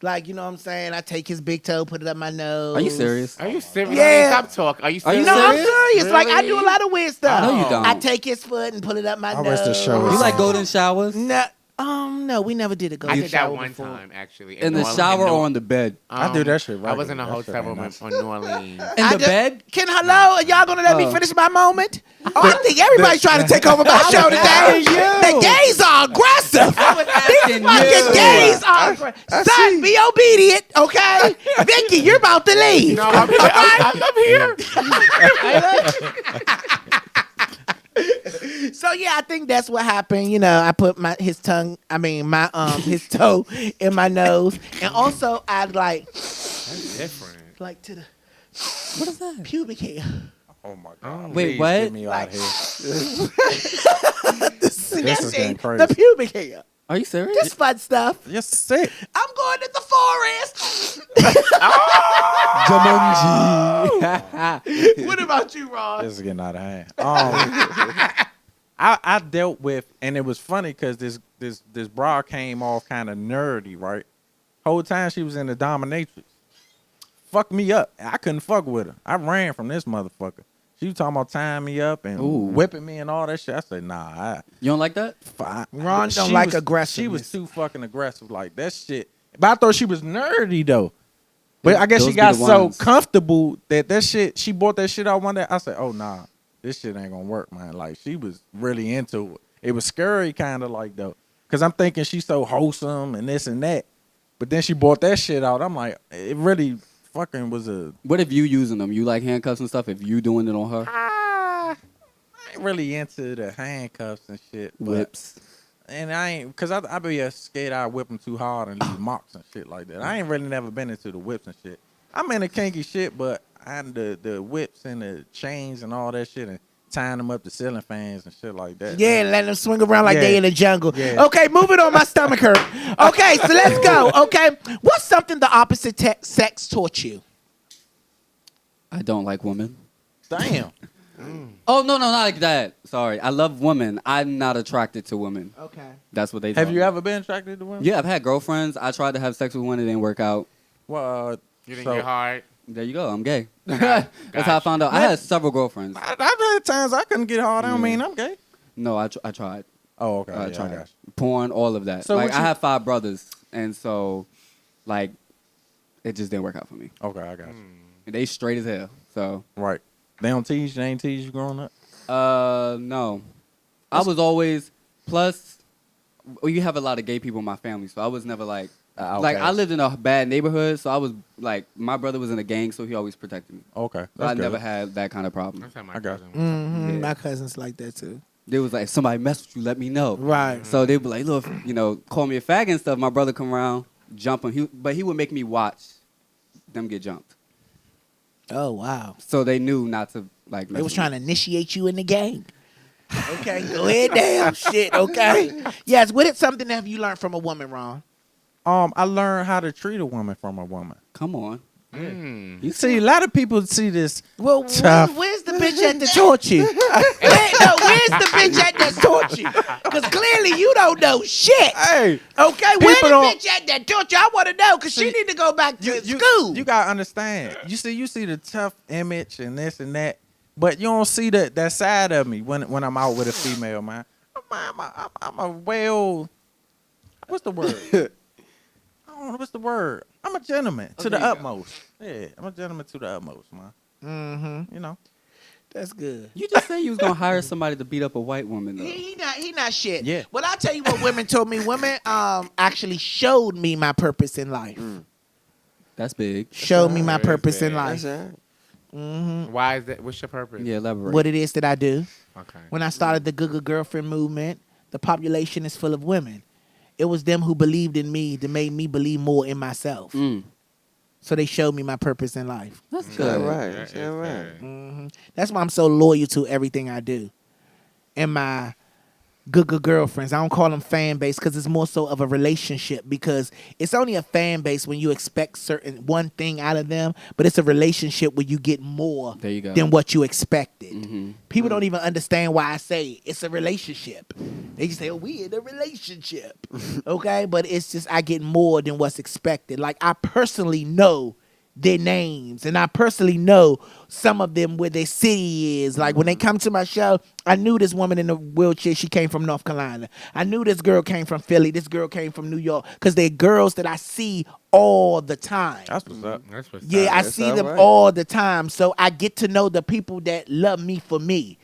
Like, you know what I'm saying? I take his big toe, put it up my nose.
Are you serious?
Are you serious?
Yeah.
Stop talking. Are you
Are you
serious?
No, I'm
serious?
serious. Like, I do a
Really?
lot of weird stuff.
No, you don't.
I take his foot and put it up my
I
nose.
rest assured.
You like golden showers?
No. No, we never did a go.
I
to
did that
shower
one
before.
time actually.
In the shower or on the bed?
I do that shit
I was in a
regularly. That shit
hotel
ain't
room
nice.
on New Orleans.
In the bed?
Hello? Are y'all gonna let me
Oh.
finish my moment? I think everybody's trying to take over my show today. The gays are aggressive. These fucking gays are aggressive. Son, be obedient, okay? Vicky, you're about to leave.
No, I'm here.
So yeah, I think that's what happened. You know, I put his toe in my nose, and also I'd
That's different.
like to the
What is that?
pubic hair.
Oh my god!
Wait,
Please
what?
Get me out of here.
This
is getting crazy.
The pubic hair.
Are you serious?
Just fun stuff.
You're sick.
I'm going to the forest.
Jumanji.
What about you, Ron?
This is getting out of hand. I dealt with, and it was funny because this bra came off kind of nerdy, right? Whole time she was in the dominatrix. Fucked me up. I couldn't fuck with her. I ran from this motherfucker. She was talking about tying me up and whipping me and all that shit. I said, nah.
You don't like that?
Ron don't
She
like
was-
aggressiveness.
She was too fucking aggressive. Like that shit. But I thought she was nerdy though. But I guess
Those
she
be
got
the
so
ones.
comfortable that shit, she bought that shit out one day. I said, oh nah, this shit ain't gonna work, man. Like she was really into it. It was scary kind of like though. Cause I'm thinking she's so wholesome and this and that. But then she bought that shit out. I'm like, it really fucking was a
What if you using them? You like handcuffs and stuff? If you doing it on her?
I ain't really into the handcuffs and shit. But,
Whips.
and I ain't, cause I be scared I whip them too hard and leave marks and shit like that. I ain't really never been into the whips and shit. I'm into kinky shit, but I the whips and the chains and all that shit and tying them up to ceiling fans and shit like that.
Yeah, and letting them swing around like
Yeah.
they in the jungle.
Yeah.
Okay, moving on. My stomach hurt. Okay, so let's go. Okay, what's something the opposite sex taught you?
I don't like women.
Damn.
Oh, no, not like that. Sorry. I love women. I'm not attracted to women.
Okay.
That's what they
Have
taught
you
me.
ever been attracted to women?
Yeah, I've had girlfriends. I tried to have sex with one. It didn't work out.
Well,
You didn't
so-
get hard.
There you go. I'm gay. That's how I found out. I had several girlfriends.
I've had times I couldn't get hard. I don't mean I'm gay.
No, I tried.
Oh, okay.
I
Yeah,
tried
I got you.
porn, all of that.
So
like
what
I
you-
have 5 brothers, and so like it just didn't work out for me.
Okay, I got you.
And they straight as hell. So
Right. They don't tease you. They ain't tease you growing up.
no, I was always plus. Well, you have a lot of gay people in my family, so I was never like like I lived in a bad neighborhood, so I was like my brother was in a gang, so he always protected me.
Okay.
So I
That's
never
good.
had that kind of problem.
That's how my
I got
cousin was.
Mm-hmm.
Yeah.
My cousin's like that too.
They was like, if somebody mess with you, let me know.
Right.
So they be like, look, call me a faggot and stuff. My brother come around, jump him. But he would make me watch them get jumped.
Oh wow.
So they knew not to like.
They was trying to initiate you in the game. Okay, go ahead now. Shit, okay. Yes, what is something that have you learned from a woman, Ron?
I learned how to treat a woman from a woman.
Come on.
You see, a lot of people see this.
Well,
Tough.
where's the bitch at that taught you? Where's the bitch at that taught you? Because clearly you don't know shit.
Hey,
Okay, where's the
people don't-
bitch at that taught you? I want to know because she
See,
need to go back to school.
You gotta understand. You see the tough image and this and that, but you don't see that side of me when I'm out with a female, man. I'm a well. What's the word? I don't know what's the word. I'm a gentleman to the utmost. Yeah, I'm a gentleman to the utmost, man.
Mm-hmm.
You know.
That's good.
You just say you was gonna hire somebody to beat up a white woman though.
He not shit.
Yeah.
Well, I'll tell you what women told me. Women actually showed me my purpose in life.
That's big.
Showed me my
That's
purpose in
big.
life.
That's all right.
Mm-hmm.
Why is that? What's your purpose?
Yeah, elaborate.
What it is that I do.
Okay.
When I started the Good Girlfriend movement, the population is full of women. It was them who believed in me that made me believe more in myself.
Mm.
So they showed me my purpose in life.
That's
That's
good.
all right.
That
That's
is
all right.
good.
hmm That's why I'm so loyal to everything I do. And my good girlfriends, I don't call them fan base because it's more so of a relationship, because it's only a fan base when you expect one thing out of them, but it's a relationship where you get more
There you go.
than what you expected.
Mhm.
People don't even understand why I say it's a relationship. They just say, oh, we in a relationship. Okay? But it's just I get more than what's expected. Like I personally know their names, and I personally know some of them where their city is. Like when they come to my show, I knew this woman in the wheelchair. She came from North Carolina. I knew this girl came from Philly. This girl came from New York, because they're girls that I see all the time.
That's what's up.
That's what's
Yeah,
up.
I
That's
see
all
them
right.
all the time. So I get to know the people that love me for me,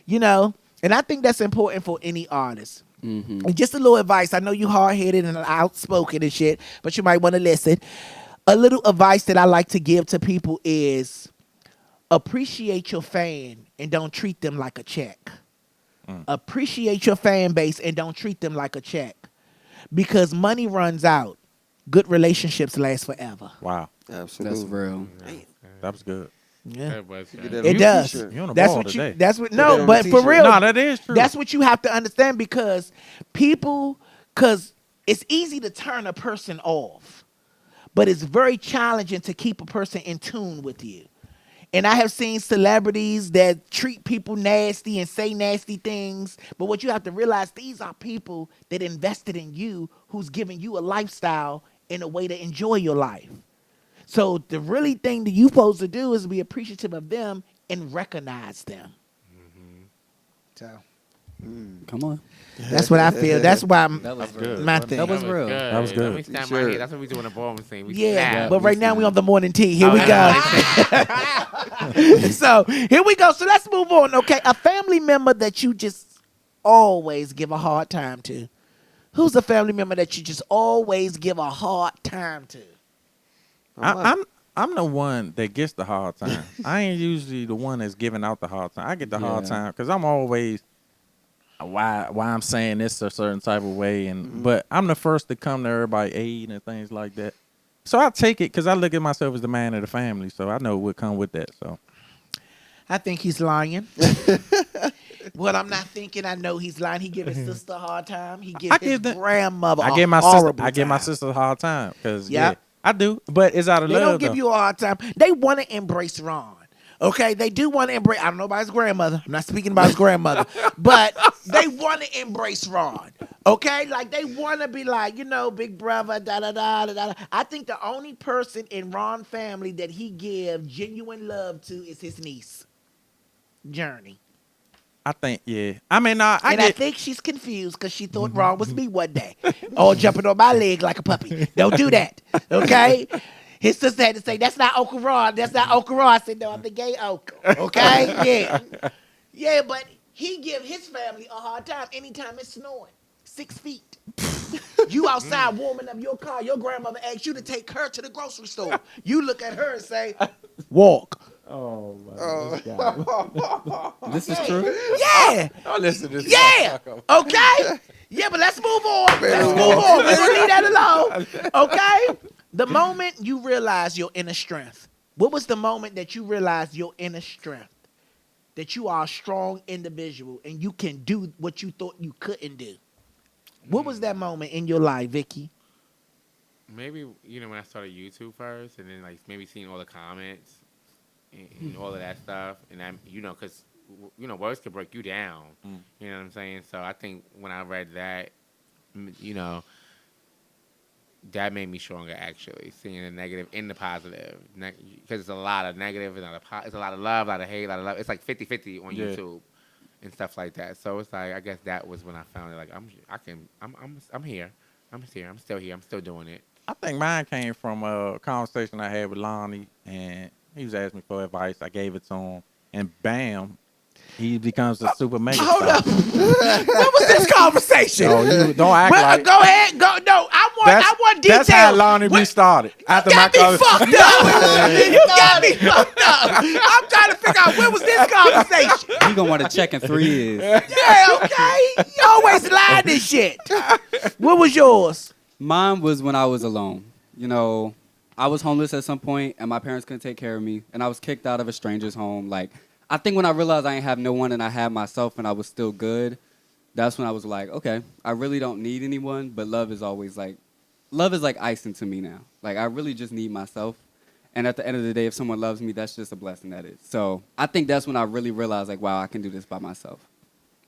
and I think that's important for any artist. And just a little advice. I know you hard-headed and outspoken and shit, but you might want to listen. A little advice that I like to give to people is appreciate your fan and don't treat them like a check. Appreciate your fan base and don't treat them like a check. Because money runs out. Good relationships last forever.
Wow.
Absolutely.
That's real.
That was good.
Yeah.
That was
Get
good.
that
It
on
does.
t-shirt.
You on the
That's
ball
what
today.
That's what.
that
No,
on
but
the
for
t-shirt.
real,
No, that is true.
That's what you have to understand, because because it's easy to turn a person off, but it's very challenging to keep a person in tune with you. And I have seen celebrities that treat people nasty and say nasty things. But what you have to realize, these are people that invested in you, who's giving you a lifestyle and a way to enjoy your life. So the really thing that you're supposed to do is be appreciative of them and recognize them. So
Come on.
that's what I feel. That's why
That was
good.
my
That
thing.
That was real.
That was good.
Let me snap my
Sure.
head. That's what we do in the ballroom scene. We
Yeah,
snap.
but right now we on the morning tea. Here
Oh,
we go.
yeah.
So here we go. So let's move on. Okay, a family member that you just always give a hard time to. Who's a family member that you just always give a hard time to?
I'm the one that gets the hard time. I ain't usually the one that's giving out the hard time. I get the hard
Yeah.
time because I'm always why I'm saying this a certain type of way, and but I'm the first to come to everybody aid and things like that. So I take it because I look at myself as the man of the family, so I know what come with that. So
I think he's lying. What I'm not thinking, I know he's lying. He give his sister a hard time. He give his grandmother
I
a
give my
horrible
I give my
time.
sister a hard time because
Yep.
I do, but it's out of
They
love.
don't give
though.
you a hard time. They want to embrace Ron. Okay, they do want to embrace. I don't know about his grandmother. I'm not speaking about his grandmother, but they want to embrace Ron. Okay, like they want to be like, big brother, da da da da da. I think the only person in Ron family that he give genuine love to is his niece, Journey.
I think I mean, I
I think she's confused because she thought Ron was me one day, all jumping on my leg like a puppy. Don't do that, okay? His sister had to say, "That's not Uncle Ron. That's not Uncle Ron." I said, "No, I'm the gay uncle." Okay, yeah, but he give his family a hard time anytime it's snowing. 6 feet. You outside warming up your car. Your grandmother asks you to take her to the grocery store. You look at her and say, "Walk."
This is true.
Yeah.
Don't listen to this.
Yeah. Okay. Yeah, but let's move on. Let's move on. We're gonna leave that alone. Okay. The moment you realize your inner strength. What was the moment that you realized your inner strength? That you are a strong individual and you can do what you thought you couldn't do. What was that moment in your life, Vicky?
Maybe when I started YouTube first, and then maybe seeing all the comments and all of that stuff, and I'm because words could break you down. You know what I'm saying? So I think when I read that, that made me stronger, actually, seeing the negative in the positive. Because it's a lot of negative, and it's a lot of love, a lot of hate, a lot of love. It's like 50-50 on YouTube and stuff like that. So it's like, I guess that was when I found it. Like, I'm here. I'm here. I'm still here. I'm still doing it.
I think mine came from a conversation I had with Lonnie, and he was asking me for advice. I gave it to him, and bam, he becomes a super mega
Hold
star.
up. What was this conversation?
No, you don't act
Well,
like.
go ahead. Go. No, I want details.
That's how Lonnie B started. After
You got me
my
fucked up. You got me fucked up. I'm trying to figure out where was this conversation.
You gonna want to check in 3 years.
Yeah, okay. You always lie this shit. What was yours?
Mine was when I was alone. I was homeless at some point, and my parents couldn't take care of me, and I was kicked out of a stranger's home. Like, I think when I realized I ain't have no one and I had myself and I was still good, that's when I was like, okay, I really don't need anyone, but love is like icing to me now. Like, I really just need myself. And at the end of the day, if someone loves me, that's just a blessing, that is. So I think that's when I really realized, like, wow, I can do this by myself.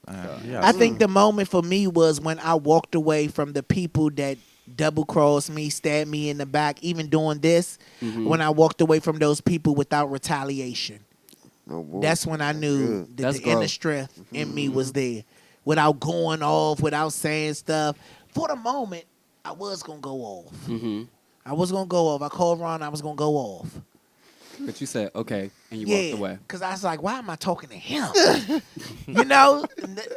I think the moment for me was when I walked away from the people that double crossed me, stabbed me in the back, even doing this, when I walked away from those people without retaliation.
Oh, boy.
That's when I knew that
That's
the inner
growth.
strength in me was there. Without going off, without saying stuff. For the moment, I was going to go off. I was going to go off. I called Ron, I was going to go off.
But you said, okay, and you walked away.
Because I was like, why am I talking to him? You know,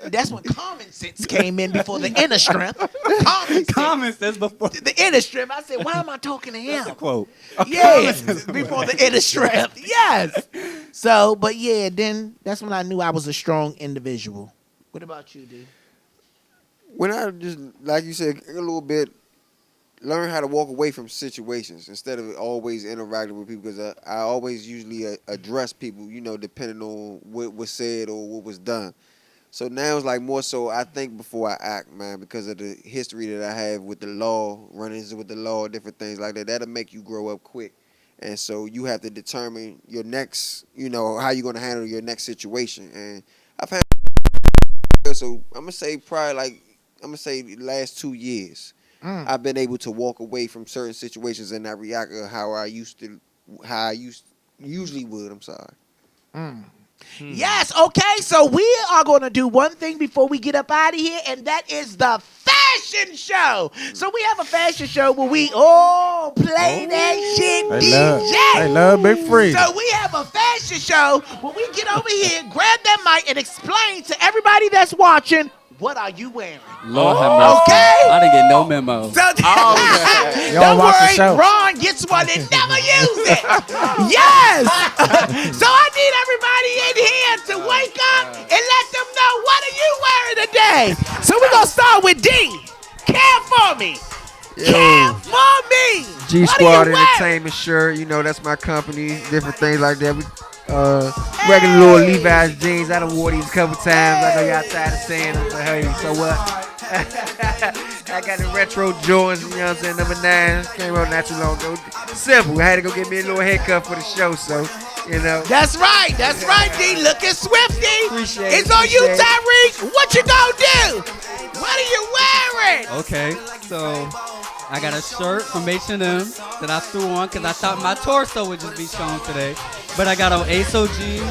that's when common sense came in before the inner strength. Common
sense before
the inner strength. I said, why am I talking to him?
quote.
Yes, before the inner strength. Yes. So, but yeah, then that's when I knew I was a strong individual. What about you, D?
When I just, like you said, a little bit, learn how to walk away from situations instead of always interacting with people, because I always usually address people, you know, depending on what was said or what was done. So now it's like more so I think before I act, man, because of the history that I have with the law, run-ins with the law, different things like that. That'll make you grow up quick. And so you have to determine your next, you know, how you're going to handle your next situation. And I've had, so I'm going to say probably the last 2 years. I've been able to walk away from certain situations and not react how I usually would. I'm sorry.
Yes, okay, so we are going to do one thing before we get up out of here, and that is the fashion show. So we have a fashion show where we play that shit, DJ.
They love Big Free.
So we have a fashion show where we get over here, grab that mic, and explain to everybody that's watching, what are you wearing?
Lord have mercy.
Okay.
I didn't get no memo.
So,
Y'all
don't
watch the
worry,
show.
Ron gets one and never use it. Yes. So I need everybody in here to wake up and let them know, what are you wearing today? So we're going to start with D. Care for me. Care for me.
G
What are
Squad
you wearing?
Entertainment shirt, you know, that's my company, different things like that. Regular little Levi's jeans. I done wore these a couple times. I know y'all tired of saying them, but hey, so what? I got the retro Jordans, you know what I'm saying, number 9. Came out not too long ago. Simple. I had to go get me a little haircut for the show, so, you know.
That's right, D. Looking swifty.
Appreciate
It's
it,
on you,
appreciate it.
Tyreek. What you gonna do? What are you wearing?
Okay, so I got a shirt from H&M that I threw on because I thought my torso would just be shown today. But I got on ASO jeans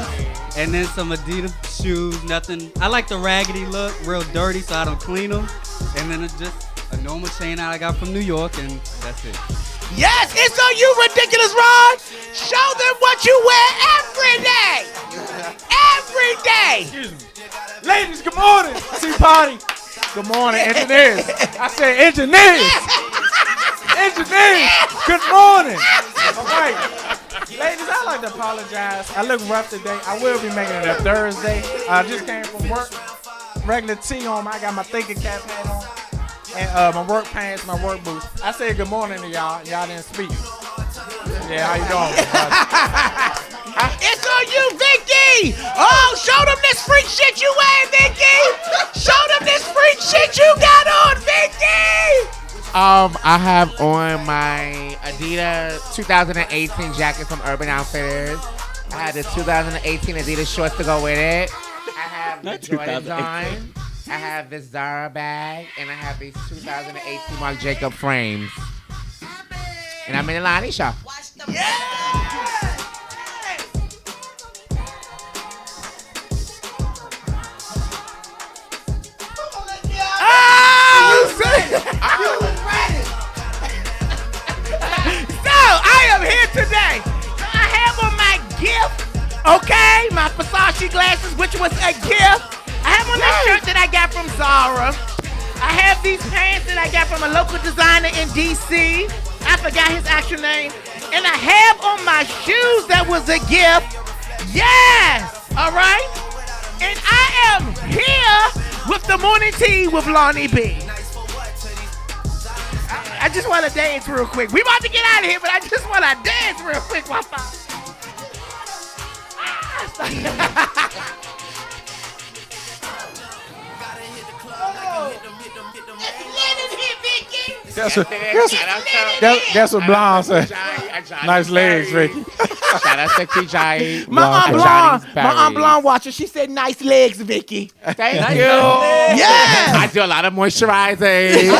and then some Adidas shoes. Nothing. I like the raggedy look, real dirty, so I don't clean them. And then it's just a normal chain I got from New York, and that's it.
Yes, it's on you, ridiculous Ron. Show them what you wear every day. Every day.
Excuse me. Ladies, good morning. Tea party. Good morning, engineers. I said engineers. Engineers. Good morning. All right. Ladies, I'd like to apologize. I look rough today. I will be making it up Thursday. I just came from work. Regular tee on. I got my thinking cap hat on. And my work pants, my work boots. I said good morning to y'all. Y'all didn't speak. Yeah, how you doing?
It's on you, Vicky. Oh, show them this freak shit you wearing, Vicky. Show them this freak shit you got on, Vicky.
I have on my Adidas 2018 jacket from Urban Outfitters. I have the 2018 Adidas shorts to go with it. I have the Jordans on. I have this Zara bag, and I have these 2018 Marc Jacob frames. And I'm in the Lonnie Show.
I am here today. I have on my gift, okay? My Versace glasses, which was a gift. I have on this shirt that I got from Zara. I have these pants that I got from a local designer in D.C. I forgot his actual name. And I have on my shoes that was a gift. Yes, all right? And I am here with the morning tea with Lonnie Bee. I just want to dance real quick. We about to get out of here, but I just want to dance real quick. It's lit in here, Vicky.
That's what Blonde said. Nice legs, Ricky.
Shout out to Kijai.
My Aunt Blonde watcher, she said, nice legs, Vicky.
Thank you.
Yes.
I do a lot of moisturizing.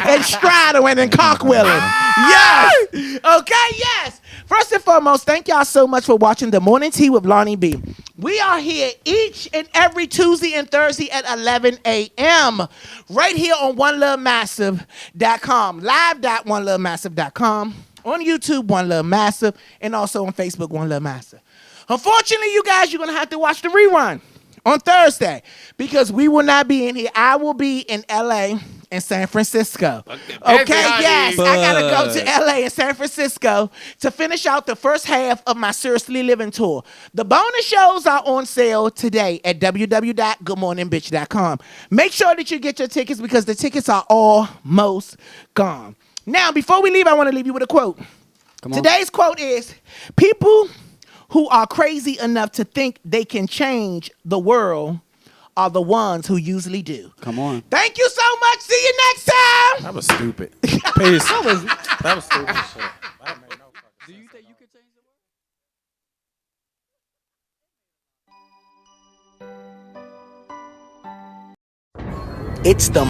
And straddling and cockwheeling. Yes. Okay, yes. First and foremost, thank y'all so much for watching The Morning Tea with Lonnie B. We are here each and every Tuesday and Thursday at 11 a.m. right here on OneLoveMassive.com, live.OneLoveMassive.com, on YouTube, One Love Massive, and also on Facebook, One Love Massive. Unfortunately, you guys, you're going to have to watch the rerun on Thursday because we will not be in here. I will be in L.A. and San Francisco. Okay, yes, I got to go to L.A. and San Francisco to finish out the first half of my Seriously Living tour. The bonus shows are on sale today at www.goodmorningbitch.com. Make sure that you get your tickets because the tickets are almost gone. Now, before we leave, I want to leave you with a quote. Today's quote is, people who are crazy enough to think they can change the world are the ones who usually do.
Come on.
Thank you so much. See you next time.
That was stupid. Peace. That was stupid shit.
Do you think you could change the world?
It's the